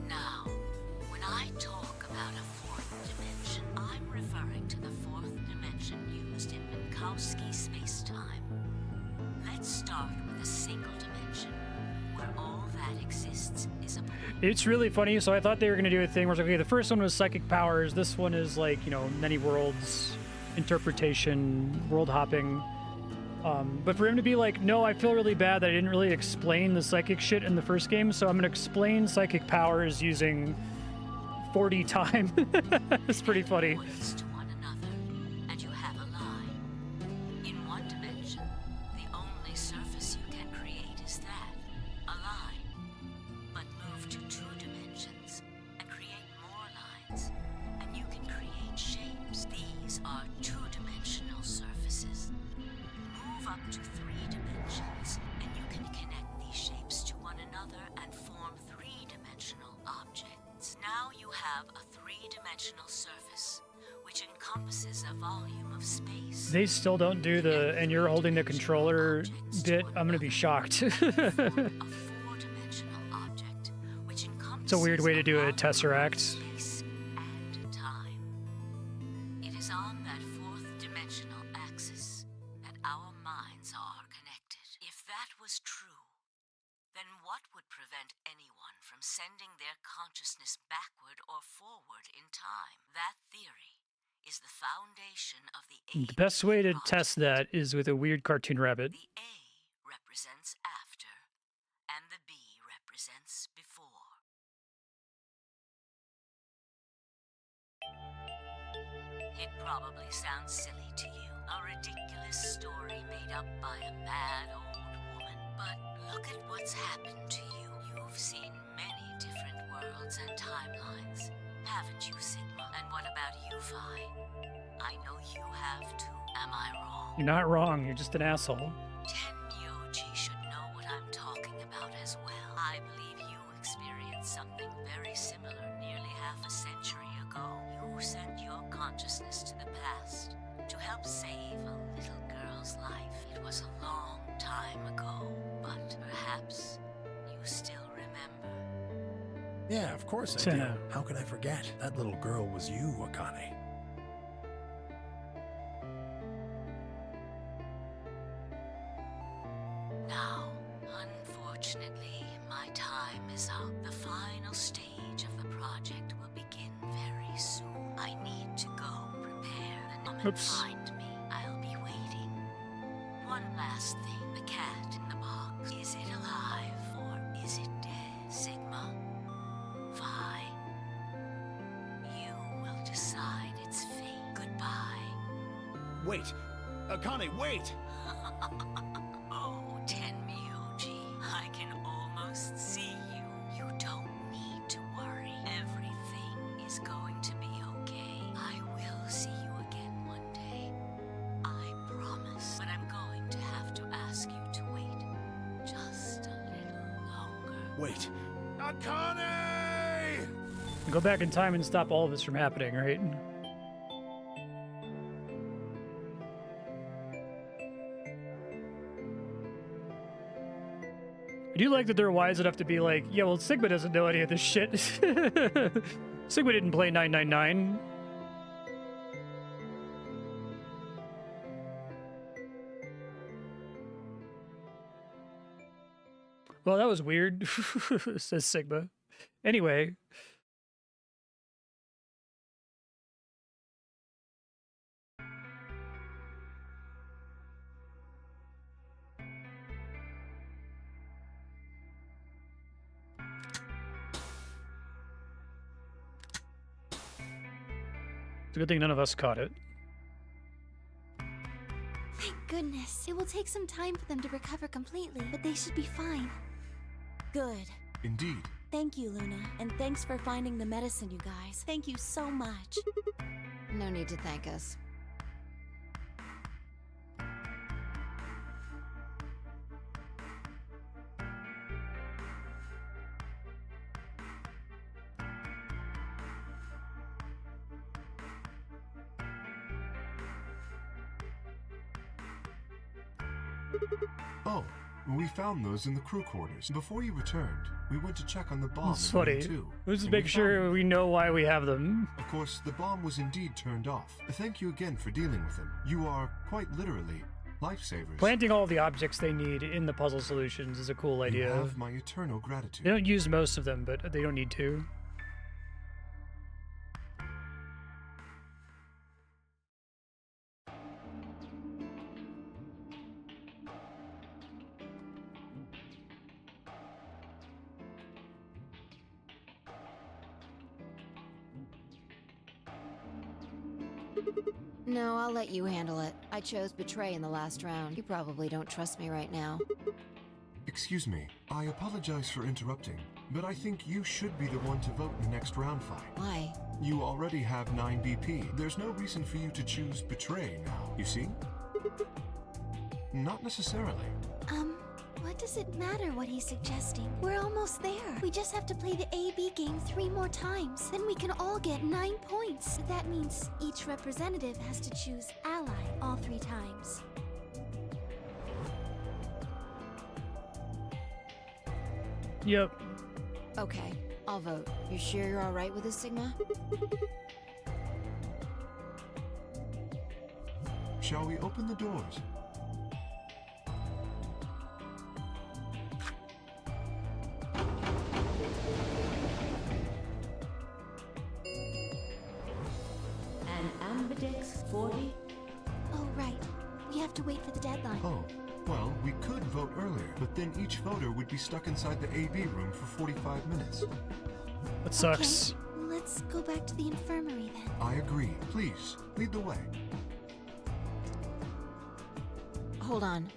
Now, when I talk about a 4th dimension, I'm referring to the 4th dimension used in Minkowski space-time. Let's start with a single dimension, where all that exists is a point. It's really funny. So I thought they were gonna do a thing where it's like, okay, the first one was psychic powers. This one is like, you know, many worlds, interpretation, world hopping. But for him to be like, no, I feel really bad that I didn't really explain the psychic shit in the first game, so I'm gonna explain psychic powers using 40 time. It's pretty funny. Points to one another, and you have a line. In one dimension, the only surface you can create is that, a line. But move to 2 dimensions and create more lines, and you can create shapes. These are 2-dimensional surfaces. Move up to 3 dimensions, and you can connect these shapes to one another and form 3-dimensional objects. Now you have a 3-dimensional surface, which encompasses a volume of space. They still don't do the, and you're holding the controller bit. I'm gonna be shocked. Form a 4-dimensional object, which It's a weird way to do a encompasses volume of tesseract. space and time. It is on that 4th-dimensional axis that our minds are connected. If that was true, then what would prevent anyone from sending their consciousness backward or forward in time? That theory is the foundation of the The best way to project. test that is with a weird cartoon rabbit. The A represents after, and the B represents before. It probably sounds silly to you, a ridiculous story made up by a mad old woman. But look at what's happened to you. You've seen many different worlds and timelines, haven't you, Sigma? And what about you, Phi? I know you have too. Am I wrong? You're not wrong. You're just an asshole. Tenyoji should know what I'm talking about as well. I believe you experienced something very similar nearly half a century help save a little girl's life. It was a long time ago, but perhaps you still remember. Yeah, of course I do. How could I forget? That little girl was you, Akane. Now, unfortunately, my time is up. The final stage of the project will begin very soon. I need to go prepare the come and find me. I'll be waiting. One last thing. The cat in the box. Is it alive or is it dead? Sigma? Vi? You will decide its fate. Goodbye. Wait! Akane, wait! Oh, Tenmyouji, I can almost see you. You don't need to worry. Everything is going to be okay. I will see you again one day. I promise. But I'm going to have to ask you to wait just a little longer. Wait. Akane! Go back in time and stop all of this from happening, right? I do like that they're wise enough to be like, yeah, well, Sigma doesn't know any of this shit. Sigma didn't play 999. Well, that was weird, says Sigma. Anyway. It's a good thing none of us caught it. Thank goodness. It will take some time for them to recover completely, but they should be fine. Good. Indeed. Thank you, Luna. And thanks for finding the medicine, you guys. Thank you so much. No need to thank us. Oh, we found those in the crew quarters. Before you returned, we went to check on the bomb It's in room funny. 2. Let's and make we sure found we know why we have them. Of course, the bomb was indeed turned off. Thank you again for dealing with them. You are, quite literally, lifesavers. Planting all the objects they need in the puzzle solutions is a cool You idea. have my eternal gratitude. They don't use most of them, but they don't need to. No, I'll let you handle it. I chose Betray in the last round. You probably don't trust me right now. Excuse me, I apologize for interrupting, but I think you should be the one to vote in the next round fight. Why? You already have 9 BP. There's no reason for you to choose Betray now, you see? Not necessarily. What does it matter what he's suggesting? We're almost there. We just have to play the AB game 3 more times. Then we can all get 9 points. But that means each representative has to choose ally all 3 times. Yep. Okay, I'll vote. You sure you're alright with this, Sigma? Shall we open the doors? An Ambidex 40? Oh, right. We have to wait for the deadline. Oh, well, we could vote earlier, but then each voter would be stuck inside the AB room for 45 minutes. That sucks. Okay, let's go back to the infirmary then. I agree. Please, lead the way. Hold on.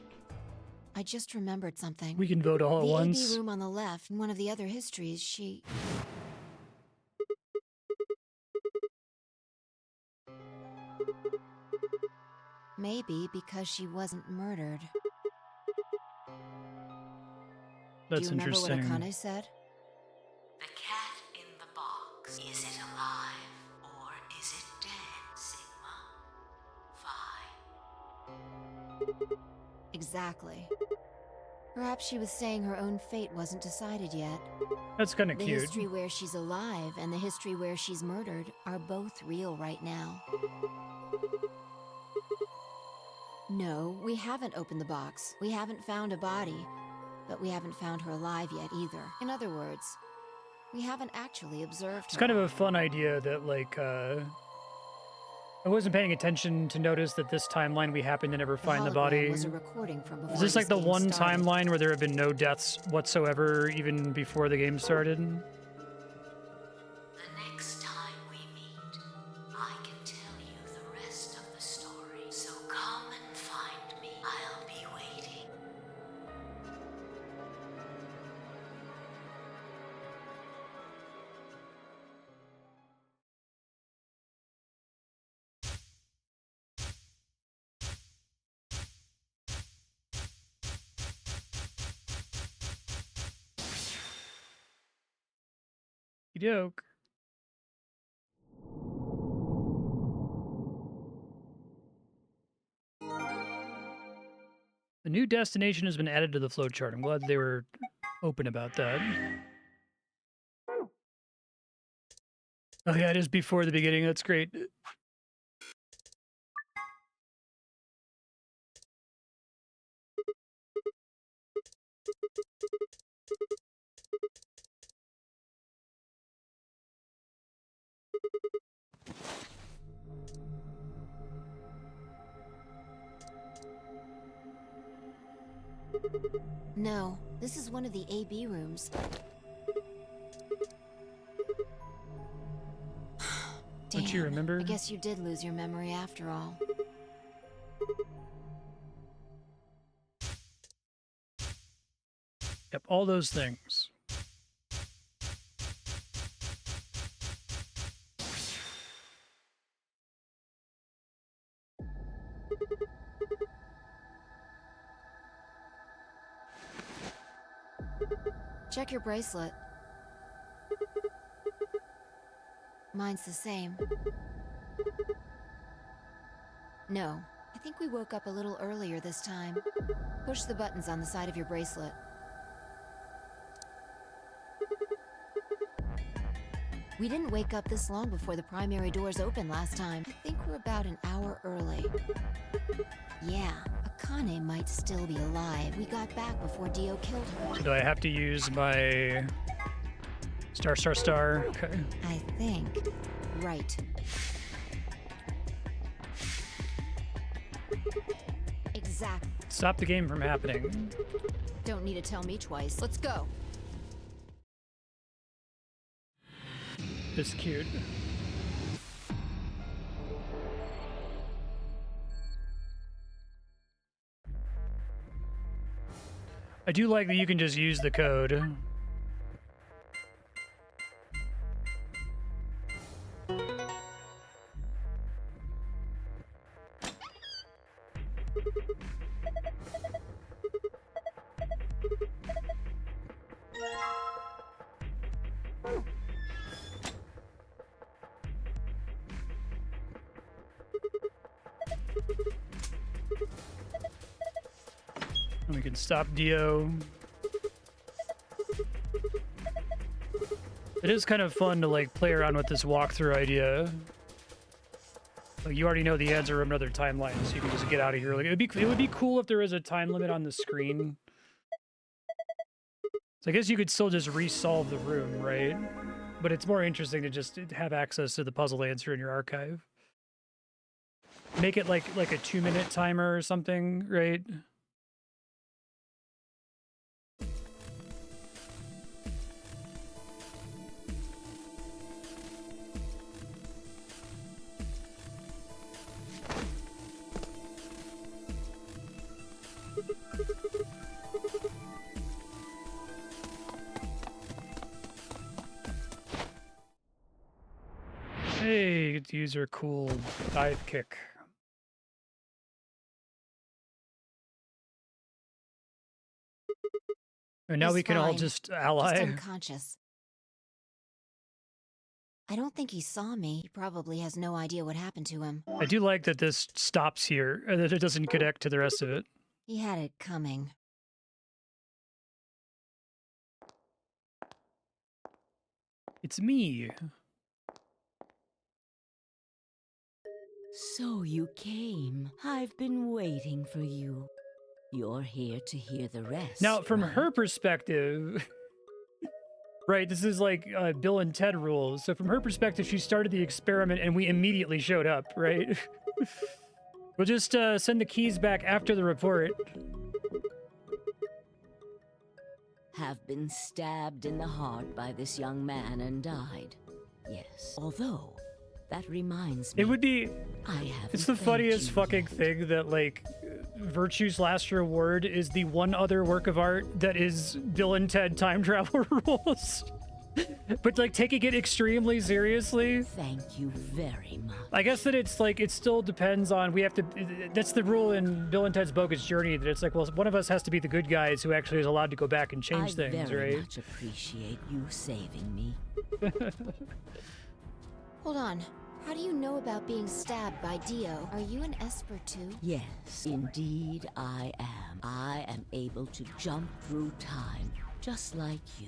I just remembered something. We can vote all at the once. AB room on the left, in one of the other histories, she... Maybe because she wasn't murdered. That's Do you remember interesting. what Akane said? The cat in the box. Is it alive or is it dead, Sigma? 5. Exactly. Perhaps she was saying her own fate wasn't decided yet. That's kind of The cute. history where she's alive and the history where she's murdered are both real right now. No, we haven't opened the box. We haven't found a body, but we haven't found her alive yet either. In other words, we haven't actually observed It's her. kind of a fun idea that, like, I wasn't paying attention to notice that this timeline we happened to never find the hologram body. was a recording from before Is this like the game one started. timeline where there have been no deaths whatsoever even before the game started? The next time we meet, I can tell you the rest of the story. So come and find me. I'll be waiting. Doke. The new destination has been added to the flowchart. I'm glad they were open about that. Oh yeah, it is before the beginning. That's great. No, this is one of the AB rooms. Don't you remember? I guess you did lose your memory after all. Yep, all those things. Check your bracelet. Mine's the same. No, I think we woke up a little earlier this time. Push the buttons on the side of your bracelet. We didn't wake up this long before the primary doors opened last time. I think we're about an hour early. Yeah, Akane might still be alive. We got back before Dio killed her. So do I have to use my star? Okay. I think. Right. Exactly. Stop the game from happening. Don't need to tell me twice. Let's go. It's cute. I do like that you can just use the code. We can stop Dio. It is kind of fun to like play around with this walkthrough idea. Like you already know the answer of another timeline, so you can just get out of here. Like it would be cool if there was a time limit on the screen. So I guess you could still just resolve the room, right? But it's more interesting to just have access to the puzzle answer in your archive. Make it like a 2-minute timer or something, right? Hey, get to use her cool dive kick. And now He's we can all fine. just Just ally. unconscious. I don't think he saw me. He probably has no idea what happened to him. I do like that this stops here, and that it doesn't connect to the rest of it. He had it coming. It's me. So you came. I've been waiting for you. You're here to hear the rest. Now, from right? her perspective, right, this is like Bill and Ted rules. So from her perspective, she started the experiment and we immediately showed up, right? We'll just send the keys back after the report. Have been stabbed in the heart by this young man and died. Yes. Although, that reminds me. It would be... It's the funniest fucking thing that, like, Virtue's last reward is the one other work of art that is Bill and Ted time travel rules. But, like, taking it extremely seriously. Thank you very much. I guess that it's, like, it still depends on, we have to... That's the rule in Bill and Ted's Bogus Journey, that it's like, well, one of us has to be the good guys who actually is allowed to go back and change things, I very right? much appreciate you saving me. Hold on. How do you know about being stabbed by Dio? Are you an Esper too? Yes, indeed I am. I am able to jump through time, just like you.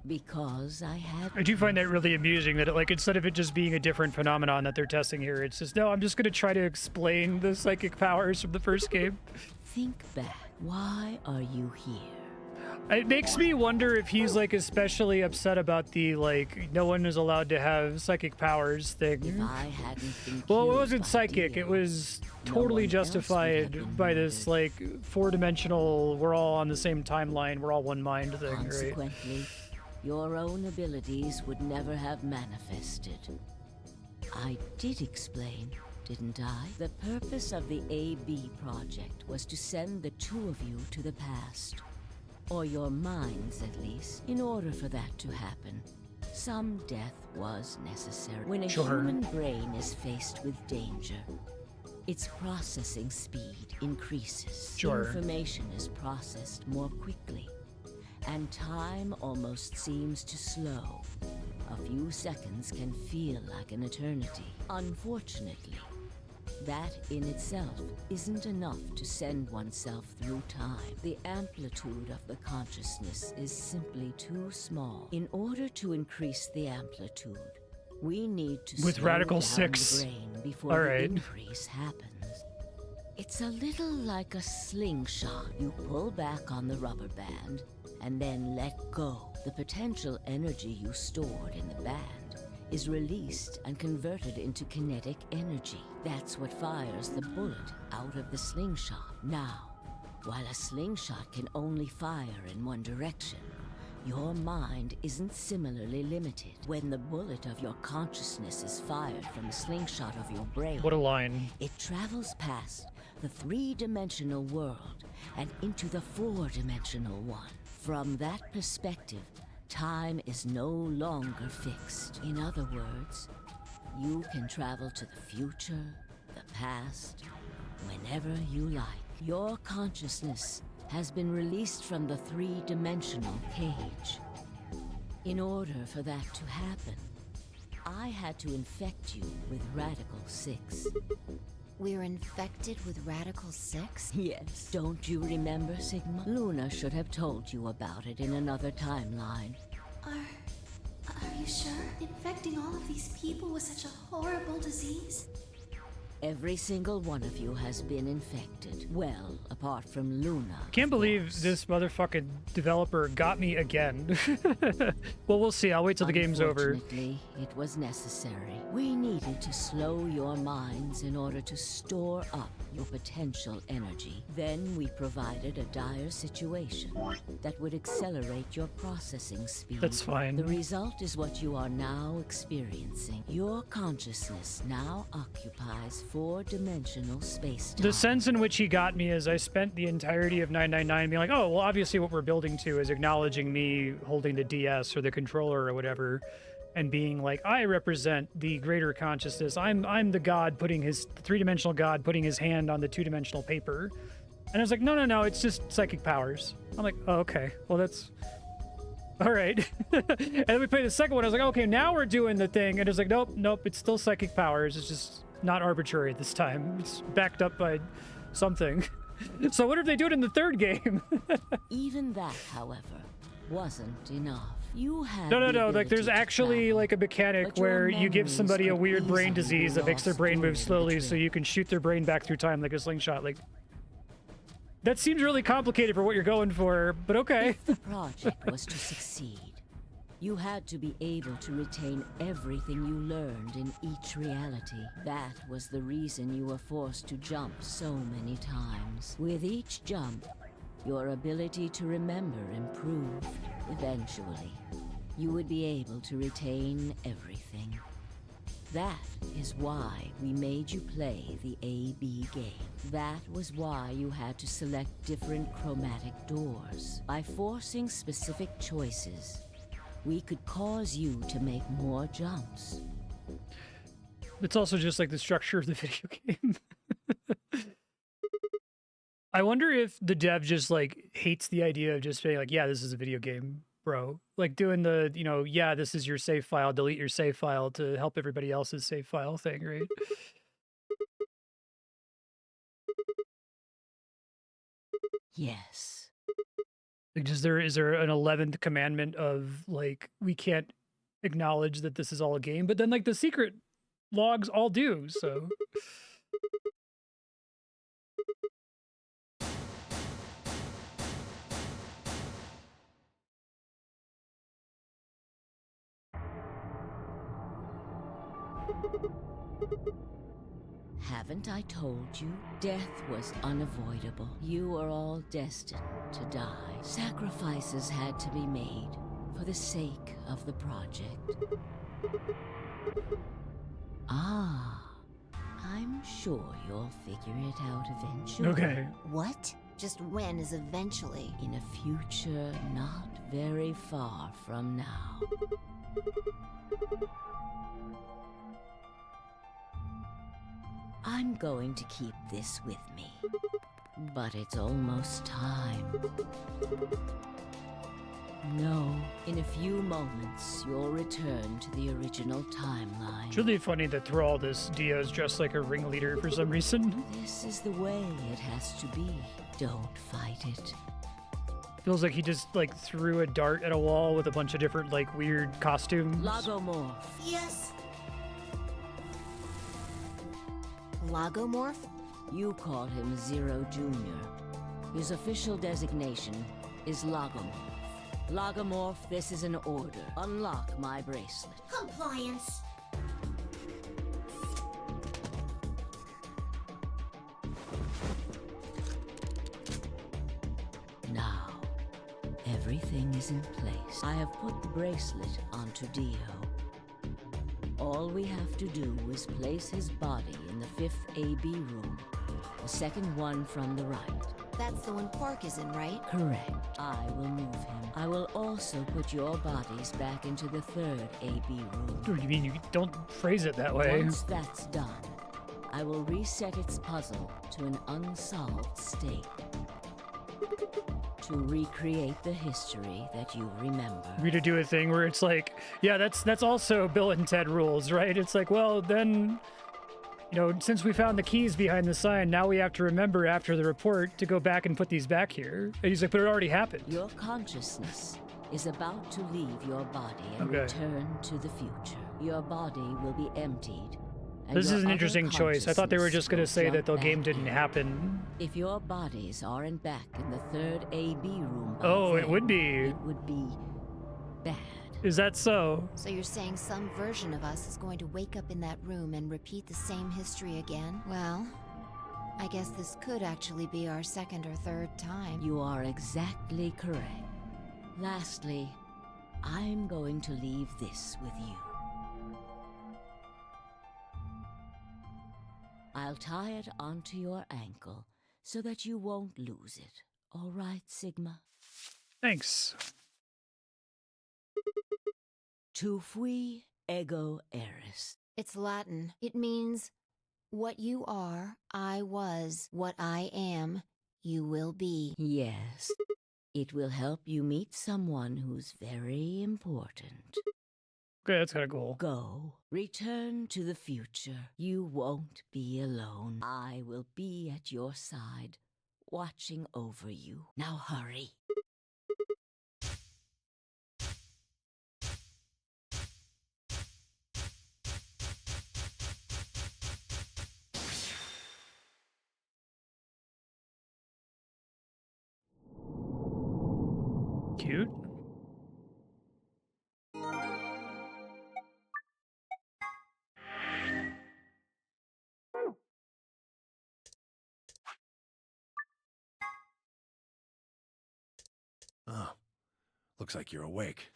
Because I had... I do find that really amusing that, like, instead of it just being a different phenomenon that they're testing here, it's just, no, I'm just going to try to explain the psychic powers from the first game. Think back. Why are you here? It makes me wonder if he's, like, especially upset about the, like, no one is allowed to have psychic powers thing. If I hadn't been Well, it killed wasn't by psychic. Dio, It was no totally one else would have justified been by this, murdered. like, four-dimensional, we're all on the same timeline, we're all one mind thing, right? Consequently, your own abilities would never have manifested. I did explain, didn't I? The purpose of the AB project was to send the two of you to the past. Or your minds, at least. In order for that to happen, some death was necessary. When a human brain is faced with danger, its processing speed increases. Information is processed more quickly, and time almost seems to slow. A few seconds can feel like an eternity. Unfortunately, that in itself isn't enough to send oneself through time. The amplitude of the consciousness is simply too small. In order to increase the amplitude, we need to With slow Radical down 6. the brain before All the right. increase happens. It's a little like a slingshot. You pull back on the rubber band and then let go. The potential energy you stored in the band is released and converted into kinetic energy. That's what fires the bullet out of the slingshot. Now, while a slingshot can only fire in one direction, your mind isn't similarly limited. When the bullet of your consciousness is fired from the slingshot of your brain, What a line. it travels past the three-dimensional world and into the four-dimensional one. From that perspective, time is no longer fixed. In other words, you can travel to the future, the past, whenever you like. Your consciousness has been released from the three-dimensional cage. In order for that to happen, I had to infect you with Radical 6. We're infected with Radical 6? Yes. Don't you remember, Sigma? Luna should have told you about it in another timeline. Are you sure? Infecting all of these people was such a horrible disease? Every single one of you has been infected. Well, apart from Luna. Can't believe this motherfucking developer got me again. Well, we'll see. I'll wait till the game's over. Unfortunately, it was necessary. We needed to slow your minds in order to store up your potential energy. Then we provided a dire situation that would accelerate your processing speed. That's fine. The result is what you are now experiencing. Your consciousness now occupies four-dimensional space-time. The sense in which he got me is I spent the entirety of 999 being like, oh, well, obviously what we're building to is acknowledging me holding the DS or the controller or whatever, and being like, I represent the greater consciousness. I'm the god putting his three-dimensional god putting his hand on the two-dimensional paper. And I was like, no, it's just psychic powers. I'm like, oh, okay. Well, that's All right. And then we played the second one. I was like, okay, now we're doing the thing. And it's like, nope, nope, it's still psychic powers. It's just not arbitrary this time. It's backed up by something. So what if they do it in the third game? Even that, however, wasn't enough. You had No. Like, there's actually like a mechanic where you give somebody a weird brain disease that makes their brain move slowly, so you can shoot their brain back through time like a slingshot. Like, that seems really complicated for what you're going for, but okay. If the project was to succeed, you had to be able to retain everything you learned in each reality. That was the reason you were forced to jump so many times. With each jump, your ability to remember improved. Eventually, you would be able to retain everything. That is why we made you play the AB game. That was why you had to select different chromatic doors. By forcing specific choices, we could cause you to make more jumps. It's also just like the structure of the video game. I wonder if the dev just like hates the idea of just being like, yeah, this is a video game, bro. Like doing the, you know, yeah, this is your save file, delete your save file to help everybody else's save file thing, right? Yes. Like, is there an 11th commandment of like, we can't acknowledge that this is all a game, but then like the secret logs all do, so. Haven't I told you? Death was unavoidable. You were all destined to die. Sacrifices had to be made for the sake of the project. Ah, I'm sure you'll figure it out eventually. Okay. What? Just when is eventually? In a future not very far from now. I'm going to keep this with me. But it's almost time. No, in a few moments, you'll return to the original timeline. It's really funny that through all this, Dio's dressed like a ringleader for some reason. This is the way it has to be. Don't fight it. Feels like he just like threw a dart at a wall with a bunch of different like weird costumes. Lagomorph. Yes. Lagomorph? You call him Zero Jr. His official designation is Lagomorph. Lagomorph, this is an order. Unlock my bracelet. Compliance. Now, everything is in place. I have put the bracelet onto Dio. All we have to do is place his body in the 5th AB room, the second one from the right. That's the one Quark is in, right? Correct. I will move him. I will also put your bodies back into the 3rd AB room. What do you mean? You don't phrase it that way. Once that's done, I will reset its puzzle to an unsolved state. To recreate the history that you remember. We to do a thing where it's like, yeah, that's also Bill and Ted rules, right? It's like, well, then, you know, since we found the keys behind the sign, now we have to remember after the report to go back and put these back here. And he's like, but it already happened. Your consciousness is about to leave your body and return to the future. Your body will be emptied. This is an interesting choice. I thought they were just going to say that the game didn't happen. If your bodies aren't back in the 3rd AB room by Oh, then, it would be. It would be bad. Is that so? So you're saying some version of us is going to wake up in that room and repeat the same history again? Well, I guess this could actually be our 2nd or 3rd time. You are exactly correct. Lastly, I'm going to leave this with you. I'll tie it onto your ankle so that you won't lose it. All right, Sigma? Thanks. Tu fui ego eris. It's Latin. It means, what you are, I was. What I am, you will be. Yes. It will help you meet someone who's very important. Okay, that's kind of cool. Go. Return to the future. You won't be alone. I will be at your side, watching over you. Now hurry. Cute. Oh, looks like you're awake.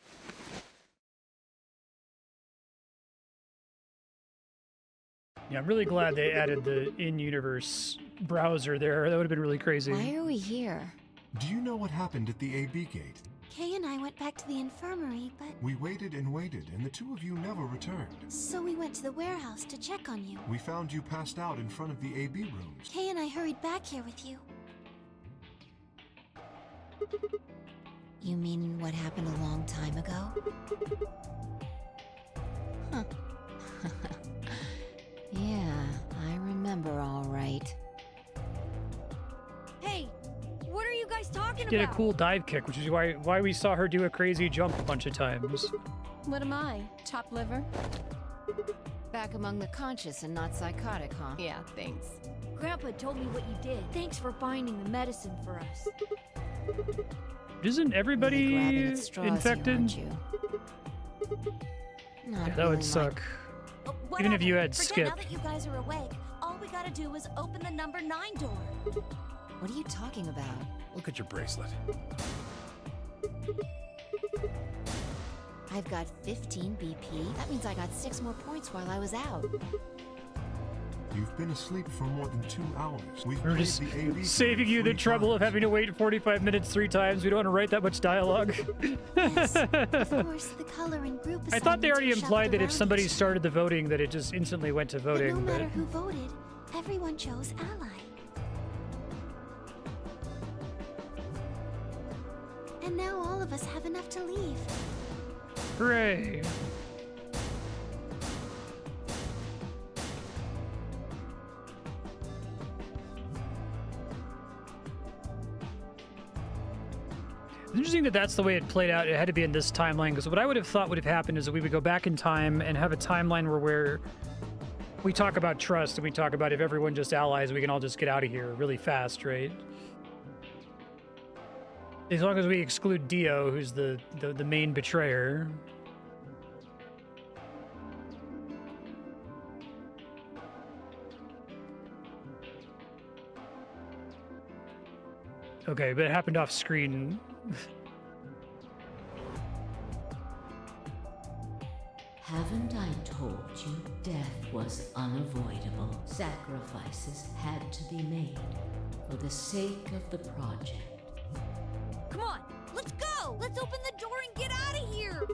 Yeah, I'm really glad they added the in-universe browser there. That would have been really crazy. Why are we here? Do you know what happened at the AB gate? Kay and I went back to the infirmary, but... We waited and waited, and the two of you never returned. So we went to the warehouse to check on you. We found you passed out in front of the AB rooms. Kay and I hurried back here with you. You mean what happened a long time ago? Huh. Yeah, I remember all right. Hey, what are you guys talking Did a about? cool dive kick, which is why we saw her do a crazy jump a bunch of times. What am I? Chopped liver? Back among the conscious and not psychotic, huh? Yeah, thanks. Grandpa told me what you did. Thanks for finding the medicine for us. Isn't everybody Really grabbing at straws, infected? aren't you? Not Yeah, that really would suck. Whatever. Even if you had Pretend Skip. now that you guys are awake, all we gotta do is open the number 9 door. What are you talking about? Look at your bracelet. I've got 15 BP. That means I got 6 more points while I was out. You've been asleep for more than 2 hours. We've We're played just the AB saving you the 3 trouble of times. having to wait 45 minutes 3 times. We don't want to write that much dialogue. Yes, of course, the color and group I thought they assignments already are implied that shuffled if around somebody each other. started the voting, that it just instantly went to But voting. no matter But who voted, everyone chose Ally. And now all of us have enough to leave. hooray! It's interesting that that's the way it played out. It had to be in this timeline, because what I would have thought would have happened is that we would go back in time and have a timeline where we talk about trust and we talk about if everyone just allies, we can all just get out of here really fast, right? As long as we exclude Dio, who's the main betrayer. Okay, but it happened off screen. Haven't I told you death was unavoidable? Sacrifices had to be made for the sake of the project. Come on, let's go! Let's open the door and get out of here!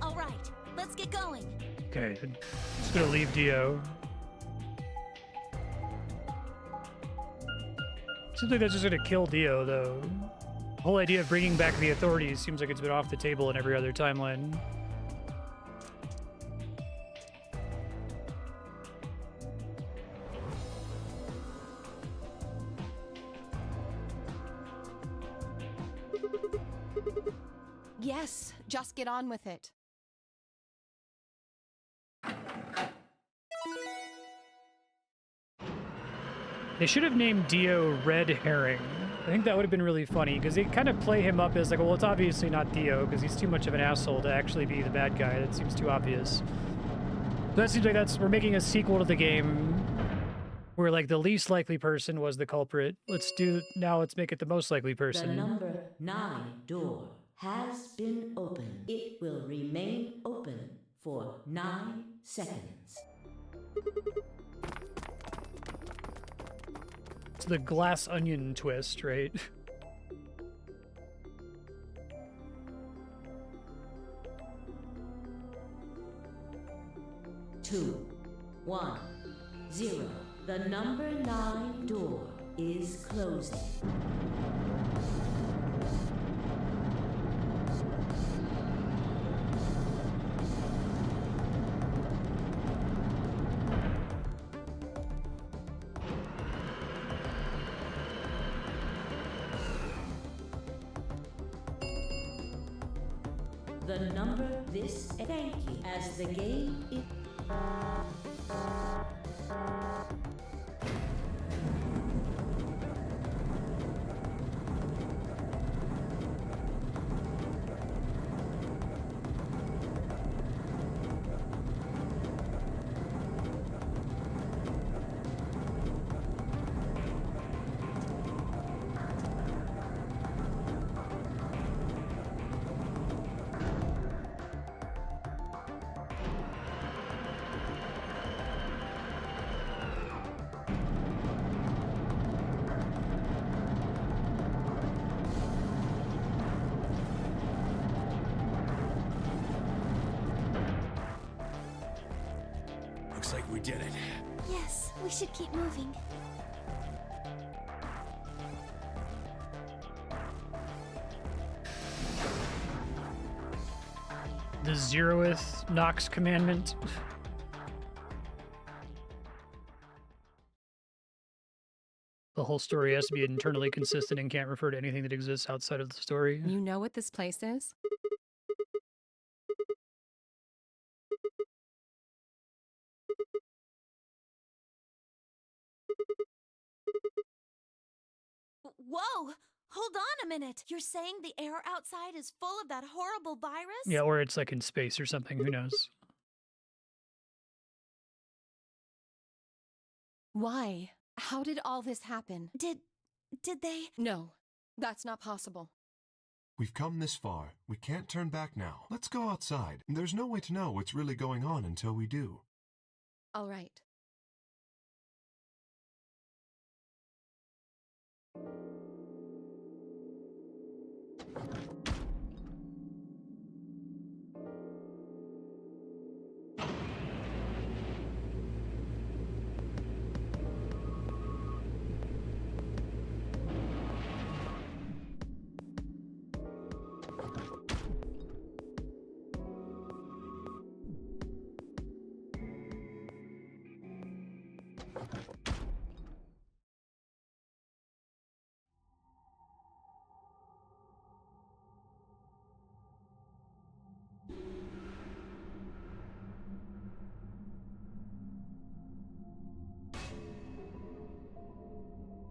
All right, let's get going. Okay, just gonna leave Dio. Seems like that's just gonna kill Dio, though. The whole idea of bringing back the authorities seems like it's been off the table in every other timeline. Yes, just get on with it. They should have named Dio Red Herring. I think that would have been really funny, because they kind of play him up as like, well, it's obviously not Dio, because he's too much of an asshole to actually be the bad guy. That seems too obvious. So that seems like we're making a sequel to the game where like the least likely person was the culprit. Let's make it the most likely The person. number 9 door has been opened. It will remain open for 9 seconds. It's the glass onion twist, right? 2, 1, 0. The number 9 door is closing. The number this thank you as the game is Looks like we did it. Yes, we should keep moving. The zeroth Nox commandment. The whole story has to be internally consistent and can't refer to anything that exists outside of the story. You know what this place is? Whoa! Hold on a minute. You're saying the air outside is full of that horrible virus? Yeah, or it's like in space or something, who knows? Why? How did all this happen? Did they? No, that's not possible. We've come this far. We can't turn back now. Let's go outside. There's no way to know what's really going on until we do. All right.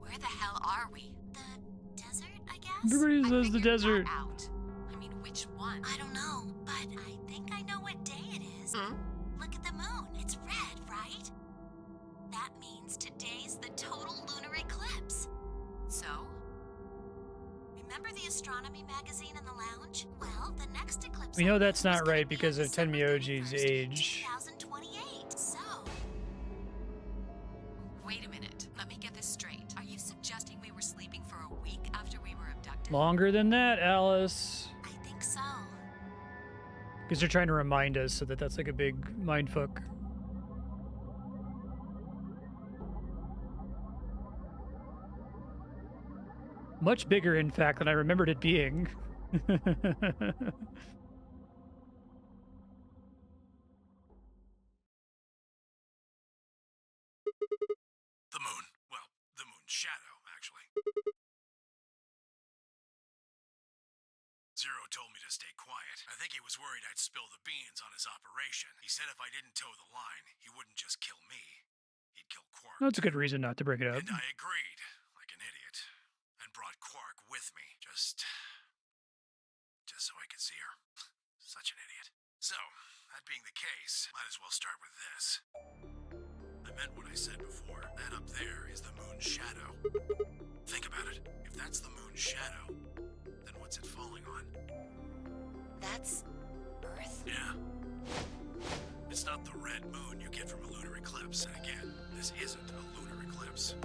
Where the hell are we? The desert, I guess? Everybody says the Figured desert. that out. I mean, which one? I don't know, but I think I know what day it is. Hmm? Look at the moon. It's red, right? That means today's the total lunar eclipse. So? Remember the astronomy magazine in the lounge? Well, the next eclipse. We know on the that's moon is not gonna right be because on of December Tenmyoji's 31st, age. 2028. So, Wait a minute. Let me get this straight. Are you suggesting we were sleeping for a week after we were abducted? Longer than that, Alice. I think so. Because they're trying to remind us so that that's like a big mindfuck. Much bigger, in fact, than I remembered it being. The moon. Well, the moon's shadow, actually. Zero told me to stay quiet. I think he was worried I'd spill the beans on his operation. He said if I didn't toe the line, he wouldn't just kill me. He'd kill Quark. That's a good reason not to break it up. And I agreed, like an idiot, and brought Quark with me, just so I could see her. Such an idiot. So, that being the case, might as well start with this. I meant what I said before. That up there is the moon's shadow. Think about it. If that's the moon's shadow, then what's it falling on? That's Earth? Yeah. It's not the red moon you get from a lunar eclipse. And again, this isn't a lunar eclipse.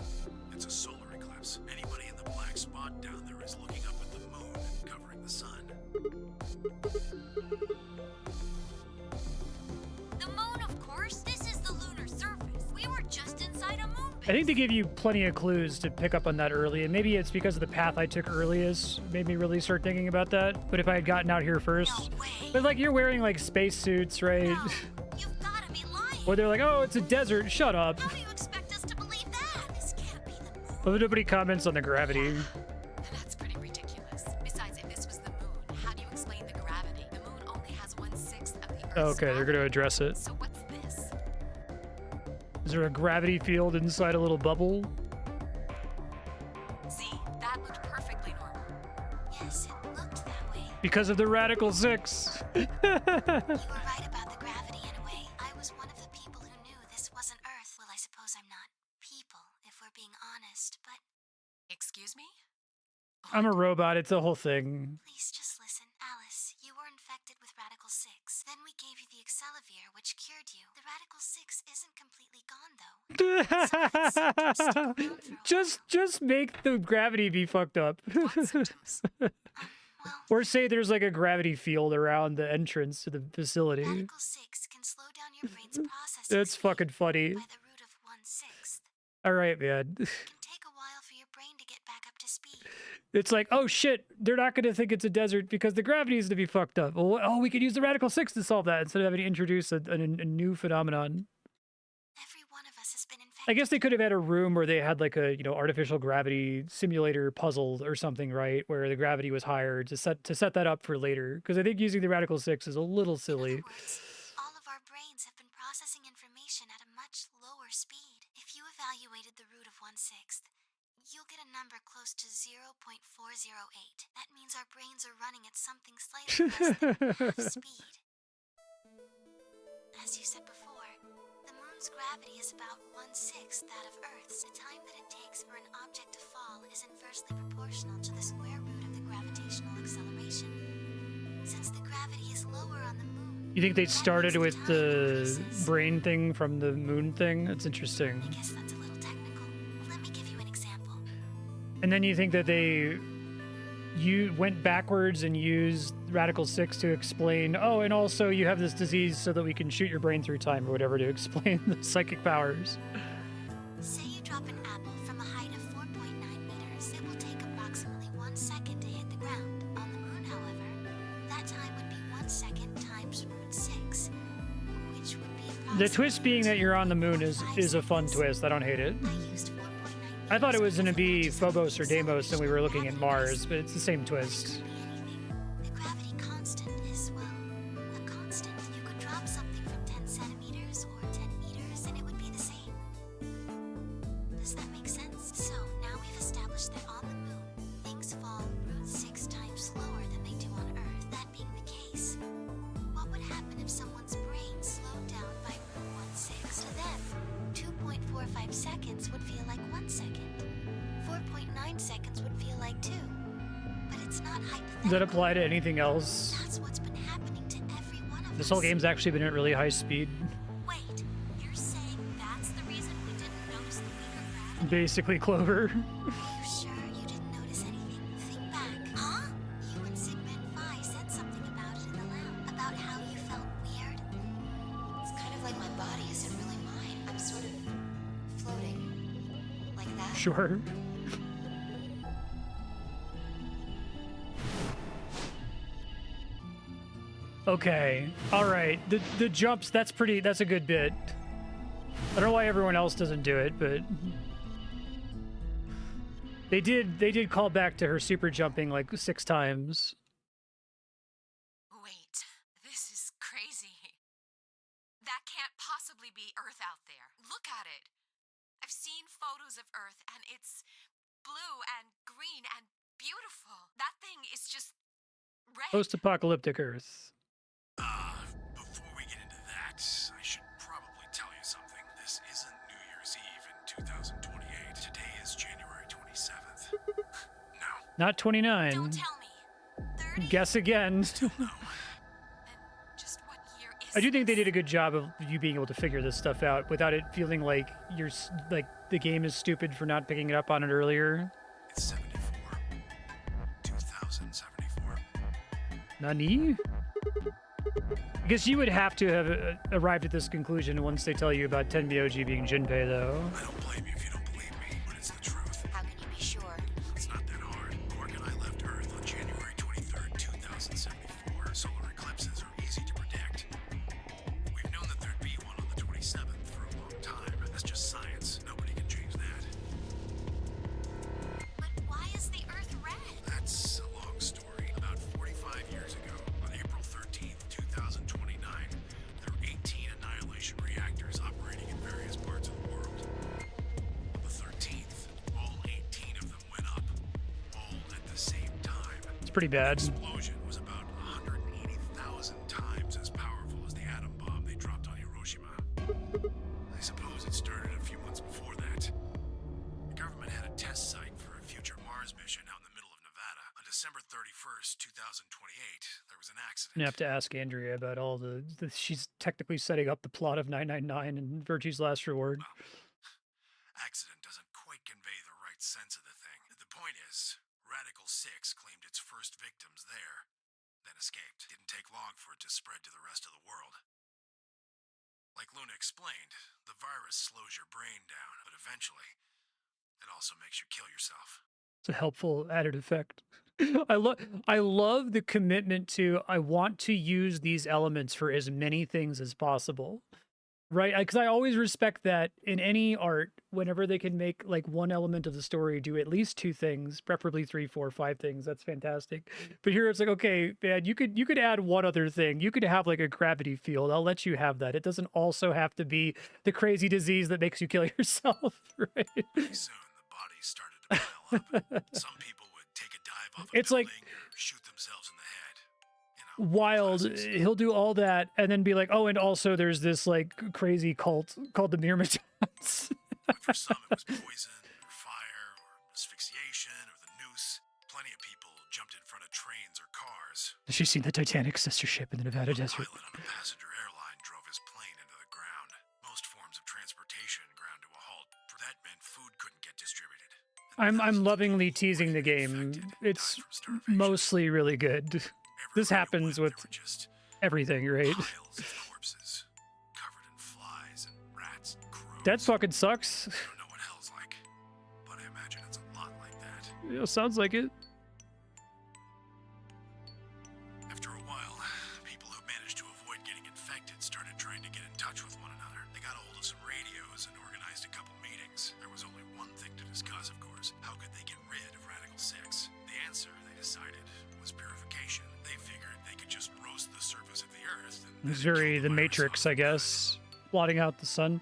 It's a solar eclipse. Anybody in the black spot down there is looking up at the moon, covering the sun. The moon, of course. This is I think they give you plenty of clues to pick up on that early, and maybe it's because of the path I took earliest made me really start thinking about that. But if I had gotten out here first, but like you're wearing like space suits, right? No, you've gotta be lying. Or they're like, oh, it's a desert. Shut up. How do you expect us to believe that? This can't be the moon. But nobody comments on the gravity. That's pretty ridiculous. Besides, if this was the moon, how do you explain the gravity? The moon only has 1/6 of the Earth's Okay, they're gravity. gonna address it. So what's this? Is there a gravity field inside a little bubble? See, that looked perfectly normal. Yes, it looked that way. Because of the Radical 6. You were right about the gravity in a way. I was one of the people who knew this wasn't Earth. Well, I suppose I'm not people, if we're being honest, but Excuse me? I'm a robot. It's a whole thing. please just listen. Alice, you were infected with Radical 6. Then we gave you the Excelivir, which cured you. The Radical 6 isn't completely gone, though. just make the gravity be fucked up. Or say there's like a gravity field around the entrance to the facility. Radical 6 can slow down your brain's processing That's speed fucking funny. by the root of 1/6. All right, man. It can take a while for your brain to get back up to speed. It's like, oh shit, they're not going to think it's a desert because the gravity is to be fucked up. Well, oh, we could use the Radical 6 to solve that instead of having to introduce a new phenomenon. Every one of us has been infected. I guess they could have had a room where they had like a, artificial gravity simulator puzzle or something, right? Where the gravity was higher to set that up for later. Because I think using the Radical 6 is a little In silly. other words, all of our brains have been processing information at a much lower speed. If you evaluated the root of 1/6, you'll get a number close to 0.408. That means our brains are running at something slightly less than half speed. As you said before, the moon's gravity is about 1/6 that of Earth's. The time that it takes for an object to fall is inversely proportional to the square root of the gravitational acceleration. Since the gravity is lower on the moon, You think they that started means with time the increases. brain thing from the moon thing? That's interesting. I guess that's a little technical. Let me give you an example. And then you think that you went backwards and used Radical 6 to explain, oh, and also you have this disease so that we can shoot your brain through time or whatever to explain the psychic powers. Say you drop an apple from a height of 4.9 meters. It will take approximately 1 second to hit the ground. On the moon, however, that time would be 1 second times root 6, which would be The twist being that you're on the moon is a fun twist. I don't hate it. I used 4.9 I thought it was going to be meters Phobos or because Deimos and we were looking at gravity Mars, but it's the same twist. could be anything. The gravity constant is, well, a constant. You could drop something from 10 centimeters or 10 meters and it would be the same. Does that make sense? So now we've established that on the moon, things fall root 6 times slower than they do on Earth. That being the case, what would happen if someone's brain slowed down by root 1/6? To them, 2.45 seconds would feel like 1 second. 4.9 seconds would feel like 2. But it's not hypothetical. Does that apply to anything else? That's what's been happening to every one of us. This whole game's actually been at really high speed. Wait, you're saying that's the reason we didn't notice the weaker gravity? Basically, Clover. Are you sure you didn't notice anything? Think back. Huh? You and Sigmund Phi said something about it in the lab. About how you felt weird. It's kind of like my body isn't really mine. I'm sort of floating. Like that. Sure. Okay. All right. The jumps, that's a good bit. I don't know why everyone else doesn't do it, but they did call back to her super jumping like 6 times. Wait, this is crazy. That can't possibly be Earth out there. Look at it. I've seen photos of Earth, and it's blue and green and beautiful. That thing is just red. Post-apocalyptic Earth. Before we get into that, I should probably tell you something. This isn't New Year's Eve in 2028. Today is January 27th. No. Not 29. Don't tell me. 30? Guess again. Still no. Just what year is I do think they this? did a good job of you being able to figure this stuff out without it feeling like like the game is stupid for not picking it up on it earlier. It's 74. 2074. Nani? I guess you would have to have arrived at this conclusion once they tell you about Tenmyoji being Junpei, though. I don't blame you if you don't pretty bad. Explosion was about 180,000 times as powerful as the atom bomb they dropped on Hiroshima. I suppose it started a few months before that. The government had a test site for a future Mars mission out in the middle of Nevada. On December 31st, 2028, there was an accident. You have to ask Andrea about all the she's technically setting up the plot of 999 and Virgie's Last Reward. Accident doesn't quite convey the right sense of the thing. The point is, Radical 6 claimed its first victims there, then escaped. Didn't take long for it to spread to the rest of the world. Like Luna explained, the virus slows your brain down, but eventually, it also makes you kill yourself. It's a helpful added effect. I love the commitment to I want to use these elements for as many things as possible. Right? Because I always respect that in any art, whenever they can make like one element of the story do at least two things, preferably 3, 4, 5 things. That's fantastic. But here it's like, okay, man, you could add one other thing. You could have like a gravity field. I'll let you have that. It doesn't also have to be the crazy disease that makes you kill yourself, right? Pretty soon, the bodies started to pile up. Some people would take a dive off a It's like building or shoot themselves in the head. wild. He'll do all that and then be like, oh, and also there's this like crazy cult called the Myrmidons. For some, it was poison, or fire, or asphyxiation, or the noose. Plenty of people jumped in front of trains or cars. She's seen the Titanic sister ship in the Nevada desert. A pilot on a passenger airline drove his plane into the ground. Most forms of transportation ground to a halt. That meant food couldn't get distributed. I'm lovingly teasing the game. It's mostly really good. This happens with everything, right? Corpses covered in flies and rats and crows. That fucking sucks. I don't know what hell's like, but I imagine it's a lot like that. Yeah, sounds like it. After a while, people who managed to avoid getting infected started trying to get in touch with one another. They got a hold of some radios and organized a couple meetings. There was only one thing to discuss, of course. How could they get rid of Radical 6? The answer, they decided, was purification. They figured they could just roast the surface of the Earth. Missouri, the Matrix, I guess. Blotting out the sun.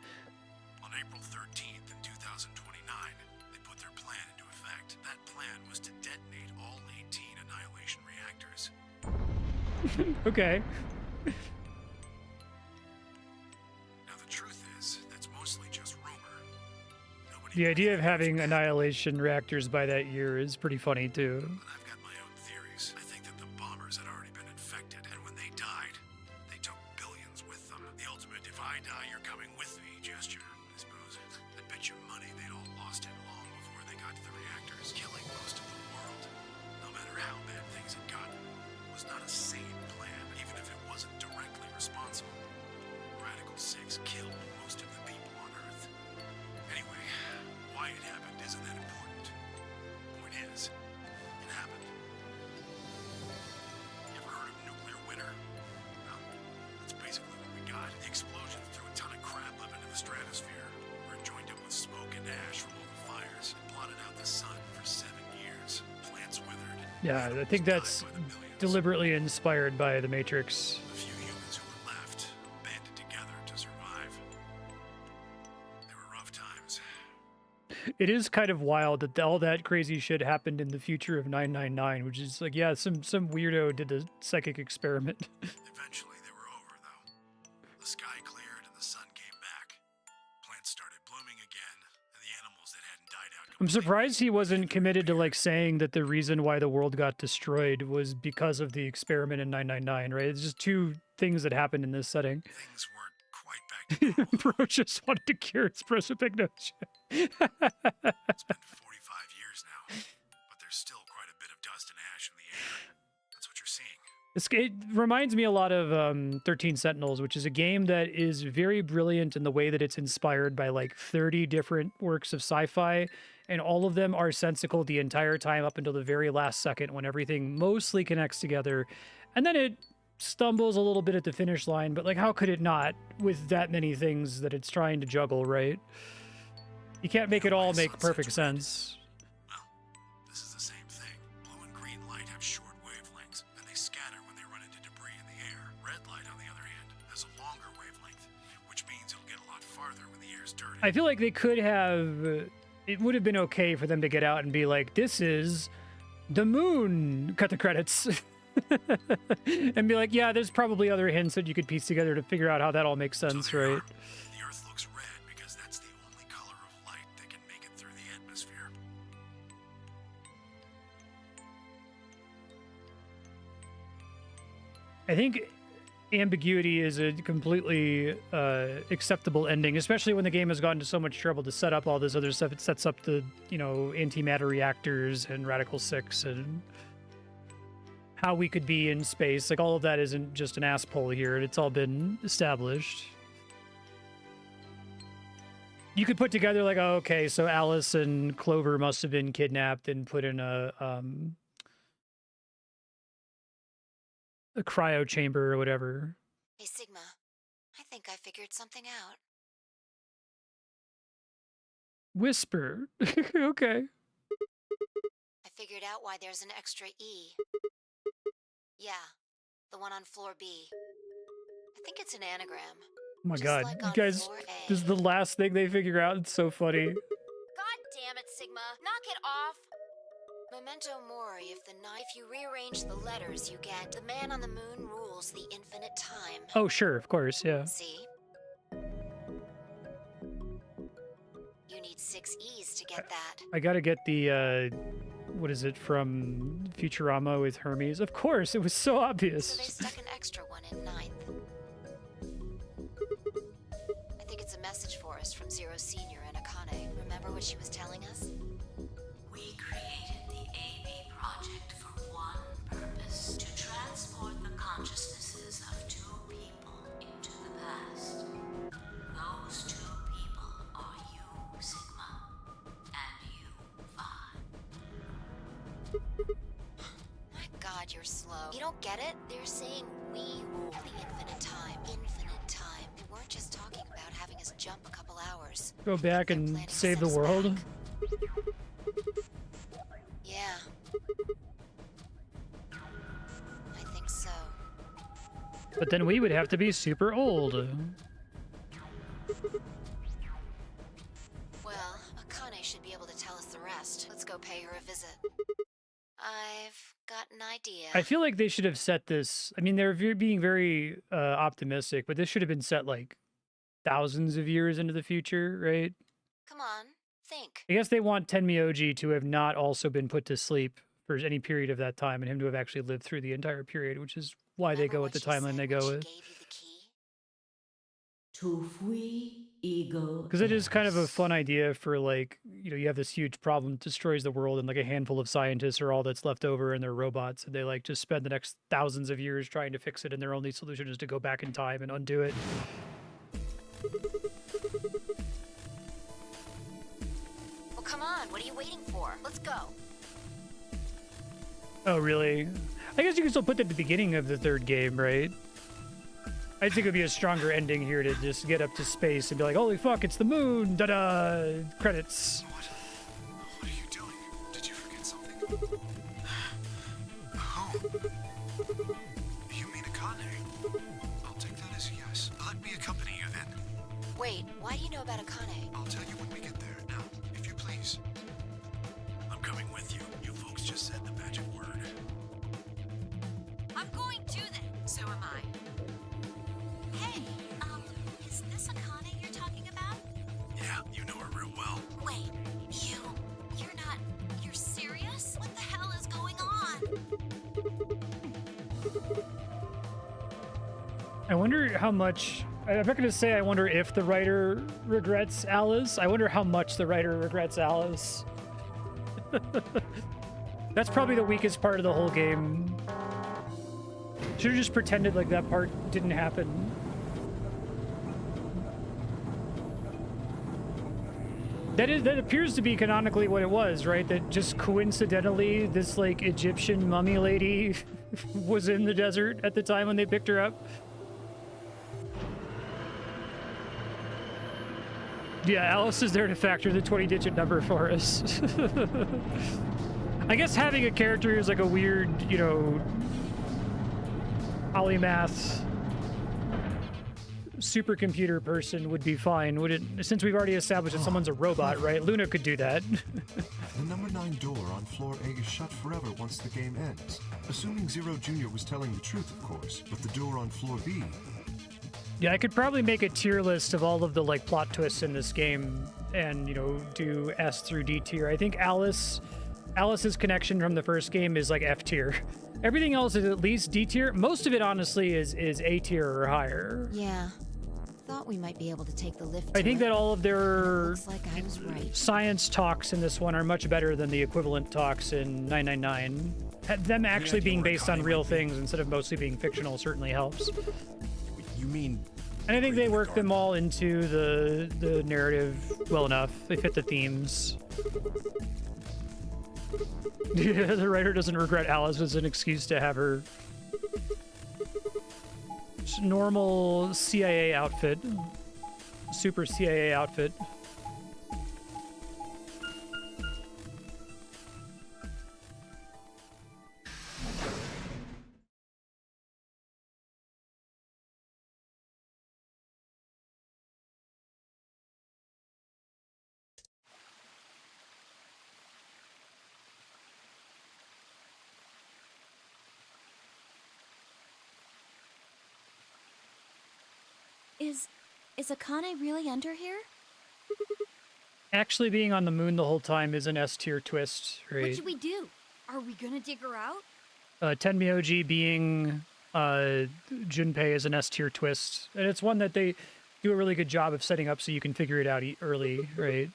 On April 13th in 2029, they put their plan into effect. That plan was to detonate all 18 annihilation reactors. Okay. Now the truth is, that's mostly just rumor. The idea of having annihilation reactors by that year is pretty funny, too. But I've got my own theories. I think that the bombers had already been infected, and when they died, they took billions with them. The ultimate if I die, you're coming with me gesture, I suppose. I bet you money they'd all lost it long before they got to the reactors, killing most of the world. No matter how bad things had gotten, it was not a sane plan, even if it wasn't directly responsible. Radical 6 killed most of the people on Earth. Anyway, why it happened isn't that important. Point is, it happened. You ever heard of nuclear winter? Well, that's basically what we got. The explosion threw a ton of crap up into the stratosphere, where it joined up with smoke and ash from all the fires. It blotted out the sun for 7 years. Plants withered. Yeah, I think that's deliberately inspired by the Matrix. The few humans who were left banded together to survive. They were rough times. It is kind of wild that all that crazy shit happened in the future of 999, which is like, yeah, some weirdo did a psychic experiment. Eventually, they were over, though. The sky cleared and the sun came back. Plants started blooming again, and the animals that hadn't died out I'm surprised he wasn't committed to like saying that the reason why the world got destroyed was because of the experiment in 999, right? It's just two things that happened in this setting. Things weren't quite back to normal. Bro just wanted to cure its prosopagnosia. It's been 45 years now, but there's still quite a bit of dust and ash in the air. That's what you're seeing. It reminds me a lot of 13 Sentinels, which is a game that is very brilliant in the way that it's inspired by like 30 different works of sci-fi, and all of them are sensical the entire time up until the very last second when everything mostly connects together. And then it stumbles a little bit at the finish line, but like how could it not with that many things that it's trying to juggle, right? You can't make it all make perfect sense. Well, this is the same thing. Blue and green light have short wavelengths, and they scatter when they run into debris in the air. Red light, on the other hand, has a longer wavelength, which means it'll get a lot farther when the air's dirty. I feel like they could have... It would have been okay for them to get out and be like, this is The moon! Cut the credits. And be like, yeah, there's probably other hints that you could piece together to figure out how that all makes sense, right? The Earth looks red because that's the only color of light that can make it through the atmosphere. I think ambiguity is a completely acceptable ending, especially when the game has gone to so much trouble to set up all this other stuff. It sets up the, you know, antimatter reactors and Radical 6 and how we could be in space. Like, all of that isn't just an ass pull here. It's all been established. You could put together like, oh, okay, so Alice and Clover must have been kidnapped and put in a cryo chamber or whatever. Hey, Sigma. I think I figured something out. Whisper. Okay. I figured out why there's an extra E. Yeah, the one on floor B. I think it's an anagram. Oh my Just god, like you on guys, floor A. this is the last thing they figure out. It's so funny. God damn it, Sigma. Knock it off. Memento mori, if you rearrange the letters, you get the man on the moon rules the infinite time. Oh, sure, of course, yeah. See? You need 6 E's to get that. I gotta get the, what is it, from Futurama with Hermes? Of course, it was so obvious. So they stuck an extra one in 9th. I think it's a message for us from Zero Senior and Akane. Remember what she was telling us? We created the AB project for one purpose: to transport the consciousnesses of 2 people into the past. Those 2 people are you, Sigma, and you, Vi. My god, you're slow. You don't get it? They're saying we rule the infinite time. Infinite time. They weren't just talking about having us jump a couple hours. Go back and save the world. Yeah. I think so. But then we would have to be super old. Well, Akane should be able to tell us the rest. Let's go pay her a visit. I've got an idea. I feel like they should have set this. I mean, they're being very optimistic, but this should have been set like thousands of years into the future, right? Come on, think. I guess they want Tenmyoji to have not also been put to sleep for any period of that time and him to have actually lived through the entire period, which is why they go with the timeline they go with. Because it is kind of a fun idea for, like, you know, you have this huge problem that destroys the world and like a handful of scientists are all that's left over and they're robots and they like just spend the next thousands of years trying to fix it and their only solution is to go back in time and undo it. Well, come on, what are you waiting for? Let's go. Oh, really? I guess you can still put that at the beginning of the 3rd game, right? I think it would be a stronger ending here to just get up to space and be like, holy fuck, it's the moon! Da-da! Credits. What are you doing? Did you forget something? Oh. You mean Akane? I'll take that as a yes. Let me accompany you then. Wait, why do you know about Akane? I'll tell you when we get there. Now, if you please. I'm coming with you. You folks just said the magic word. I'm going to then. So am I. Hey, is this Akane you're talking about? Yeah, you know her real well. Wait, you're serious? What the hell is going on? I wonder how much... I'm not going to say I wonder if the writer regrets Alice. I wonder how much the writer regrets Alice. That's probably the weakest part of the whole game. Should have just pretended like that part didn't happen. That appears to be canonically what it was, right? That just coincidentally, this like Egyptian mummy lady was in the desert at the time when they picked her up. Yeah, Alice is there to factor the 20-digit number for us. I guess having a character who's like a weird, you know, polymath supercomputer person would be fine, would it? Since we've already established that someone's a robot, right? Luna could do that. The number 9 door on floor A is shut forever once the game ends. Assuming Zero Jr. was telling the truth, of course, but the door on floor B... Yeah, I could probably make a tier list of all of the like plot twists in this game and, you know, do S through D tier. I think Alice's connection from the first game is like F tier. Everything else is at least D tier. Most of it, honestly, is A tier or higher. Yeah. Thought we might be able to take the lift. I think that all of their Looks like I was right. science talks in this one are much better than the equivalent talks in 999. Them actually being based on real things instead of mostly being fictional certainly helps. You mean... And I think they work them all into the narrative well enough. They fit the themes. Yeah, the writer doesn't regret Alice as an excuse to have her normal CIA outfit. Super CIA outfit. Is Akane really under here? Actually being on the moon the whole time is an S tier twist, right? What should we do? Are we gonna dig her out? Tenmyoji being Junpei is an S tier twist. And it's one that they do a really good job of setting up so you can figure it out early, right?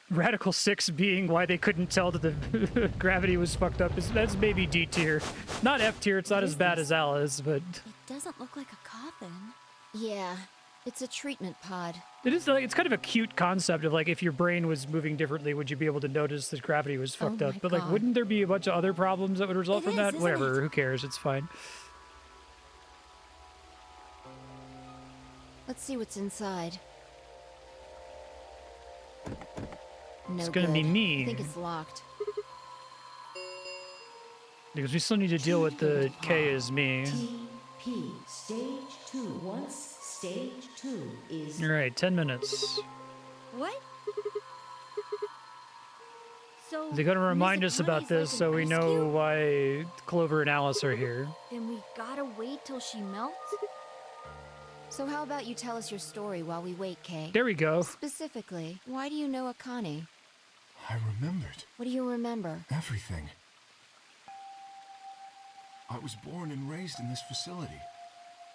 Radical 6 being why they couldn't tell that the gravity was fucked up. That's maybe D tier. Not F tier, it's not as bad as Alice, but... It doesn't look like a coffin. Yeah, it's a treatment pod. It is like, it's kind of a cute concept of like, if your brain was moving differently, would you be able to notice that gravity was fucked up? But like, God. wouldn't there be a bunch of other problems that would result from that? Isn't Whatever, it? who cares? It's fine. Let's see what's inside. No It's gonna be good. me. I think it's locked. Because we still need to deal with the K is me. TP stage 2. Once stage 2 is Alright, 10 minutes. What? So They're gonna remind us about Miss this Akane's so like we an know ice why Clover and Alice are here. cube? Then we gotta wait till she melts? So how about you tell us your story while we wait, Kay? There we go. Specifically, why do you know Akane? I remembered What do you remember? everything. I was born and raised in this facility.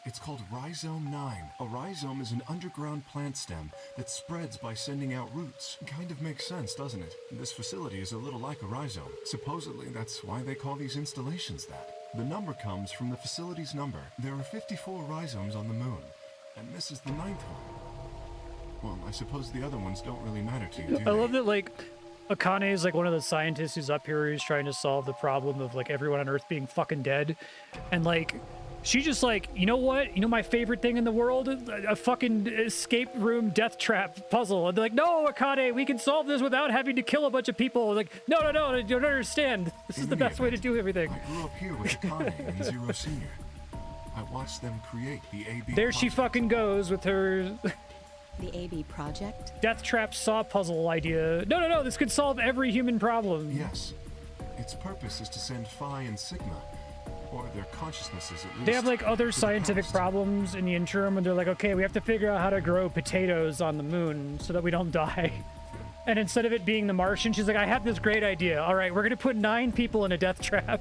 It's called Rhizome 9. A rhizome is an underground plant stem that spreads by sending out roots. Kind of makes sense, doesn't it? This facility is a little like a rhizome. Supposedly, that's why they call these installations that. The number comes from the facility's number. There are 54 rhizomes on the moon, and this is the 9th one. Well, I suppose the other ones don't really matter to you, do I they? love that, like, Akane is like one of the scientists who's up here who's trying to solve the problem of like everyone on Earth being fucking dead. And like, she just like, you know what? You know my favorite thing in the world? A fucking escape room death trap puzzle. And they're like, no, Akane, we can solve this without having to kill a bunch of people. Like, no, you don't understand. This is the best way to do everything. I grew up here with Akane and Zero Senior. I watched them create the AB. There she project. fucking goes with her The AB project? death trap saw puzzle idea. No, this could solve every human problem. Yes. Its purpose is to send Phi and Sigma, or their consciousnesses at least. They have like other to the scientific past. problems in the interim, and they're like, okay, we have to figure out how to grow potatoes on the moon so that we don't die. And instead of it being the Martian, she's like, I have this great idea. All right, we're gonna put 9 people in a death trap,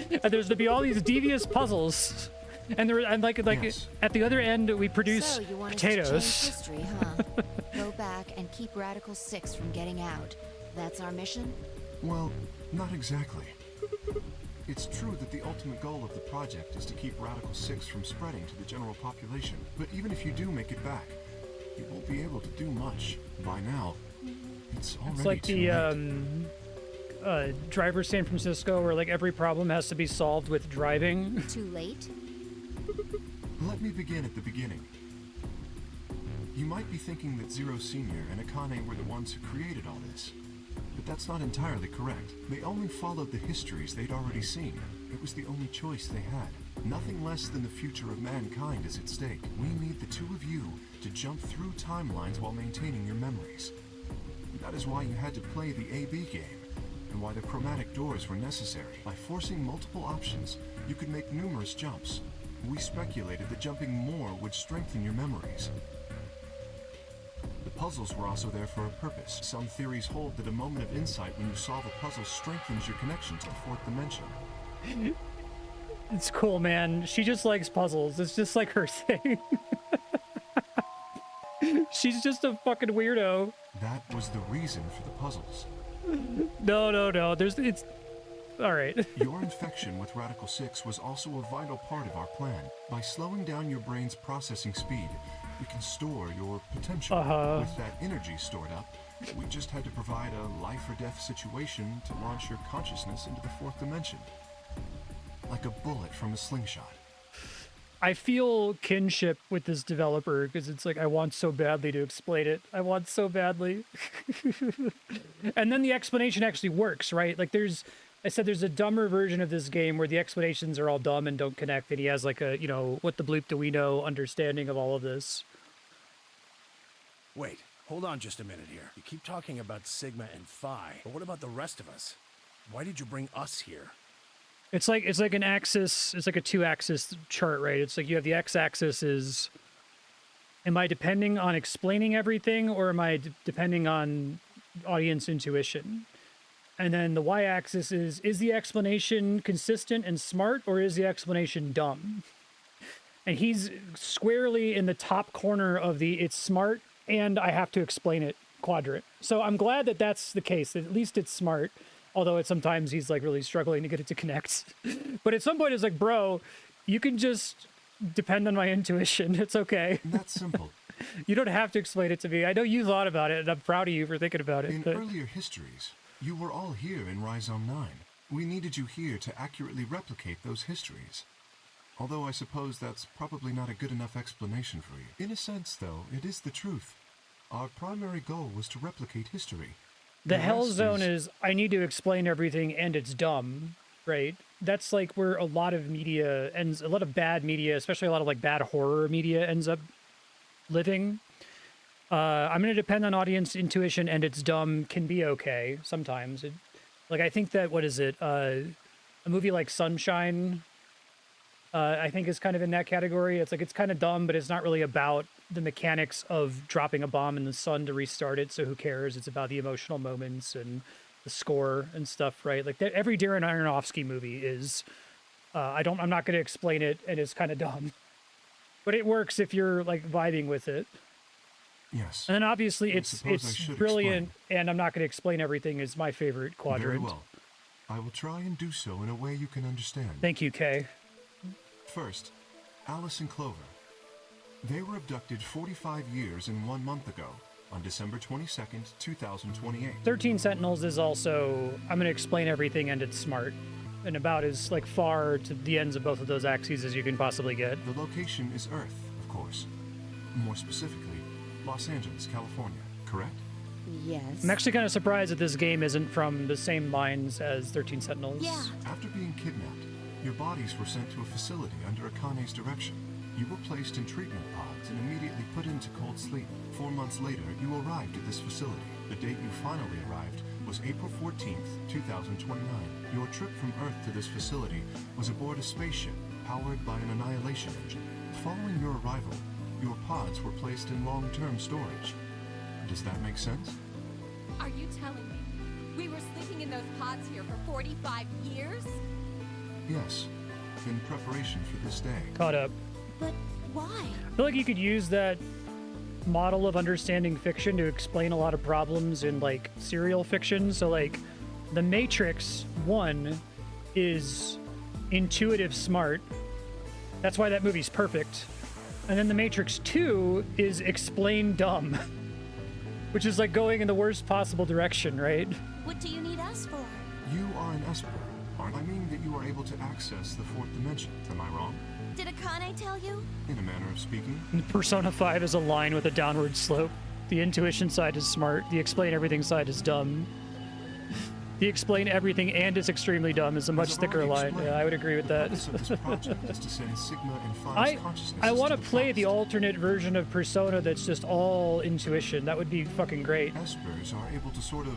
and there's gonna be all these devious puzzles. And like Yes. at the other end, we produce So you want us to change potatoes. history, huh? Go back and keep Radical 6 from getting out. That's our mission? Well, not exactly. It's true that the ultimate goal of the project is to keep Radical 6 from spreading to the general population. But even if you do make it back, you won't be able to do much. By now, it's already It's like too the late. Driver San Francisco, where like every problem has to be solved with driving. Too late? Let me begin at the beginning. You might be thinking that Zero Sr. and Akane were the ones who created all this. But that's not entirely correct. They only followed the histories they'd already seen. It was the only choice they had. Nothing less than the future of mankind is at stake. We need the two of you to jump through timelines while maintaining your memories. That is why you had to play the AB game, and why the chromatic doors were necessary. By forcing multiple options, you could make numerous jumps. We speculated that jumping more would strengthen your memories. The puzzles were also there for a purpose. Some theories hold that a moment of insight when you solve a puzzle strengthens your connection to the fourth dimension. It's cool, man. She just likes puzzles. It's just like her thing. She's just a fucking weirdo. That was the reason for the puzzles. No. It's all right. Your infection with Radical 6 was also a vital part of our plan. By slowing down your brain's processing speed, we can store your potential. With that energy stored up, we just had to provide a life or death situation to launch your consciousness into the fourth dimension. Like a bullet from a slingshot. I feel kinship with this developer because it's like, I want so badly to explain it. I want so badly. And then the explanation actually works, right? Like I said, there's a dumber version of this game where the explanations are all dumb and don't connect. And he has like a, what the bleep do we know understanding of all of this. Wait, hold on just a minute here. You keep talking about Sigma and Phi, but what about the rest of us? Why did you bring us here? It's like an axis. It's like a 2-axis chart, right? It's like you have the x-axis is, am I depending on explaining everything, or am I depending on audience intuition? And then the y-axis is the explanation consistent and smart, or is the explanation dumb? And he's squarely in the top corner of the it's smart and I have to explain it quadrant. So I'm glad that that's the case. At least it's smart. Although sometimes he's like really struggling to get it to connect. But at some point it's like, bro, you can just depend on my intuition. It's okay. That's simple. You don't have to explain it to me. I know you thought about it, and I'm proud of you for thinking about it. In earlier histories, you were all here in Rhizome 9. We needed you here to accurately replicate those histories. Although I suppose that's probably not a good enough explanation for you. In a sense, though, it is the truth. Our primary goal was to replicate history. The hell zone is I need to explain everything and it's dumb, right? That's like where a lot of media ends, a lot of bad media, especially a lot of like bad horror media ends up living. I'm going to depend on audience intuition and it's dumb can be okay sometimes. Like I think that, what is it? A movie like Sunshine, I think is kind of in that category. It's like, it's kind of dumb, but it's not really about the mechanics of dropping a bomb in the sun to restart it, so who cares? It's about the emotional moments and the score and stuff, right? Like every Darren Aronofsky movie is, I'm not going to explain it, and it's kind of dumb, but it works if you're like vibing with it. Yes. And then obviously it's brilliant, and I'm not going to explain everything is my favorite quadrant. Very well. I will try and do so in a way you can understand. Thank you, Kay. First, Alice and Clover. They were abducted 45 years and 1 month ago, on December 22nd, 2028. 13 Sentinels is also, I'm going to explain everything and it's smart, and about as like far to the ends of both of those axes as you can possibly get. The location is Earth, of course. More specifically, Los Angeles, California, correct? Yes. I'm actually kind of surprised that this game isn't from the same minds as 13 Sentinels. Yeah. After being kidnapped, your bodies were sent to a facility under Akane's direction. You were placed in treatment pods and immediately put into cold sleep. 4 months later, you arrived at this facility. The date you finally arrived was April 14th, 2029. Your trip from Earth to this facility was aboard a spaceship powered by an annihilation engine. Following your arrival, your pods were placed in long-term storage. Does that make sense? Are you telling me we were sleeping in those pods here for 45 years? Yes, in preparation for this day. Caught up. But why? I feel like you could use that model of understanding fiction to explain a lot of problems in like serial fiction. So like The Matrix 1 is intuitive smart. That's why that movie's perfect. And then The Matrix 2 is explain dumb, which is like going in the worst possible direction, right? What do you need us for? You are an Esper, aren't I? I mean that you are able to access the fourth dimension. Am I wrong? did Akane tell you? In a manner of speaking. Persona 5 is a line with a downward slope. The intuition side is smart. The explain everything side is dumb. The explain everything and is extremely dumb is a much thicker line. Yeah, I would agree with that. I want to play the alternate version of Persona that's just all intuition. That would be fucking great. Espers are able to sort of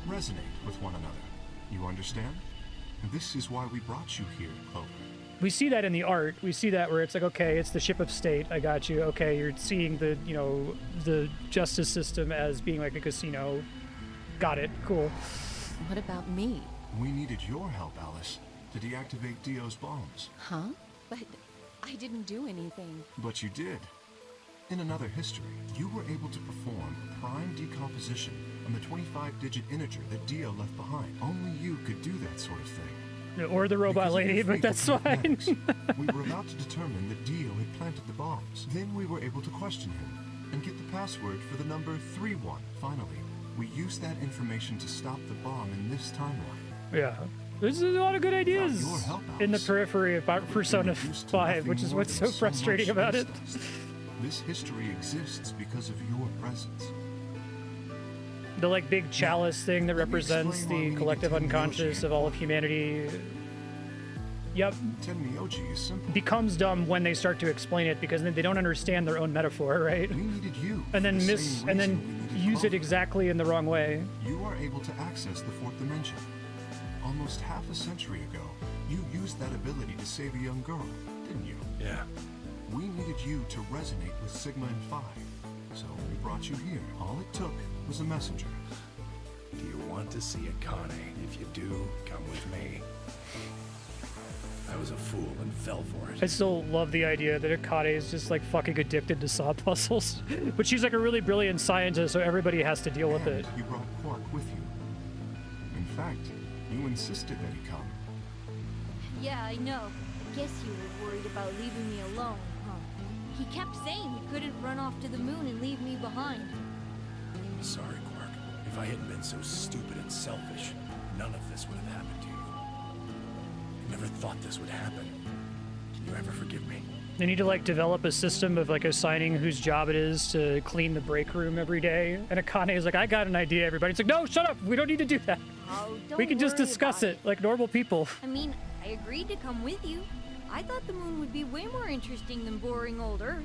resonate with one another. You understand? This is why we brought you here, Clover. We see that in the art. We see that where it's like, okay, it's the ship of state. I got you. Okay, you're seeing the, you know, the justice system as being like a casino. Got it. Cool. What about me? We needed your help, Alice, to deactivate Dio's bombs. Huh? But I didn't do anything. But you did. In another history, you were able to perform prime decomposition on the 25-digit integer that Dio left behind. Only you could do that sort of thing. Or the robot lady, but that's fine. We were about to determine that Dio had planted the bombs. Then we were able to question him and get the password for the number 31. Finally, we used that information to stop the bomb in this timeline. Yeah. There's a lot of good ideas in the periphery of Persona 5, which is what's so frustrating about it. This history exists because of your presence. The like big chalice thing that represents the collective unconscious of all of humanity. Yep. Tenmyoji is simple. Becomes dumb when they start to explain it because then they don't understand their own metaphor, right? We needed you. And then use it exactly in the wrong way. You are able to access the fourth dimension. Almost half a century ago, you used that ability to save a young girl, didn't you? Yeah. We needed you to resonate with Sigma and Phi, so we brought you here. All it took was a messenger. Do you want to see Akane? If you do, come with me. I was a fool and fell for it. I still love the idea that Akane is just like fucking addicted to saw puzzles. But she's like a really brilliant scientist, so everybody has to deal with it. You brought Quark with you. In fact, you insisted that he come. Yeah, I know. I guess you were worried about leaving me alone, huh? He kept saying he couldn't run off to the moon and leave me behind. I'm sorry, Quark. If I hadn't been so stupid and selfish, none of this would have happened to you. I never thought this would happen. Can you ever forgive me? They need to like develop a system of like assigning whose job it is to clean the break room every day. And Akane is like, I got an idea, everybody. It's like, no, shut up. We don't need to do that. Oh, don't we can just worry discuss about it like normal people. I mean, I agreed to come with you. I thought the moon would be way more interesting than boring old Earth.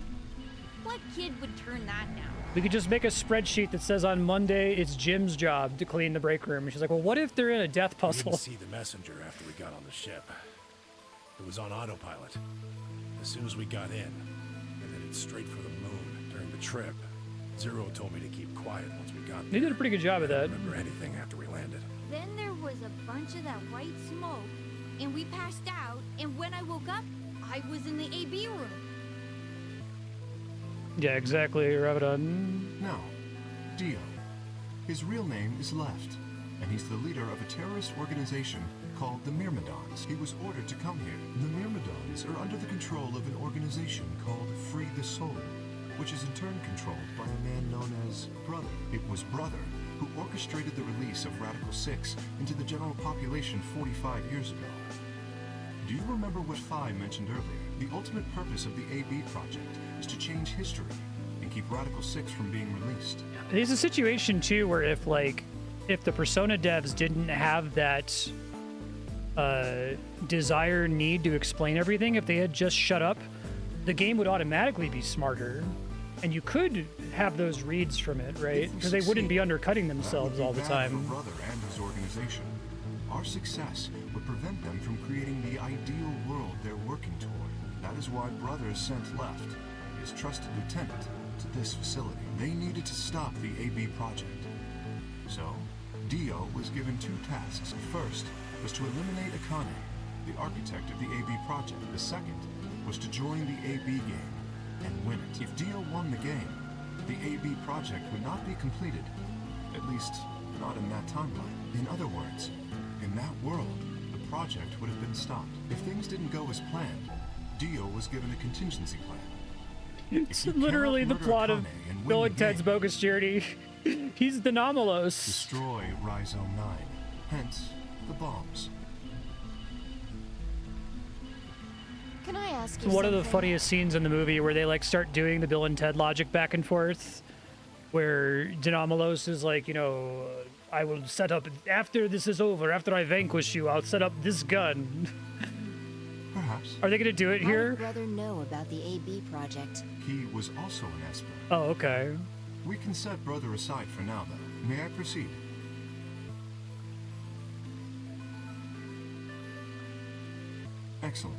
What kid would turn that down? We could just make a spreadsheet that says on Monday it's Jim's job to clean the break room. And she's like, well, what if they're in a death I puzzle? didn't see the messenger after we got on the ship. It was on autopilot. As soon as we got in, and headed straight for the moon during the trip. Zero told me to keep quiet once we got there. They did a pretty good job of that. I don't remember anything after we landed. Then there was a bunch of that white smoke, and we passed out, and when I woke up, I was in the AB room. Yeah, exactly, Rabadon. Now, Dio. His real name is Left, and he's the leader of a terrorist organization called the Myrmidons. He was ordered to come here. The Myrmidons are under the control of an organization called Free the Soul, which is in turn controlled by a man known as Brother. It was Brother who orchestrated the release of Radical 6 into the general population 45 years ago. Do you remember what Phi mentioned earlier? The ultimate purpose of the AB project is to change history and keep Radical 6 from being released. There's a situation too where if the Persona devs didn't have that desire, need to explain everything, if they had just shut up, the game would automatically be smarter. And you could have those reads from it, right? Because they wouldn't be undercutting themselves all the time. For Brother and his organization, our success would prevent them from creating the ideal world they're working toward. That is why Brother sent Left, his trusted lieutenant, to this facility. They needed to stop the AB project. So, Dio was given two tasks. The first was to eliminate Akane, the architect of the AB project. The second was to join the AB game and win it. If Dio won the game, the AB project would not be completed, at least not in that timeline. In other words, in that world, the project would have been stopped. If things didn't go as planned, Dio was given a contingency plan. It's literally the plot of Bill and Ted's Bogus Journey. He's the Nomalos. Destroy Rhizome 9, hence the bombs. Can I ask you It's one of the something? funniest scenes in the movie where they like start doing the Bill and Ted logic back and forth, where Denomalos is like, you know, I will set up after this is over, after I vanquish you, I'll set up this gun. Perhaps. Are they gonna do it How here? did Brother know about the AB project? He was also an Esper. Oh, okay. We can set Brother aside for now, though. May I proceed? Excellent.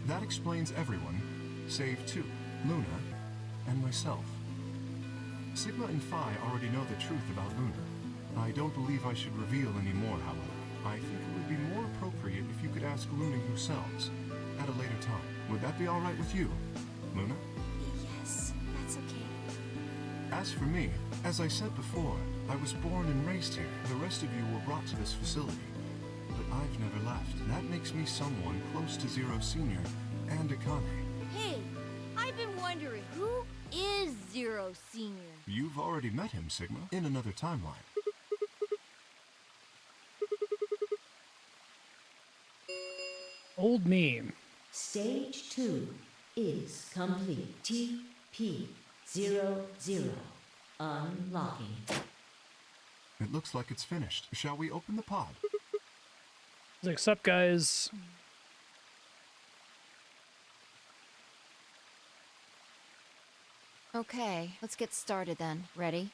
That explains everyone, save two, Luna and myself. Sigma and Phi already know the truth about Luna. I don't believe I should reveal any more, however. I think it would be more appropriate if you could ask Luna yourselves at a later time. Would that be all right with you, Luna? Yes, that's okay. As for me, as I said before, I was born and raised here. The rest of you were brought to this facility. But I've never left. That makes me someone close to Zero Senior and Akane. Hey, I've been wondering, who is Zero Senior? You've already met him, Sigma, in another timeline. Old meme. Stage 2 is complete. TP00 unlocking. It looks like it's finished. Shall we open the pod? He's like, sup, guys? Okay, let's get started then. Ready?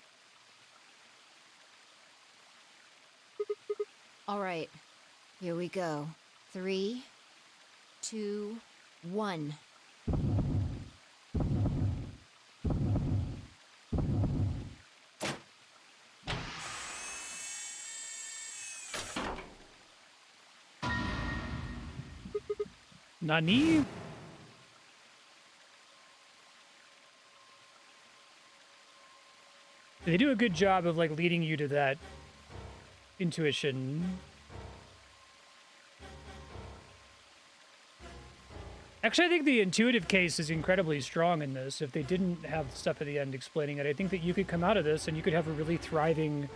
All right, here we go. 3, 2, 1. Nani? They do a good job of like leading you to that intuition. Actually, I think the intuitive case is incredibly strong in this. If they didn't have stuff at the end explaining it, I think that you could come out of this and you could have a really thriving,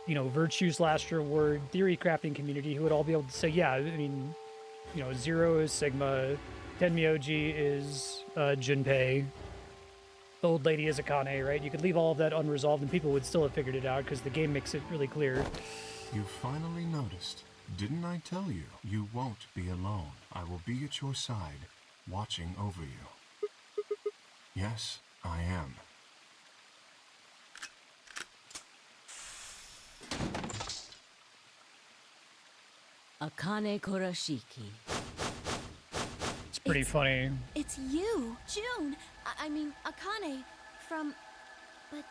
you know, virtues last reward theory crafting community who would all be able to say, yeah, I mean, you know, Zero is Sigma, Tenmyoji is Junpei, the old lady is Akane, right? You could leave all of that unresolved and people would still have figured it out because the game makes it really clear. You finally noticed. Didn't I tell you? You won't be alone. I will be at your side, watching over you. Yes, I am. Akane Kurashiki. It's pretty funny. It's you, June. I mean, Akane from... But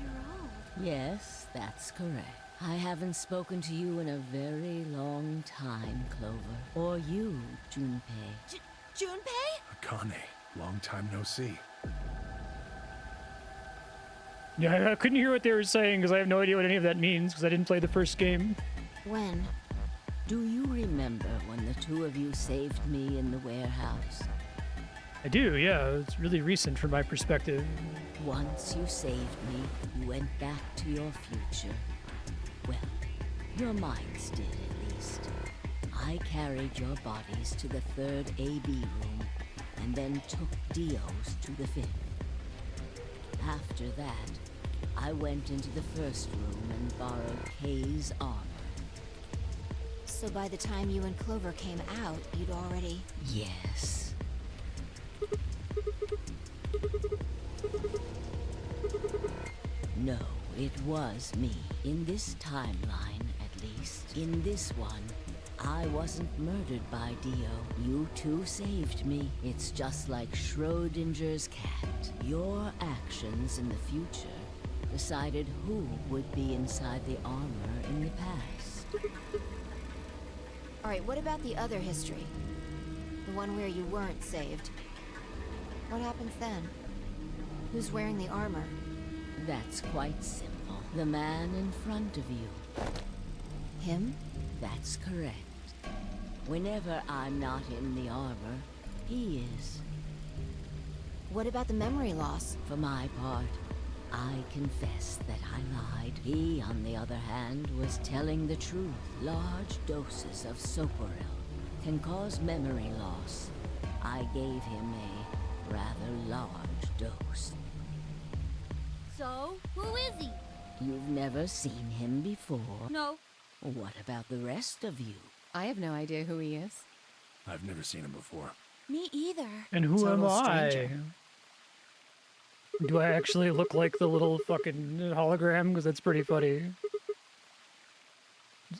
you're old. Yes, that's correct. I haven't spoken to you in a very long time, Clover. Or you, Junpei. Junpei? Akane, long time no see. Yeah, I couldn't hear what they were saying because I have no idea what any of that means because I didn't play the first game. When? Do you remember when the two of you saved me in the warehouse? I do, yeah. It's really recent from my perspective. Once you saved me, you went back to your future. Well, your minds did at least. I carried your bodies to the third AB room, and then took Dio's to the fifth. After that, I went into the first room and borrowed Kay's armor. So by the time you and Clover came out, you'd already... Yes. No, it was me. In this timeline, at least. In this one, I wasn't murdered by Dio. You two saved me. It's just like Schrodinger's cat. Your actions in the future decided who would be inside the armor in the past. All right, what about the other history? The one where you weren't saved. What happens then? Who's wearing the armor? That's quite simple. The man in front of you. Him? That's correct. Whenever I'm not in the armor, he is. What about the memory loss? For my part, I confess that I lied. He, on the other hand, was telling the truth. Large doses of Soporil can cause memory loss, I gave him a rather large dose. So, who is he? You've never seen him before? No. What about the rest of you? I have no idea who he is. I've never seen him before. Me either. And who am Total I? stranger. Do I actually look like the little fucking hologram? Because that's pretty funny.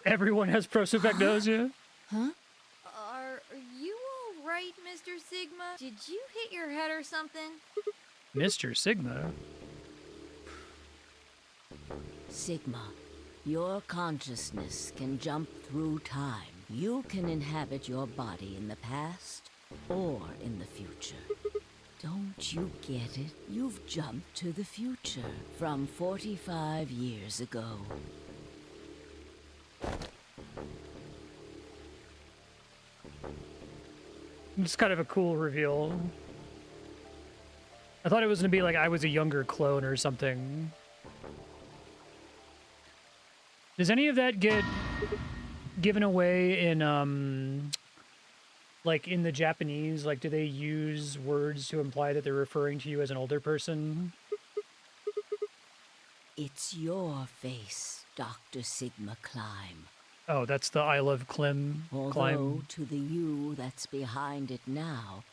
Everyone has prosopagnosia? Are you all right, Mr. Sigma? Did you hit your head or something? Mr. Sigma? Sigma, your consciousness can jump through time. You can inhabit your body in the past or in the future. Don't you get it? You've jumped to the future from 45 years ago. It's kind of a cool reveal. I thought it was going to be like I was a younger clone or something. Does any of that get given away in, like, in the Japanese? Like, do they use words to imply that they're referring to you as an older person? It's your face, Dr. Sigma Climb. Oh, that's the I Love Clem Although, climb. to the you that's behind it now,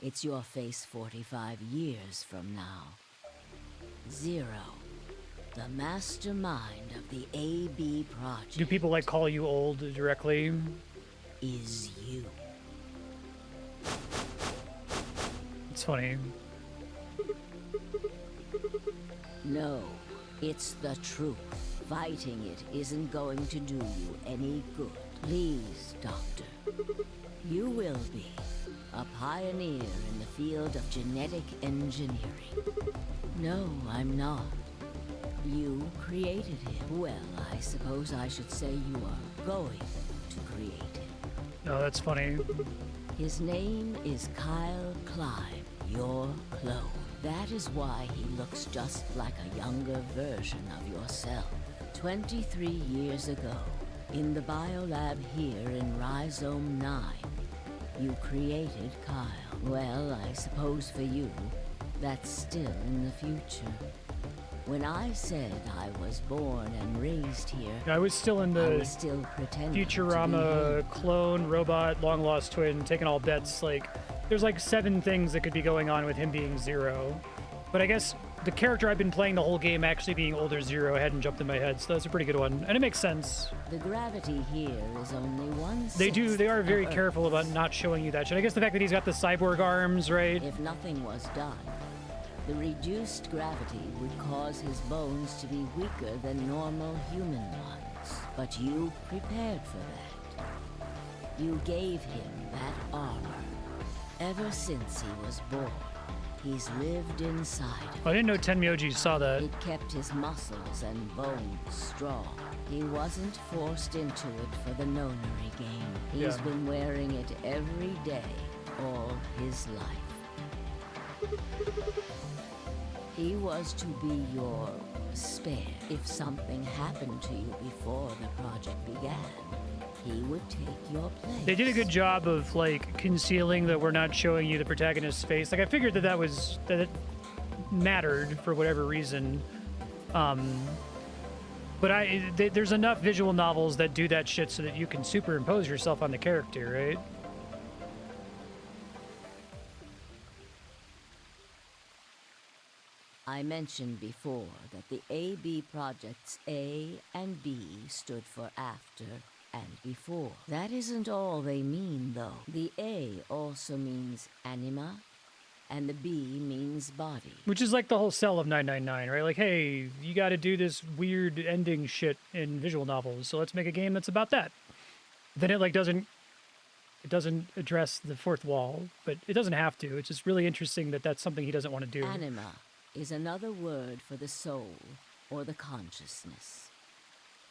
it's your face 45 years from now. Zero, the mastermind of the AB project. Do people, like, call you old directly? Is you. It's funny. No, it's the truth. Fighting it isn't going to do you any good. Please, Doctor. You will be a pioneer in the field of genetic engineering. No, I'm not. You created him. Well, I suppose I should say you are going to create him. Oh, that's funny. His name is Kyle Climb, your clone. That is why he looks just like a younger version of yourself. 23 years ago, in the biolab here in Rhizome 9, you created Kyle. Well, I suppose for you, that's still in the future. When I said I was born and raised here, I was still in I the was still pretending to be Futurama him. clone, robot, long lost twin, taking all bets. Like, there's like 7 things that could be going on with him being Zero. But I guess the character I've been playing the whole game actually being older Zero hadn't jumped in my head, so that's a pretty good one. And it makes sense. The gravity here is only 1/6. They are very of careful about Earth's. not showing you that shit. I guess the fact that he's got the cyborg arms, right? If nothing was done, the reduced gravity would cause his bones to be weaker than normal human ones. But you prepared for that. You gave him that armor. Ever since he was born, he's lived inside of I didn't know Tenmyoji saw that. It kept his muscles and bones strong. He wasn't forced into it for the nonary game. He's Yeah. been wearing it every day, all his life. He was to be your spare. If something happened to you before the project began, he would take your place. They did a good job of like concealing that we're not showing you the protagonist's face. Like I figured that that it mattered for whatever reason. But there's enough visual novels that do that shit so that you can superimpose yourself on the character, right? I mentioned before that the AB projects A and B stood for after and before. That isn't all they mean, though. The A also means anima, and the B means body. Which is like the whole sell of 999, right? Like, hey, you got to do this weird ending shit in visual novels, so let's make a game that's about that. Then it like doesn't address the fourth wall, but it doesn't have to. It's just really interesting that that's something he doesn't want to do. Anima is another word for the soul or the consciousness.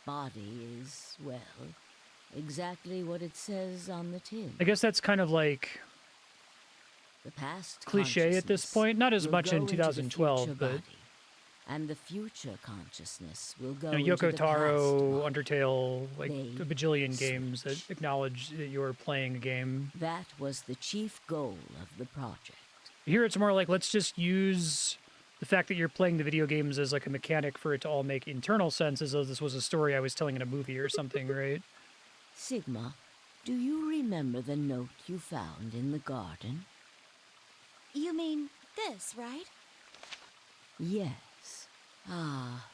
Body is, well, exactly what it says on the tin. I guess that's kind of like The past cliche at this consciousness point. Not as will much go in into the 2012, future but body, And the future consciousness will go You know, into Yoko the Taro, past. Undertale, like They a bajillion games that acknowledge that you're playing a game. That was the chief goal of the project. Here it's more like, let's just use the fact that you're playing the video games as like a mechanic for it to all make internal sense, as though this was a story I was telling in a movie or something, right? Sigma, do you remember the note you found in the garden? You mean this, right? Yes. Ah,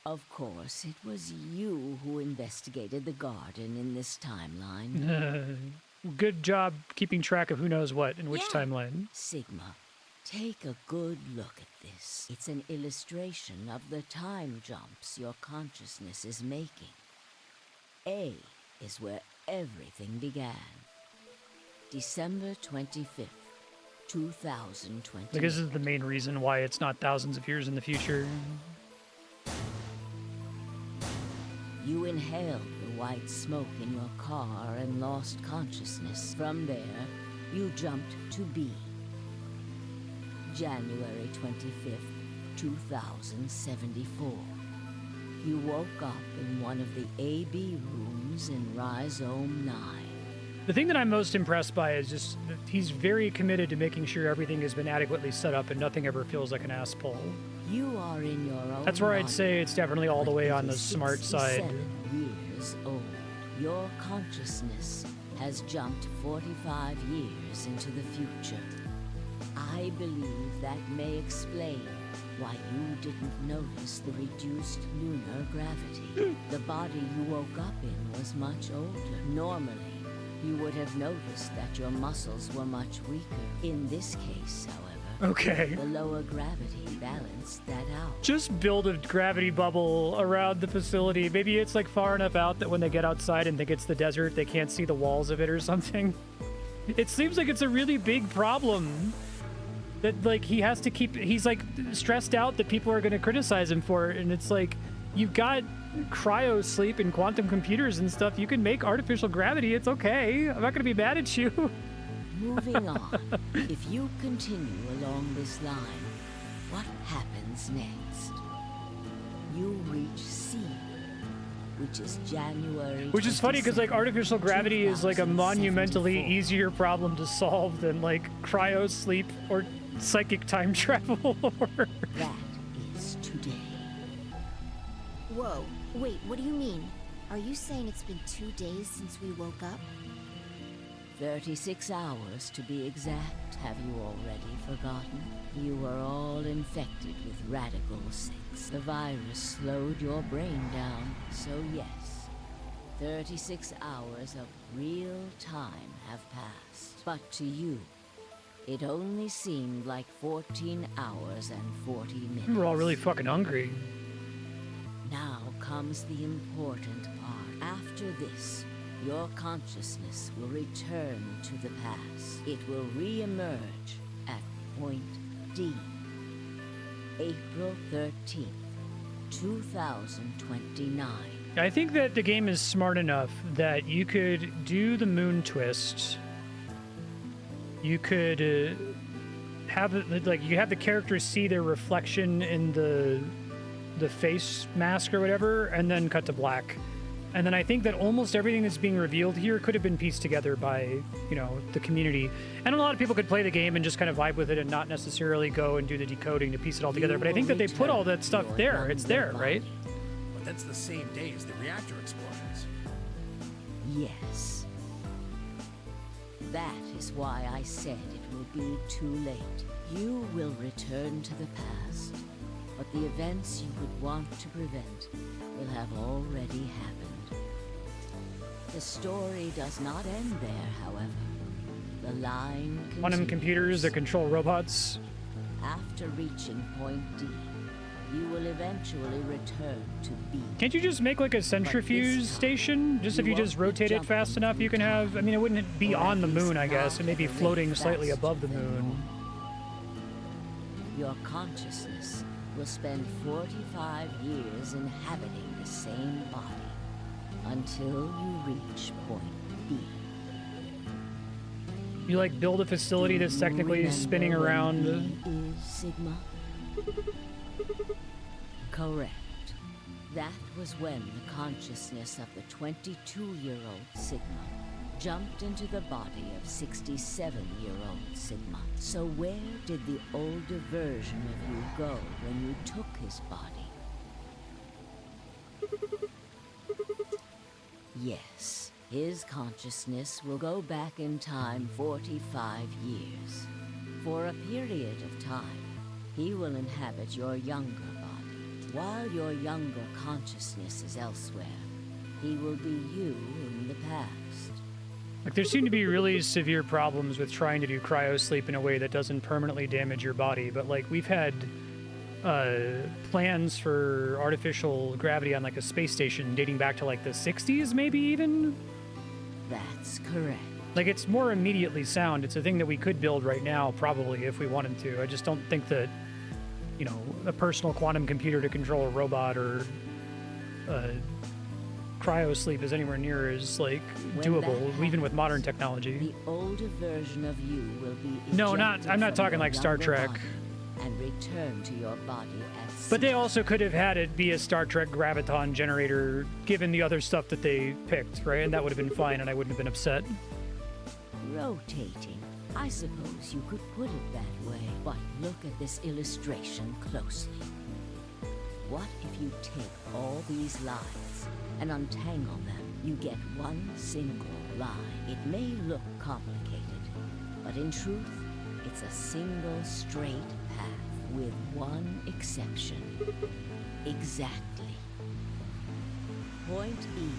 of course, it was you who investigated the garden in this timeline. Good job keeping track of who knows what in which timeline. Sigma, take a good look at this. It's an illustration of the time jumps your consciousness is making. A is where everything began. December 25th, 2020. Like, this is the main reason why it's not thousands of years in the future. You inhaled the white smoke in your car and lost consciousness. From there, you jumped to B. January 25th, 2074. You woke up in one of the AB rooms in Rhizome 9. The thing that I'm most impressed by is just that he's very committed to making sure everything has been adequately set up and nothing ever feels like an ass pull. You are in your own That's where I'd body, say it's definitely all the way on the but smart side. 67 years old. Your consciousness has jumped 45 years into the future. I believe that may explain why you didn't notice the reduced lunar gravity. The body you woke up in was much older. Normally, you would have noticed that your muscles were much weaker. In this case, however, Okay. the lower gravity balanced that out. Just build a gravity bubble around the facility. Maybe it's like far enough out that when they get outside and think it's the desert, they can't see the walls of it or something. It seems like it's a really big problem. That, like, he has to keep... He's, like, stressed out that people are going to criticize him for it. And it's like, you've got cryo sleep and quantum computers and stuff. You can make artificial gravity. It's okay. I'm not going to be mad at you. Moving on. If you continue along this line, what happens next? You reach C, which is January. Which is funny because, like, artificial gravity is, like, a monumentally 2074. easier problem to solve than, like, cryo sleep or psychic time travel. That is today. Whoa. Wait, what do you mean? Are you saying it's been 2 days since we woke up? 36 hours to be exact. Have you already forgotten? You were all infected with Radical 6. The virus slowed your brain down, so yes. 36 hours of real time have passed. But to you, it only seemed like 14 hours and 40 minutes. We're all really fucking hungry. Now comes the important part. After this, your consciousness will return to the past. It will re-emerge at point D. April 13th, 2029. I think that the game is smart enough that you could do the moon twist. You could have it, like, you have the characters see their reflection in the face mask or whatever, and then cut to black. And then I think that almost everything that's being revealed here could have been pieced together by, you know, the community. And a lot of people could play the game and just kind of vibe with it and not necessarily go and do the decoding to piece it all together. But I think that they put all that stuff there. It's there, right? But that's the same day as the reactor explosions. Yes. That is why I said it will be too late. You will return to the past, but the events you would want to prevent will have already happened. The story does not end there, however. The line continues. Quantum computers that control robots. After reaching point D, you will eventually return to B. Can't you just make like a centrifuge station? Just if you just rotate it fast enough, you can have... I mean, it wouldn't be on the moon, I guess. It may be floating slightly above the moon. Your consciousness will spend 45 years inhabiting the same body until you reach point B. You like build a facility that's technically spinning around. Is Sigma? Correct. That was when the consciousness of the 22-year-old Sigma jumped into the body of 67-year-old Sigma. So where did the older version of you go when you took his body? Yes, his consciousness will go back in time 45 years. For a period of time, he will inhabit your younger body. While your younger consciousness is elsewhere, he will be you in the past. Like, there seem to be really severe problems with trying to do cryosleep in a way that doesn't permanently damage your body, but like we've had plans for artificial gravity on like a space station dating back to like the 60s, maybe even? That's correct. Like, it's more immediately sound. It's a thing that we could build right now, probably, if we wanted to. I just don't think that, you know, a personal quantum computer to control a robot or cryosleep is anywhere near as, like, doable, even with modern technology. The older version of you will be No, I'm not talking like Star Trek. And return to your body at sea. But they also could have had it be a Star Trek graviton generator, given the other stuff that they picked, right? And that would have been fine, and I wouldn't have been upset. Rotating. I suppose you could put it that way, but look at this illustration closely. What if you take all these lines and untangle them? You get one single line. It may look complicated, but in truth, it's a single straight path with one exception. Exactly. Point E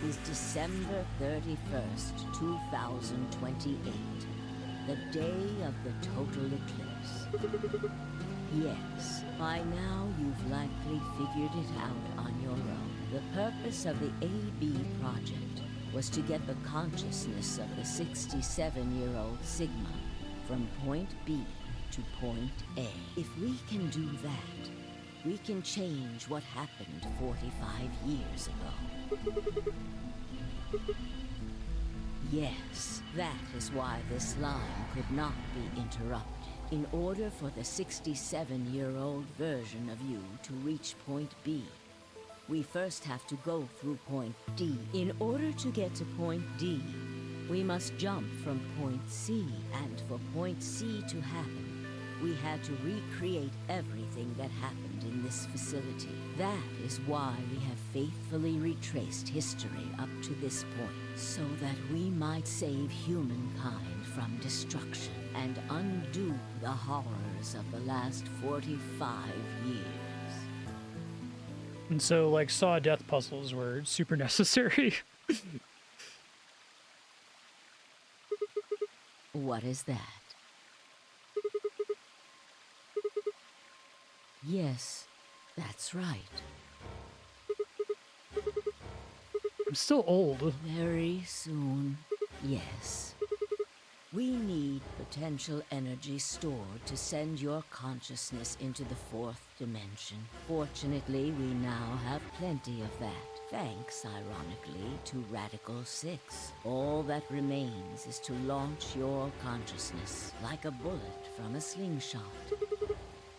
is December 31st, 2028, the day of the total eclipse. Yes, by now you've likely figured it out on your own. The purpose of the AB project was to get the consciousness of the 67-year-old Sigma from point B to point A. If we can do that, we can change what happened 45 years ago. Yes, that is why this line could not be interrupted. In order for the 67-year-old version of you to reach point B, we first have to go through point D. In order to get to point D, we must jump from point C, and for point C to happen, we had to recreate everything that happened in this facility. That is why we have faithfully retraced history up to this point, so that we might save humankind from destruction and undo the horrors of the last 45 years. And so, like, saw death puzzles were super necessary. What is that? Yes, that's right. I'm still old. Very soon, yes. We need potential energy stored to send your consciousness into the fourth dimension. Fortunately, we now have plenty of that. Thanks, ironically, to Radical 6. All that remains is to launch your consciousness like a bullet from a slingshot.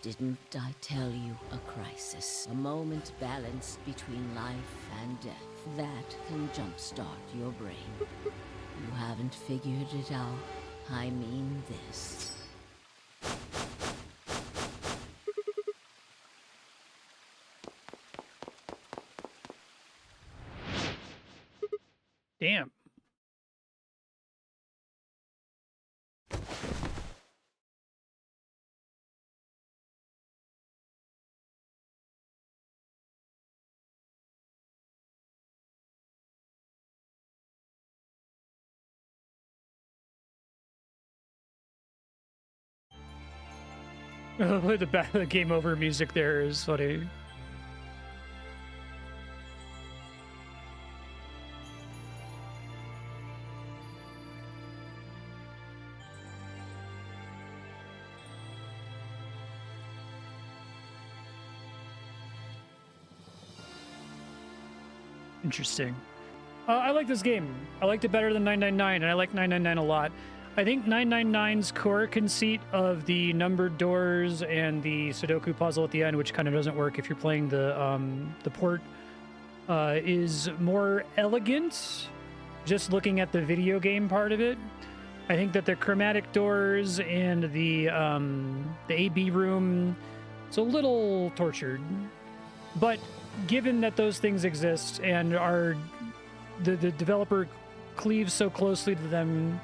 Didn't I tell you a crisis? A moment balanced between life and death. That can jumpstart your brain. You haven't figured it out. I mean this. Damn. The back of the game over music there is funny. Interesting. I like this game. I liked it better than 999, and I like 999 a lot. I think 999's core conceit of the numbered doors and the Sudoku puzzle at the end, which kind of doesn't work if you're playing the port, is more elegant. Just looking at the video game part of it, I think that the chromatic doors and the AB room, it's a little tortured. But given that those things exist and are the developer cleaves so closely to them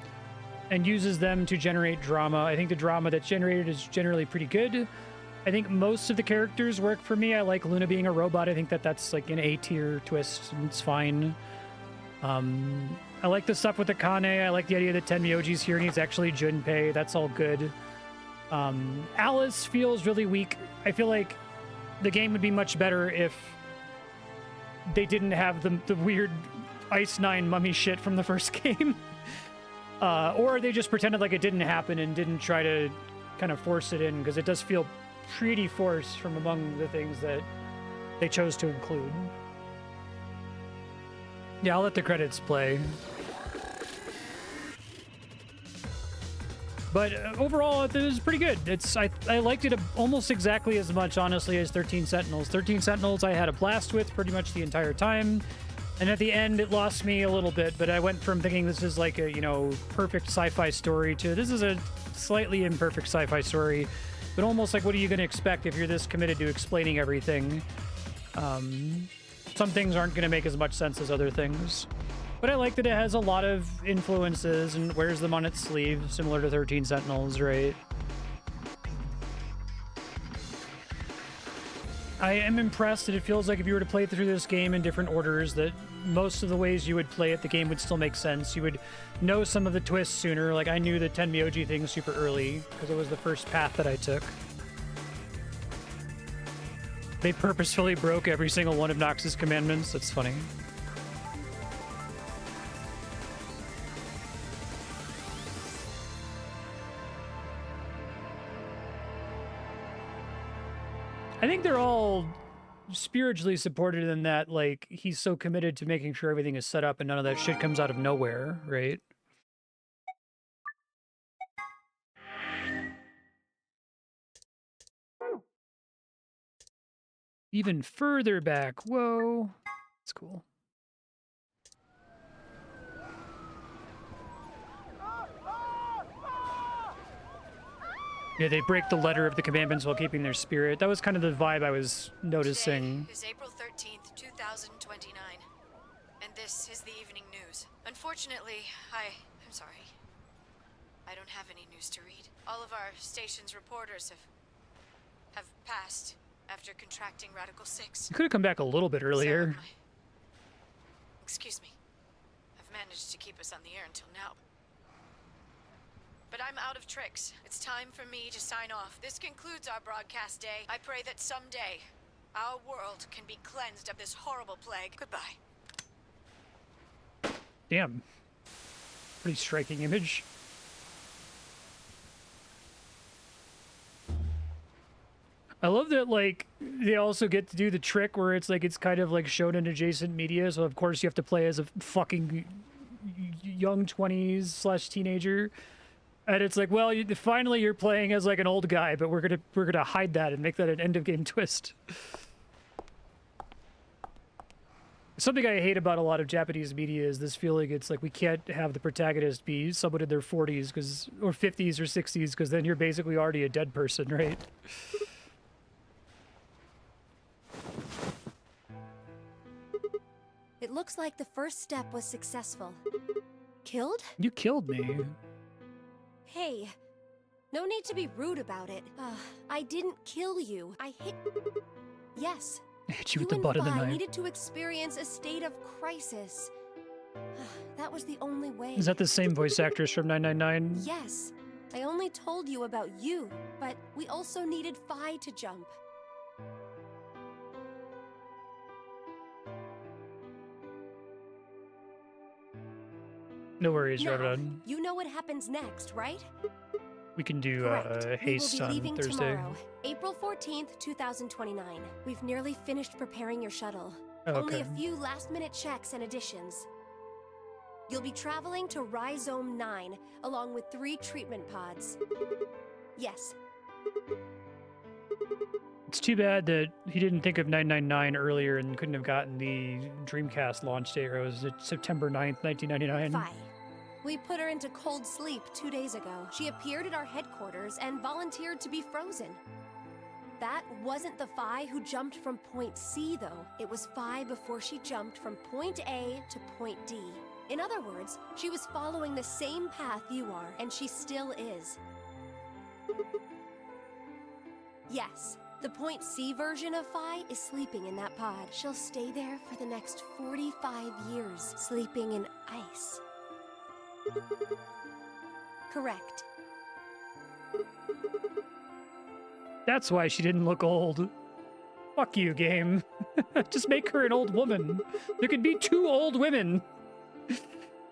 and uses them to generate drama, I think the drama that's generated is generally pretty good. I think most of the characters work for me. I like Luna being a robot. I think that that's like an A-tier twist, and it's fine. I like the stuff with Akane. I like the idea that Tenmyoji's here and he's actually Junpei. That's all good. Alice feels really weak. I feel like the game would be much better if they didn't have the weird Ice 9 mummy shit from the first game. Or they just pretended like it didn't happen and didn't try to kind of force it in, because it does feel pretty forced from among the things that they chose to include. Yeah, I'll let the credits play. But overall, it was pretty good. I liked it almost exactly as much, honestly, as 13 Sentinels. 13 Sentinels I had a blast with pretty much the entire time. And at the end, it lost me a little bit, but I went from thinking this is like a, perfect sci-fi story to this is a slightly imperfect sci-fi story, but almost like, what are you going to expect if you're this committed to explaining everything? Some things aren't going to make as much sense as other things. But I like that it has a lot of influences and wears them on its sleeve, similar to 13 Sentinels, right? I am impressed that it feels like if you were to play through this game in different orders, that most of the ways you would play it, the game would still make sense. You would know some of the twists sooner. Like, I knew the Tenmyoji thing super early because it was the first path that I took. They purposefully broke every single one of Nox's commandments. That's funny. I think they're all spiritually supported in that, like, he's so committed to making sure everything is set up and none of that shit comes out of nowhere, right? Even further back. Whoa. That's cool. Yeah, they break the letter of the commandments while keeping their spirit. That was kind of the vibe I was noticing. Today is April 13th, 2029, and this is the evening news. Unfortunately, I'm sorry. I don't have any news to read. All of our station's reporters have passed after contracting Radical 6. You could have come back a little bit earlier. Excuse me. I've managed to keep us on the air until now. But I'm out of tricks. It's time for me to sign off. This concludes our broadcast day. I pray that someday our world can be cleansed of this horrible plague. Goodbye. Damn. Pretty striking image. I love that, like, they also get to do the trick where it's like, it's kind of like shown in adjacent media, so of course you have to play as a fucking young 20s/teenager. And it's like, well, finally you're playing as like an old guy, but we're gonna hide that and make that an end of game twist. Something I hate about a lot of Japanese media is this feeling it's like we can't have the protagonist be someone in their 40s or 50s or 60s, because then you're basically already a dead person, right? It looks like the first step was successful. Killed? You killed me. Hey, no need to be rude about it. I didn't kill you. I hit... Yes. I hit you with the butt of the knife. I needed to experience a state of crisis. That was the only way. Is that the same voice actress from 999? Yes. I only told you about you, but we also needed Phi to jump. No worries, now, Jordan. You know what happens next, right? We can do haste we will be leaving on Thursday. Tomorrow, April 14th, 2029. We've nearly finished preparing your shuttle. Oh, okay. Only a few last-minute checks and additions. You'll be traveling to Rhizome 9, along with 3 treatment pods. Yes. It's too bad that he didn't think of 999 earlier and couldn't have gotten the Dreamcast launch date. It was September 9th, 1999. Fi. We put her into cold sleep 2 days ago. She appeared at our headquarters and volunteered to be frozen. That wasn't the Fi who jumped from point C, though. It was Fi before she jumped from point A to point D. In other words, she was following the same path you are, and she still is. Yes, the point C version of Fi is sleeping in that pod. She'll stay there for the next 45 years, sleeping in ice. Correct. That's why she didn't look old. Fuck you, game. Just make her an old woman. There could be 2 old women.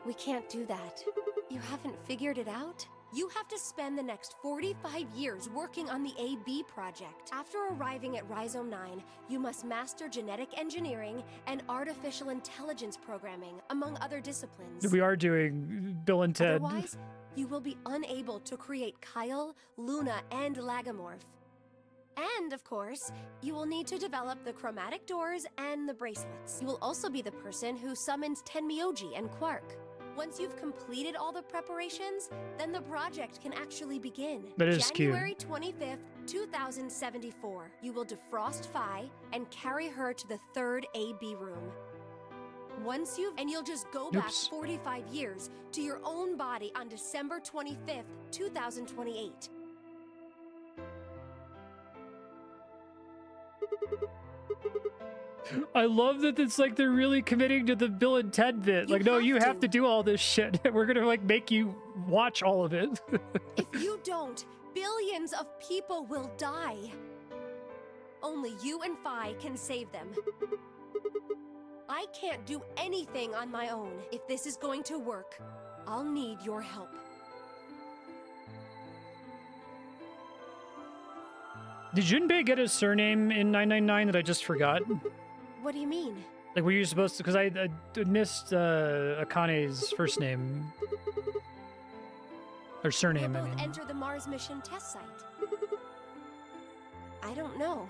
We can't do that. You haven't figured it out? You have to spend the next 45 years working on the AB project. After arriving at Rhizome 9, you must master genetic engineering and artificial intelligence programming, among other disciplines. We are doing Bill and Ted. Otherwise, you will be unable to create Kyle, Luna, and Lagomorph. And, of course, you will need to develop the chromatic doors and the bracelets. You will also be the person who summons Tenmyoji and Quark. Once you've completed all the preparations, then the project can actually begin. That is January cute. 25th, 2074. You will defrost Fi and carry her to the 3rd AB room. And you'll just go back 45 years to your own body on December 25th, 2028. I love that it's like they're really committing to the Bill and Ted bit. Like, no, you have to do all this shit. We're gonna like make you watch all of it. If you don't, billions of people will die. Only you and Fi can save them. I can't do anything on my own. If this is going to work, I'll need your help. Did Junpei get his surname in 999 that I just forgot? What do you mean? Like, were you supposed to? Because I missed Akane's first name. Or surname, We'll I both mean. enter the Mars mission test site. I don't know.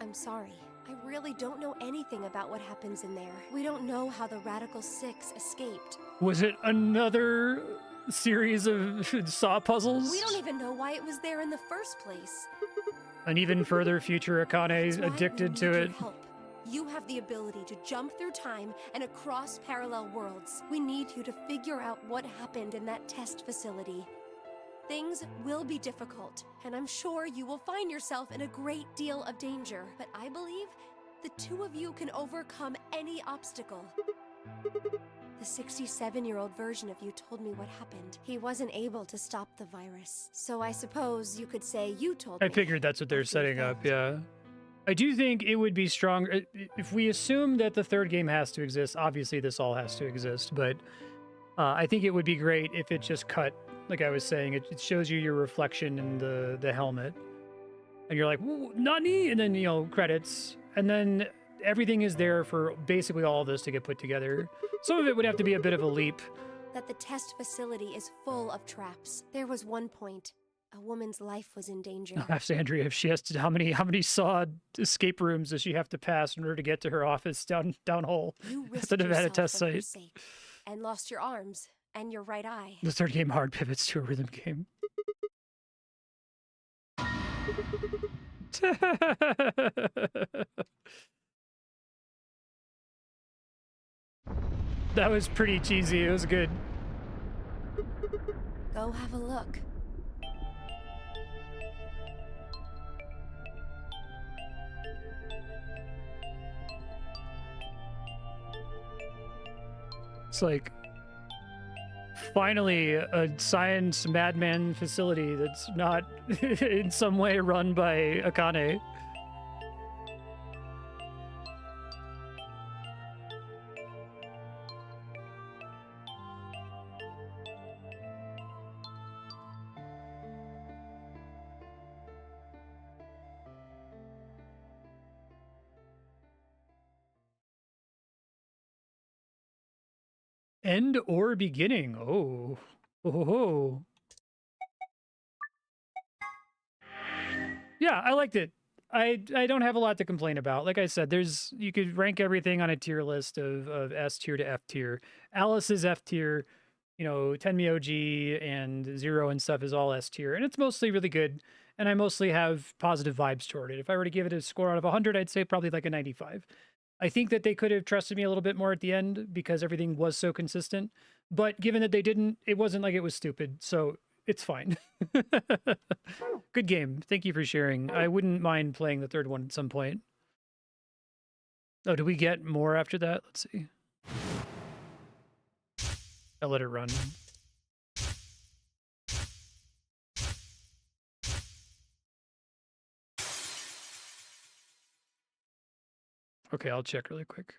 I'm sorry. I really don't know anything about what happens in there. We don't know how the Radical Six escaped. Was it another series of saw puzzles? We don't even know why it was there in the first place. An even further future Akane That's why addicted we to need it. your help. You have the ability to jump through time and across parallel worlds. We need you to figure out what happened in that test facility. Things will be difficult, and I'm sure you will find yourself in a great deal of danger. But I believe the 2 of you can overcome any obstacle. The 67-year-old version of you told me what happened. He wasn't able to stop the virus. So I suppose you could say you told me. I figured that's what they're setting up, yeah. I do think it would be stronger if we assume that the 3rd game has to exist. Obviously, this all has to exist, but I think it would be great if it just cut, like I was saying, it shows you your reflection in the helmet, and you're like, Nani? And then, you know, credits, and then everything is there for basically all of this to get put together. Some of it would have to be a bit of a leap. That the test facility is full of traps. There was one point. A woman's life was in danger. I'll ask Andrea if she has to. How many saw escape rooms does she have to pass in order to get to her office down hole You at risked the Nevada yourself test for her site? sake, and lost your arms and your right eye. The 3rd game hard pivots to a rhythm game. That was pretty cheesy. It was good. Go have a look. It's like finally a science madman facility that's not in some way run by Akane. End or beginning? Oh. Oh. Yeah, I liked it. I don't have a lot to complain about. Like I said, you could rank everything on a tier list of S tier to F tier. Alice is F tier, you know, Tenmi OG and Zero and stuff is all S tier, and it's mostly really good. And I mostly have positive vibes toward it. If I were to give it a score out of 100, I'd say probably like a 95. I think that they could have trusted me a little bit more at the end because everything was so consistent. But given that they didn't, it wasn't like it was stupid. So it's fine. Good game. Thank you for sharing. I wouldn't mind playing the third one at some point. Oh, do we get more after that? Let's see. I'll let it run. Okay, I'll check really quick.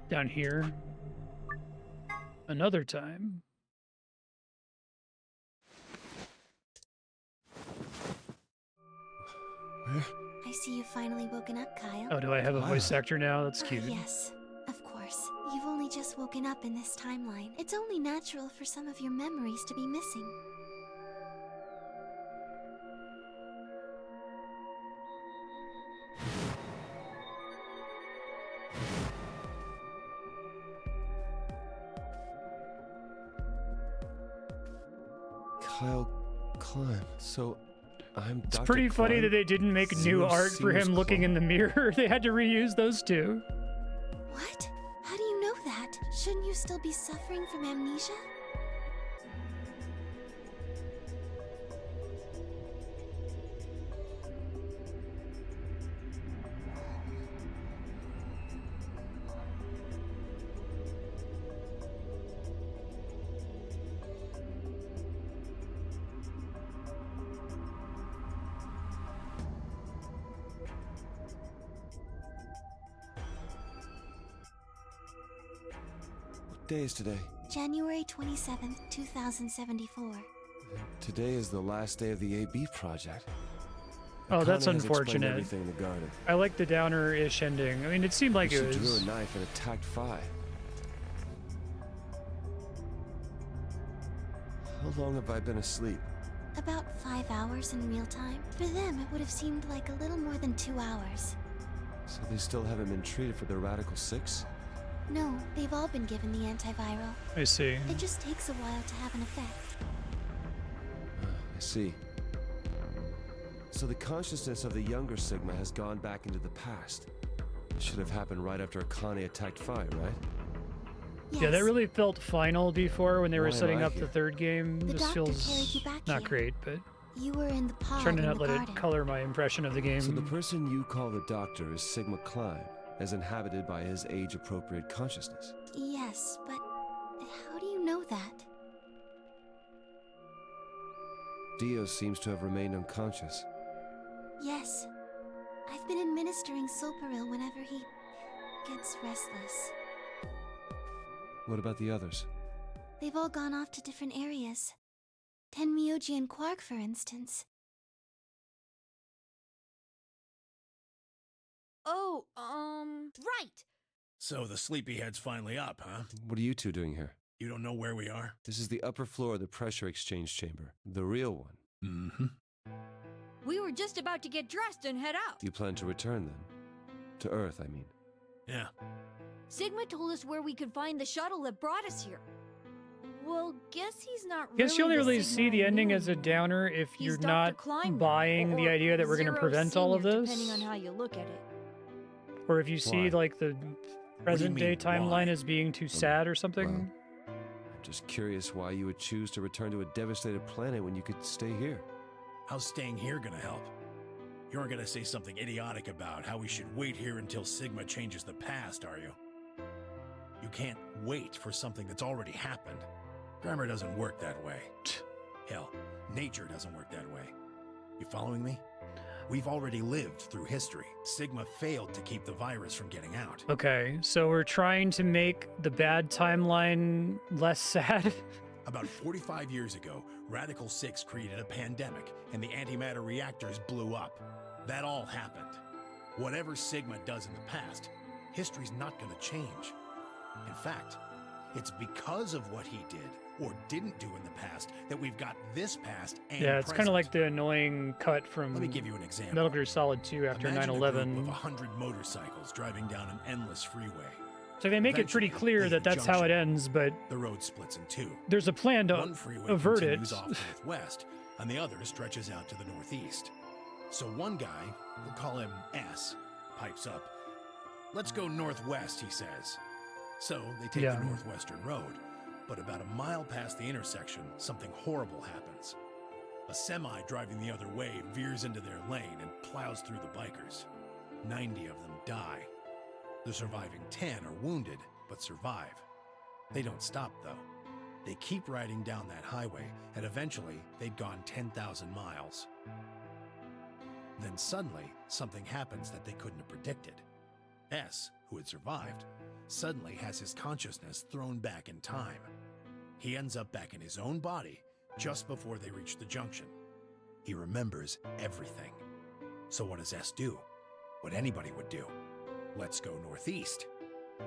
Down here. Another time. Where? I see you've finally woken up, Kyle. Oh, do I have a voice actor now? That's cute. Yes, of course. You've only just woken up in this timeline. It's only natural for some of your memories to be missing. Kyle Klein. So I'm It's Dr. pretty funny Klein? that they didn't make new Zero art for Sears him looking Klein. in the mirror. They had to reuse those two. What? How do you know that? Shouldn't you still be suffering from amnesia? What day is today? January 27th, 2074. Today is the last day of the AB project. Oh, that's Akane has explained unfortunate. everything in the garden. I like the downer-ish ending. I mean, it seemed like She it drew was... a knife and attacked Phi. How long have I been asleep? About 5 hours in real time. For them, it would have seemed like a little more than 2 hours. So they still haven't been treated for their Radical 6? No, they've all been given the antiviral. I see. It just takes a while to have an effect. I see. So the consciousness of the younger Sigma has gone back into the past. It should have happened right after Akane attacked Phi, right? Yes. Yeah, that really felt final before when they were Why am setting I up the here? third game. The This doctor feels carried you back not here. great, but You were in the pod trying to in not the let garden. it color my impression of the game. So the person you call the Doctor is Sigma Klein, as inhabited by his age-appropriate consciousness. Yes, but how do you know that? Dio seems to have remained unconscious. Yes. I've been administering Soparil whenever he gets restless. What about the others? They've all gone off to different areas. Tenmyoji and Quark, for instance. Oh, right! So the sleepyhead's finally up, huh? What are you two doing here? You don't know where we are? This is the upper floor of the pressure exchange chamber, the real one. Mm-hmm. We were just about to get dressed and head out. You plan to return then? To Earth, I mean. Yeah. Sigma told us where we could find the shuttle that brought us here. Well, guess he's not Guess you only the really Sigma see the I ending knew. as a downer if He's you're Dr. not Klein, buying the or idea that we're going to Zero prevent all of Senior, this. Depending on how you look at it. Or if you see Why? like the present day mean, timeline why? as being too sad or something. I'm just curious why you would choose to return to a devastated planet when you could stay here. How's staying here gonna help? You aren't gonna say something idiotic about how we should wait here until Sigma changes the past, are you? You can't wait for something that's already happened. Grammar doesn't work that way. Hell, nature doesn't work that way. You following me? We've already lived through history. Sigma failed to keep the virus from getting out. Okay, so we're trying to make the bad timeline less sad. About 45 years ago, Radical 6 created a pandemic, and the antimatter reactors blew up. That all happened. Whatever Sigma does in the past, history's not going to change. In fact, it's because of what he did or didn't do in the past that we've got this past and Yeah, it's kind of like the annoying cut from Let me give you an example. Metal Gear Solid 2 after Imagine 9/11. a group of 100 motorcycles driving down an endless freeway. So they make it pretty Eventually, clear they that that's how it junction. ends, but The road splits in two. there's a plan to One freeway avert it. continues off northwest, and the other stretches out to the northeast. So one guy, we'll call him S, pipes up. Let's go northwest, he says. So they take Yeah. the northwestern road, but about a mile past the intersection, something horrible happens. A semi driving the other way veers into their lane and plows through the bikers. 90 of them die. The surviving 10 are wounded, but survive. They don't stop, though. They keep riding down that highway, and eventually they'd gone 10,000 miles. Then suddenly, something happens that they couldn't have predicted. S, who had survived, suddenly has his consciousness thrown back in time. He ends up back in his own body just before they reach the junction. He remembers everything. So what does S do? What anybody would do. Let's go northeast.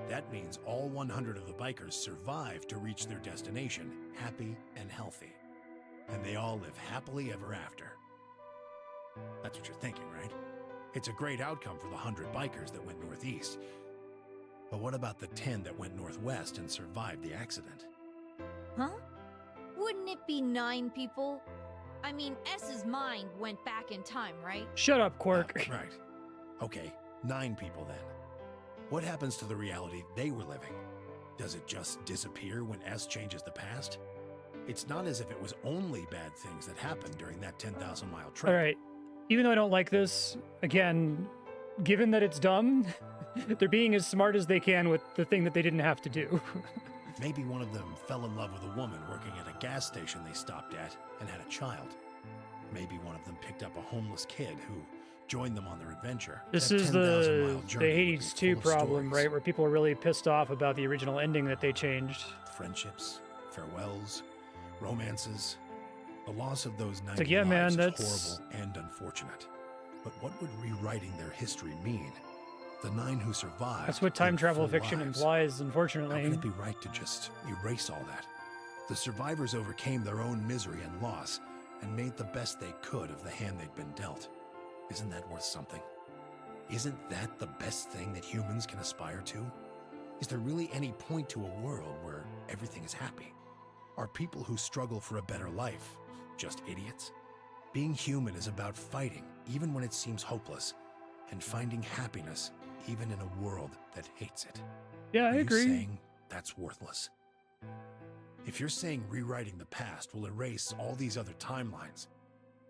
That means all 100 of the bikers survive to reach their destination, happy and healthy. And they all live happily ever after. That's what you're thinking, right? It's a great outcome for the 100 bikers that went northeast. But what about the 10 that went northwest and survived the accident? Huh? Wouldn't it be 9 people? I mean, S's mind went back in time, right? Shut up, Quark. Right. Okay, 9 people then. What happens to the reality they were living? Does it just disappear when S changes the past? It's not as if it was only bad things that happened during that 10,000-mile trip. All right. Even though I don't like this, again, given that it's dumb, they're being as smart as they can with the thing that they didn't have to do. Maybe one of them fell in love with a woman working at a gas station they stopped at and had a child. Maybe one of them picked up a homeless kid who joined them on their adventure. This That is 10,000-mile the journey would be Hades 2 full of problem, stories. right? Where people are really pissed off about the original ending that they changed. Friendships, farewells, romances. The loss of those 90 like, yeah, man, lives that's- is horrible and unfortunate. But what would rewriting their history mean? The 9 who survived. That's what time lived travel full fiction lives. implies, How unfortunately. can it be right to just erase all that? The survivors overcame their own misery and loss and made the best they could of the hand they'd been dealt. Isn't that worth something? Isn't that the best thing that humans can aspire to? Is there really any point to a world where everything is happy? Are people who struggle for a better life just idiots? Being human is about fighting, even when it seems hopeless, and finding happiness, even in a world that hates it. Yeah, I Are agree. you saying that's worthless? If you're saying rewriting the past will erase all these other timelines,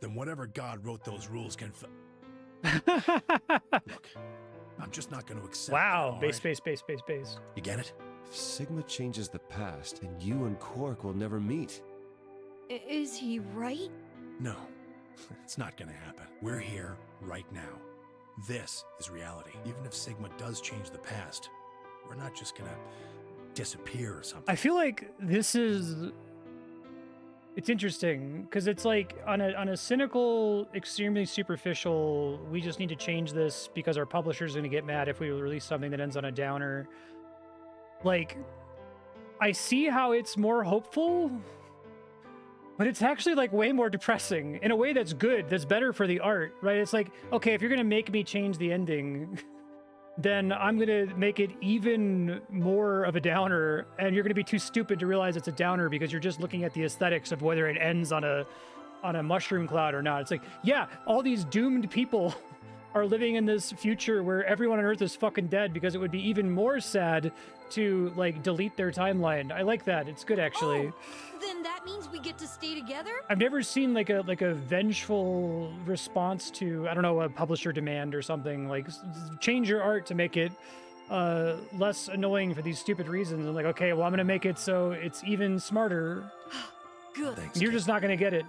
then whatever God wrote those rules can Look, I'm just not going to accept Wow, that, base, all base, base, base, base. You get it? If Sigma changes the past, then you and Quark will never meet. Is he right? No, it's not going to happen. We're here right now. This is reality. Even if Sigma does change the past, we're not just going to disappear or something. I feel like this is... It's interesting, because it's like, on a cynical, extremely superficial, we just need to change this because our publisher's going to get mad if we release something that ends on a downer. Like, I see how it's more hopeful, but it's actually, like, way more depressing in a way that's good, that's better for the art, right? It's like, okay, if you're going to make me change the ending... then I'm going to make it even more of a downer, and you're going to be too stupid to realize it's a downer because you're just looking at the aesthetics of whether it ends on a mushroom cloud or not. It's like, yeah, all these doomed people are living in this future where everyone on Earth is fucking dead because it would be even more sad to, like, delete their timeline. I like that. It's good, actually. Oh, then that means we get to stay together? I've never seen like a vengeful response to, I don't know, a publisher demand or something. Like, change your art to make it less annoying for these stupid reasons. I'm like, okay, well, I'm gonna make it so it's even smarter. Good. Thanks, You're kid. just not gonna get it.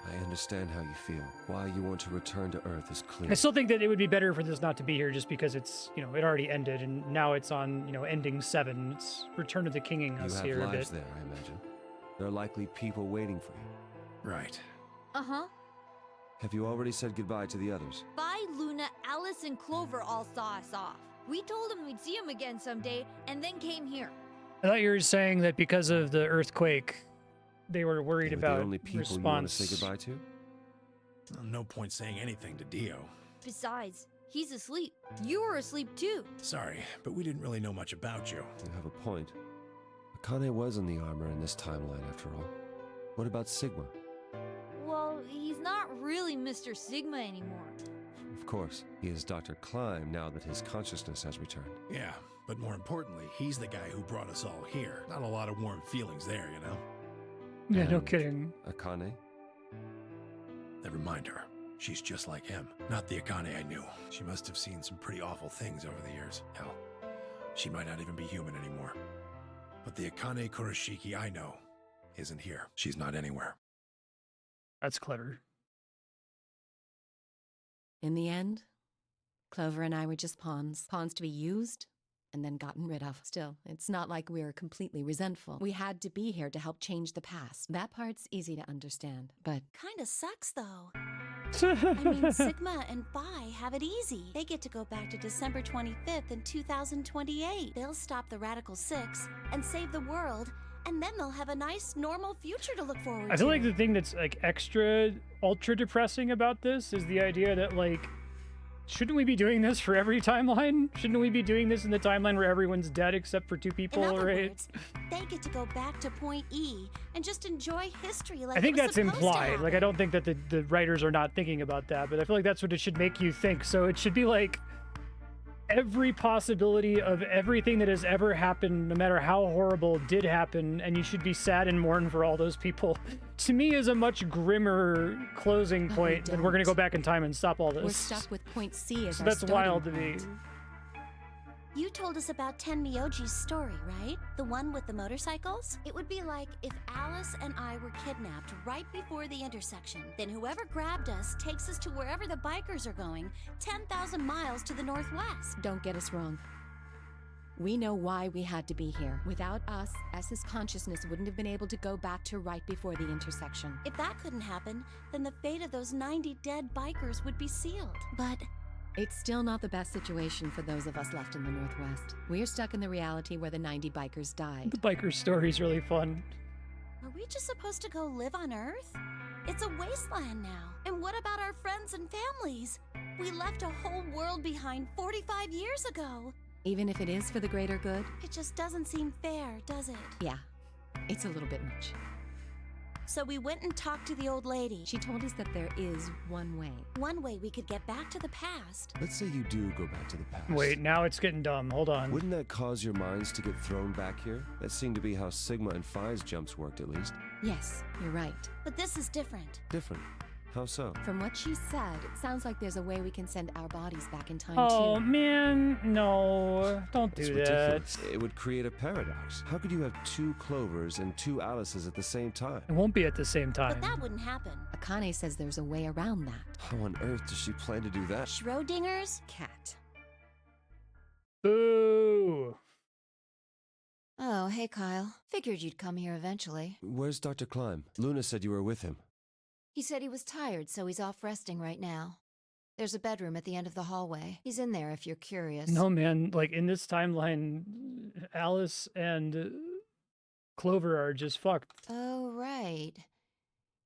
I understand how you feel. Why you want to return to Earth is clear. I still think that it would be better for this not to be here just because it's, you know, it already ended and now it's on, you know, ending 7. It's Return of the Kinging us You here have a bit. lives there, I imagine. There are likely people waiting for you. Right. Uh-huh. Have you already said goodbye to the others? Bye, Luna, Alice, and Clover all saw us off. We told them we'd see them again someday, and then came here. I thought you were saying that because of the earthquake, they were worried They were about the only people response. you want to say goodbye to? Well, no point saying anything to Dio. Besides, he's asleep. You were asleep too. Sorry, but we didn't really know much about you. You have a point. Akane was in the armor in this timeline, after all. What about Sigma? Well, he's not really Mr. Sigma anymore. Of course, he is Dr. Klein now that his consciousness has returned. Yeah, but more importantly, he's the guy who brought us all here. Not a lot of warm feelings there, you know? Yeah, no And kidding. Akane? Never mind her. She's just like him. Not the Akane I knew. She must have seen some pretty awful things over the years. Hell, she might not even be human anymore. But the Akane Kurashiki I know isn't here. She's not anywhere. That's clever. In the end, Clover and I were just pawns. Pawns to be used and then gotten rid of. Still, it's not like we're completely resentful. We had to be here to help change the past. That part's easy to understand, but Kinda sucks, though. I mean, Sigma and Phi have it easy. They get to go back to December 25th in 2028. They'll stop the Radical Six and save the world, and then they'll have a nice, normal future to look forward to. I feel like the thing that's like extra ultra depressing about this is the idea that like, shouldn't we be doing this for every timeline? Shouldn't we be doing this in the timeline where everyone's dead except for 2 people, In other right? words, they get to go back to Point E and just enjoy history like I think it was that's supposed to implied. Like, I happen. don't think that the writers are not thinking about that, but I feel like that's what it should make you think. So it should be like every possibility of everything that has ever happened, no matter how horrible, did happen, and you should be sad and mourn for all those people. To me, is a much grimmer closing But we point than we're going to go back in time and stop all this. we're stuck with point C as So our that's starting wild to me. point. You told us about Tenmyoji's story, right? The one with the motorcycles? It would be like if Alice and I were kidnapped right before the intersection. Then whoever grabbed us takes us to wherever the bikers are going, 10,000 miles to the northwest. Don't get us wrong. We know why we had to be here. Without us, S's consciousness wouldn't have been able to go back to right before the intersection. If that couldn't happen, then the fate of those 90 dead bikers would be sealed. But It's still not the best situation for those of us left in the Northwest. We're stuck in the reality where the 90 bikers died. The biker story's really fun. are we just supposed to go live on Earth? It's a wasteland now. And what about our friends and families? We left a whole world behind 45 years ago. Even if it is for the greater good, It just doesn't seem fair, does it? yeah, it's a little bit much. So we went and talked to the old lady. She told us that there is one way. One way we could get back to the past. Let's say you do go back to the past. Wait, now it's getting dumb. Hold on. Wouldn't that cause your minds to get thrown back here? That seemed to be how Sigma and Phi's jumps worked, at least. Yes, you're right. But this is different. Different. How so? From what she said, it sounds like there's a way we can send our bodies back in time Oh too. man, no, don't It's do ridiculous. that. It would create a paradox. How could you have 2 Clovers and 2 Alices at the same time? It won't be at the same time. But that wouldn't happen. Akane says there's a way around that. How on earth does she plan to do that? Schrodinger's? Cat. Boo! Oh, hey, Kyle. Figured you'd come here eventually. Where's Dr. Klein? Luna said you were with him. He said he was tired, so he's off resting right now. There's a bedroom at the end of the hallway. He's in there if you're curious. No, man, like in this timeline, Alice and Clover are just fucked. Oh, right.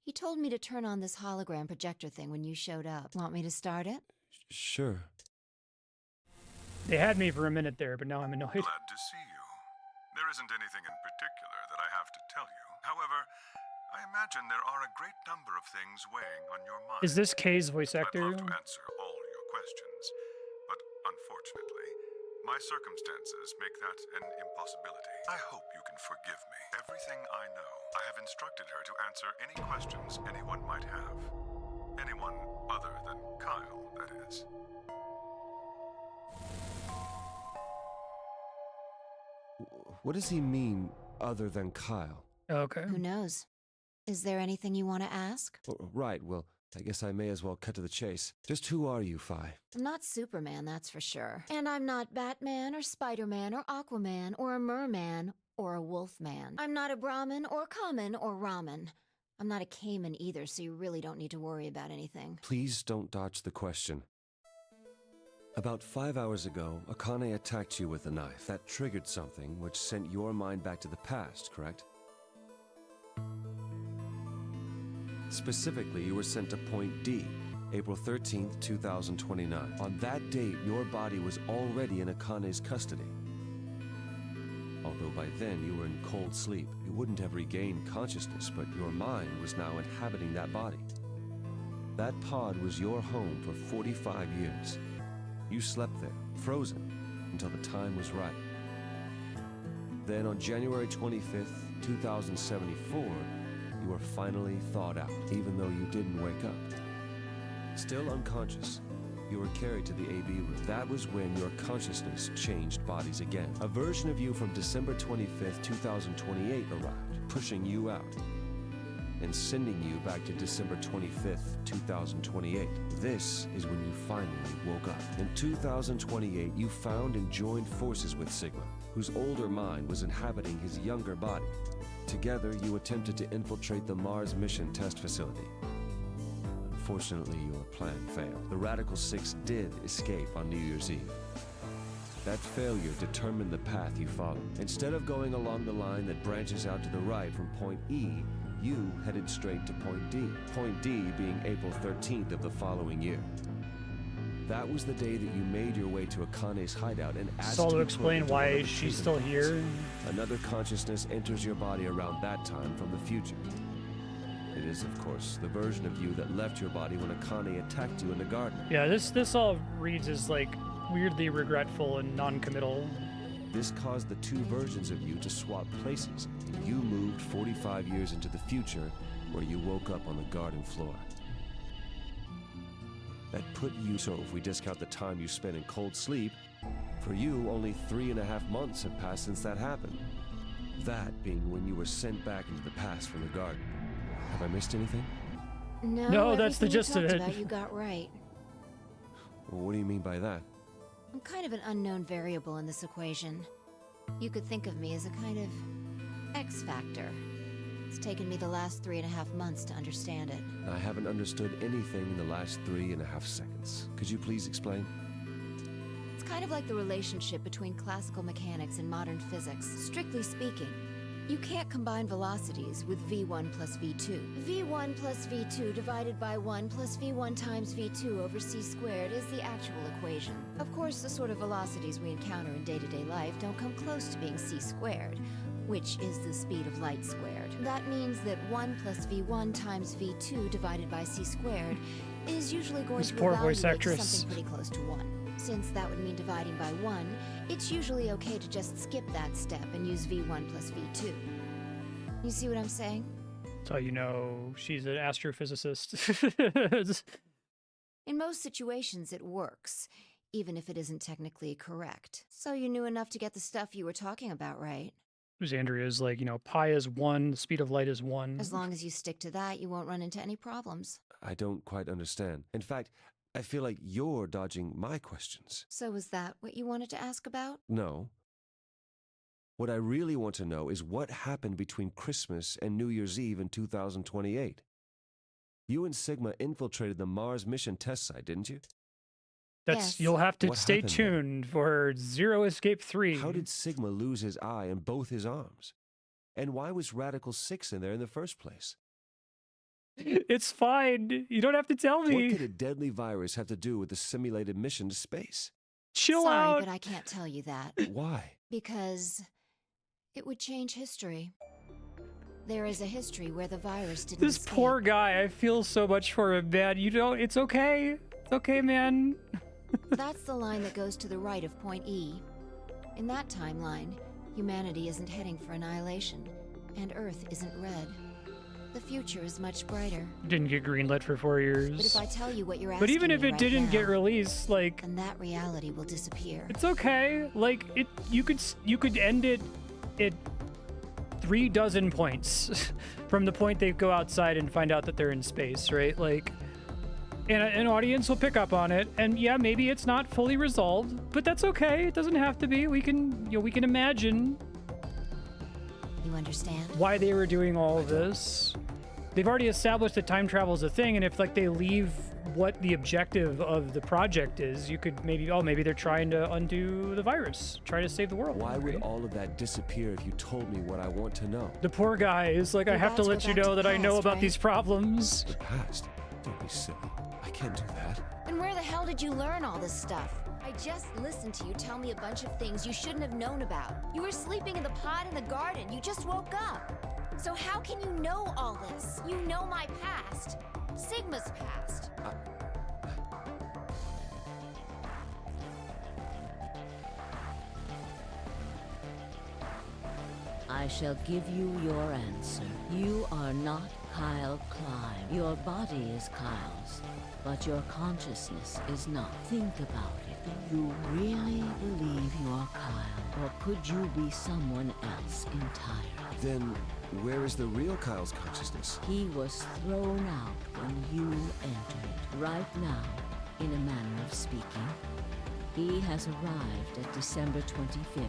He told me to turn on this hologram projector thing when you showed up. Want me to start it? Sure. They had me for a minute there, but now I'm annoyed. Glad to see you. There isn't anything in particular that I have to tell you. However, I imagine there are a great number of things weighing on your mind. Is this Kay's voice I'd actor? love to answer all your questions, but unfortunately, my circumstances make that an impossibility. I hope you can forgive me. Everything I know, I have instructed her to answer any questions anyone might have. Anyone other than Kyle, that is. What does he mean, other than Kyle? Okay. Who knows? Is there anything you want to ask? Right, well, I guess I may as well cut to the chase. Just who are you, Phi? I'm not Superman, that's for sure. And I'm not Batman or Spider-Man or Aquaman or a merman or a wolfman. I'm not a Brahmin or Kamen or Ramen. I'm not a Cayman either, so you really don't need to worry about anything. Please don't dodge the question. About 5 hours ago, Akane attacked you with a knife. That triggered something which sent your mind back to the past, correct? Specifically, you were sent to Point D, April 13th, 2029. On that date, your body was already in Akane's custody. Although by then you were in cold sleep, you wouldn't have regained consciousness, but your mind was now inhabiting that body. That pod was your home for 45 years. You slept there, frozen, until the time was right. Then on January 25th, 2074, you were finally thawed out, even though you didn't wake up. Still unconscious, you were carried to the AB room. That was when your consciousness changed bodies again. A version of you from December 25th, 2028 arrived, pushing you out and sending you back to December 25th, 2028. This is when you finally woke up. In 2028, you found and joined forces with Sigma, whose older mind was inhabiting his younger body. Together, you attempted to infiltrate the Mars mission test facility. Unfortunately, your plan failed. The Radical Six did escape on New Year's Eve. That failure determined the path you followed. Instead of going along the line that branches out to the right from Point E, you headed straight to Point D. Point D being April 13th of the following year. That was the day that you made your way to Akane's hideout and asked So to to be explain put into why one of the she's treatment still plants. here. Another consciousness enters your body around that time from the future. It is, of course, the version of you that left your body when Akane attacked you in the garden. Yeah, this all reads as like weirdly regretful and non-committal. This caused the two versions of you to swap places, and you moved 45 years into the future, where you woke up on the garden floor. That put you, so if we discount the time you spent in cold sleep, for you, only 3.5 months have passed since that happened. That being when you were sent back into the past from the garden. Have I missed anything? No, that's the everything gist you of talked it. about you got right. Well, what do you mean by that? I'm kind of an unknown variable in this equation. You could think of me as a kind of X factor. It's taken me the last 3.5 months to understand it. I haven't understood anything in the last 3.5 seconds. Could you please explain? It's kind of like the relationship between classical mechanics and modern physics. Strictly speaking, you can't combine velocities with v1 plus v2. v1 plus v2 divided by 1 plus v1 times v2 over c squared is the actual equation. Of course, the sort of velocities we encounter in day-to-day life don't come close to being c squared, which is the speed of light squared. That means that 1 plus v1 times v2 divided by c squared is usually going This to poor voice evaluate to actress. something pretty close to 1. Since that would mean dividing by 1, it's usually okay to just skip that step and use v1 plus v2. You see what I'm saying? So you know she's an astrophysicist. In most situations, it works, even if it isn't technically correct. So you knew enough to get the stuff you were talking about, right? Andrea's like, pi is 1, the speed of light is 1. As long as you stick to that, you won't run into any problems. I don't quite understand. In fact, I feel like you're dodging my questions. So was that what you wanted to ask about? No. What I really want to know is what happened between Christmas and New Year's Eve in 2028. You and Sigma infiltrated the Mars mission test site, didn't you? You'll have to What stay happened there? tuned for Zero Escape 3. How did Sigma lose his eye and both his arms? And why was Radical 6 in there in the first place? It's fine. You don't have to tell What me. could a deadly virus have to do with the simulated mission to space? Chill Sorry, out. but I can't tell you that. Why? Because it would change history. There is a history where the virus didn't This escape. poor guy. I feel so much for him, man. It's okay. It's okay, man. That's the line that goes to the right of Point E. In that timeline, humanity isn't heading for annihilation, and Earth isn't red. The future is much brighter. Didn't get greenlit for 4 years. But if I tell you what you're asking But even if me it right didn't now, get released, like, then that reality will disappear. it's okay. Like, you could end it at 3 dozen points from the point they go outside and find out that they're in space, right? Like, and an audience will pick up on it, and yeah, maybe it's not fully resolved, but that's okay. It doesn't have to be. We can, you know, we can imagine. You understand? Why they were doing all of this. They've already established that time travel is a thing, and if like they leave what the objective of the project is, you could maybe, oh, maybe they're trying to undo the virus, trying to save the world. Why would all of that disappear if you told me what I want to know? The poor guy is like, I have to let you know that I know about these problems. The past? Don't be silly. I can't do that. And where the hell did you learn all this stuff? I just listened to you tell me a bunch of things you shouldn't have known about. You were sleeping in the pod in the garden. You just woke up. So how can you know all this? You know my past. Sigma's past. I shall give you your answer. You are not Kyle Klein. Your body is Kyle's, but your consciousness is not. Think about it. Do you really believe you are Kyle, or could you be someone else entirely? Then where is the real Kyle's consciousness? He was thrown out when you entered. Right now, in a manner of speaking, he has arrived at December 25th.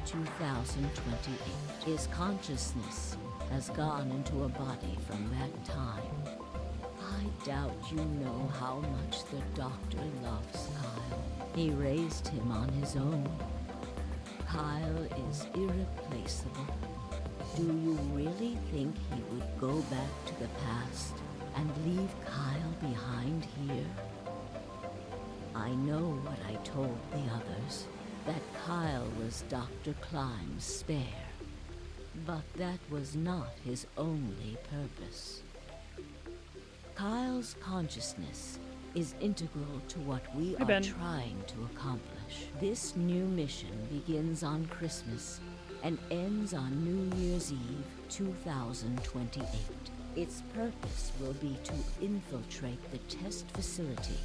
2028. His consciousness has gone into a body from that time. I doubt you know how much the doctor loves Kyle. He raised him on his own. Kyle is irreplaceable. Do you really think he would go back to the past and leave Kyle behind here? I know what I told the others. That Kyle was Dr. Klein's spare. But that was not his only purpose. Kyle's consciousness is integral to what we are trying to accomplish. This new mission begins on Christmas and ends on New Year's Eve 2028. Its purpose will be to infiltrate the test facility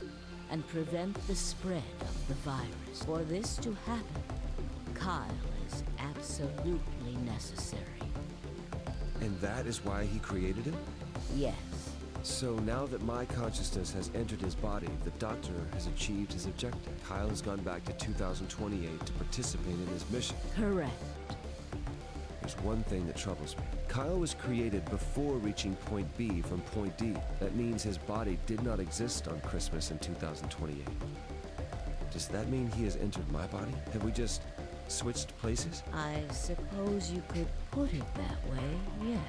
and prevent the spread of the virus. For this to happen, Kyle is absolutely necessary. And that is why he created him? Yes. So now that my consciousness has entered his body, the doctor has achieved his objective. Kyle has gone back to 2028 to participate in his mission. Correct. There's one thing that troubles me. Kyle was created before reaching point B from point D. That means his body did not exist on Christmas in 2028. Does that mean he has entered my body? Have we just switched places? I suppose you could put it that way, yes.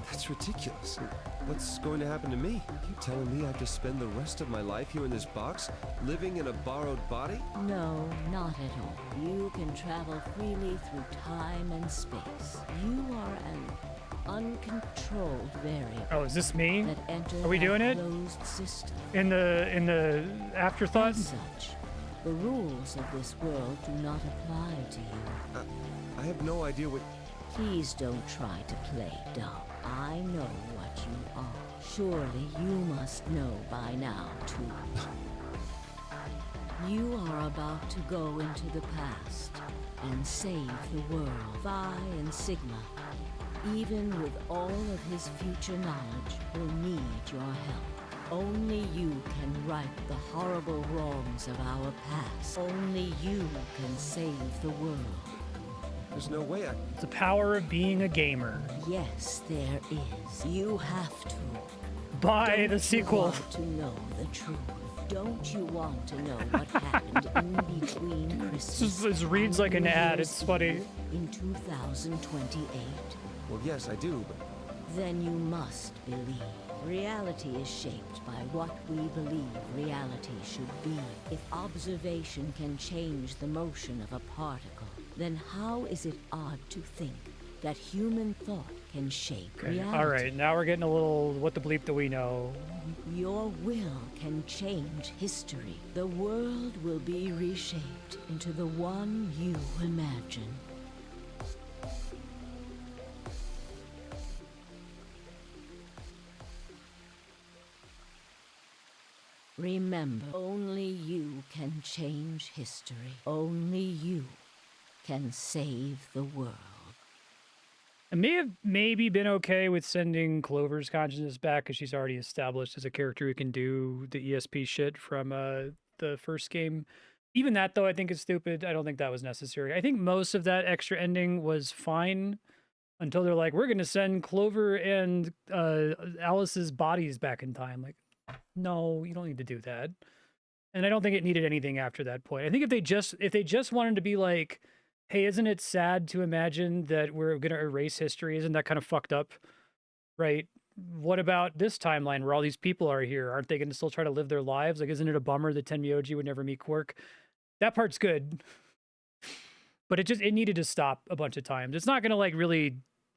That's ridiculous. What's going to happen to me? You telling me I have to spend the rest of my life here in this box, living in a borrowed body? No, not at all. You can travel freely through time and space. You are an uncontrolled variable. Oh, is this me? That enter Are we doing it? Closed system. In the afterthought? As such, the rules of this world do not apply to you. I have no idea what... Please don't try to play dumb. I know what you are. Surely you must know by now, too. You are about to go into the past and save the world. Phi and Sigma, even with all of his future knowledge, will need your help. Only you can right the horrible wrongs of our past. Only you can save the world. There's no way I... The power of being a gamer. Yes, there is. You have to. Buy the sequel. Don't you want to know the truth? Don't you want to know what happened in between Christmas? This reads like an ad. It's funny. In 2028? Well, yes, I do, but... Then you must believe. Reality is shaped by what we believe reality should be. If observation can change the motion of a particle, then how is it odd to think that human thought can shape reality? All right, now we're getting a little what the bleep do we know. Your will can change history. The world will be reshaped into the one you imagine. Remember, only you can change history. Only you can save the world. I may have maybe been okay with sending Clover's consciousness back because she's already established as a character who can do the ESP shit from the first game. Even that, though, I think is stupid. I don't think that was necessary. I think most of that extra ending was fine until they're like, we're going to send Clover and Alice's bodies back in time. Like, no, you don't need to do that. And I don't think it needed anything after that point. I think if they just wanted to be like, hey, isn't it sad to imagine that we're going to erase history? Isn't that kind of fucked up? Right? What about this timeline where all these people are here? Aren't they going to still try to live their lives? Like, isn't it a bummer that Tenmyoji would never meet Quark? That part's good. But it needed to stop a bunch of times. It's not going to like really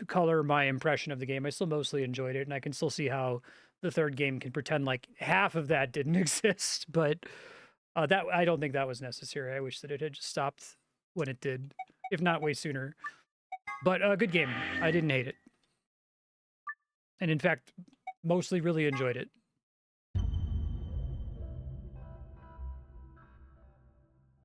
color my impression of the game. I still mostly enjoyed it, and I can still see how the third game can pretend like half of that didn't exist. But that I don't think that was necessary. I wish that it had just stopped when it did, if not way sooner. But good game. I didn't hate it. And in fact, mostly really enjoyed it.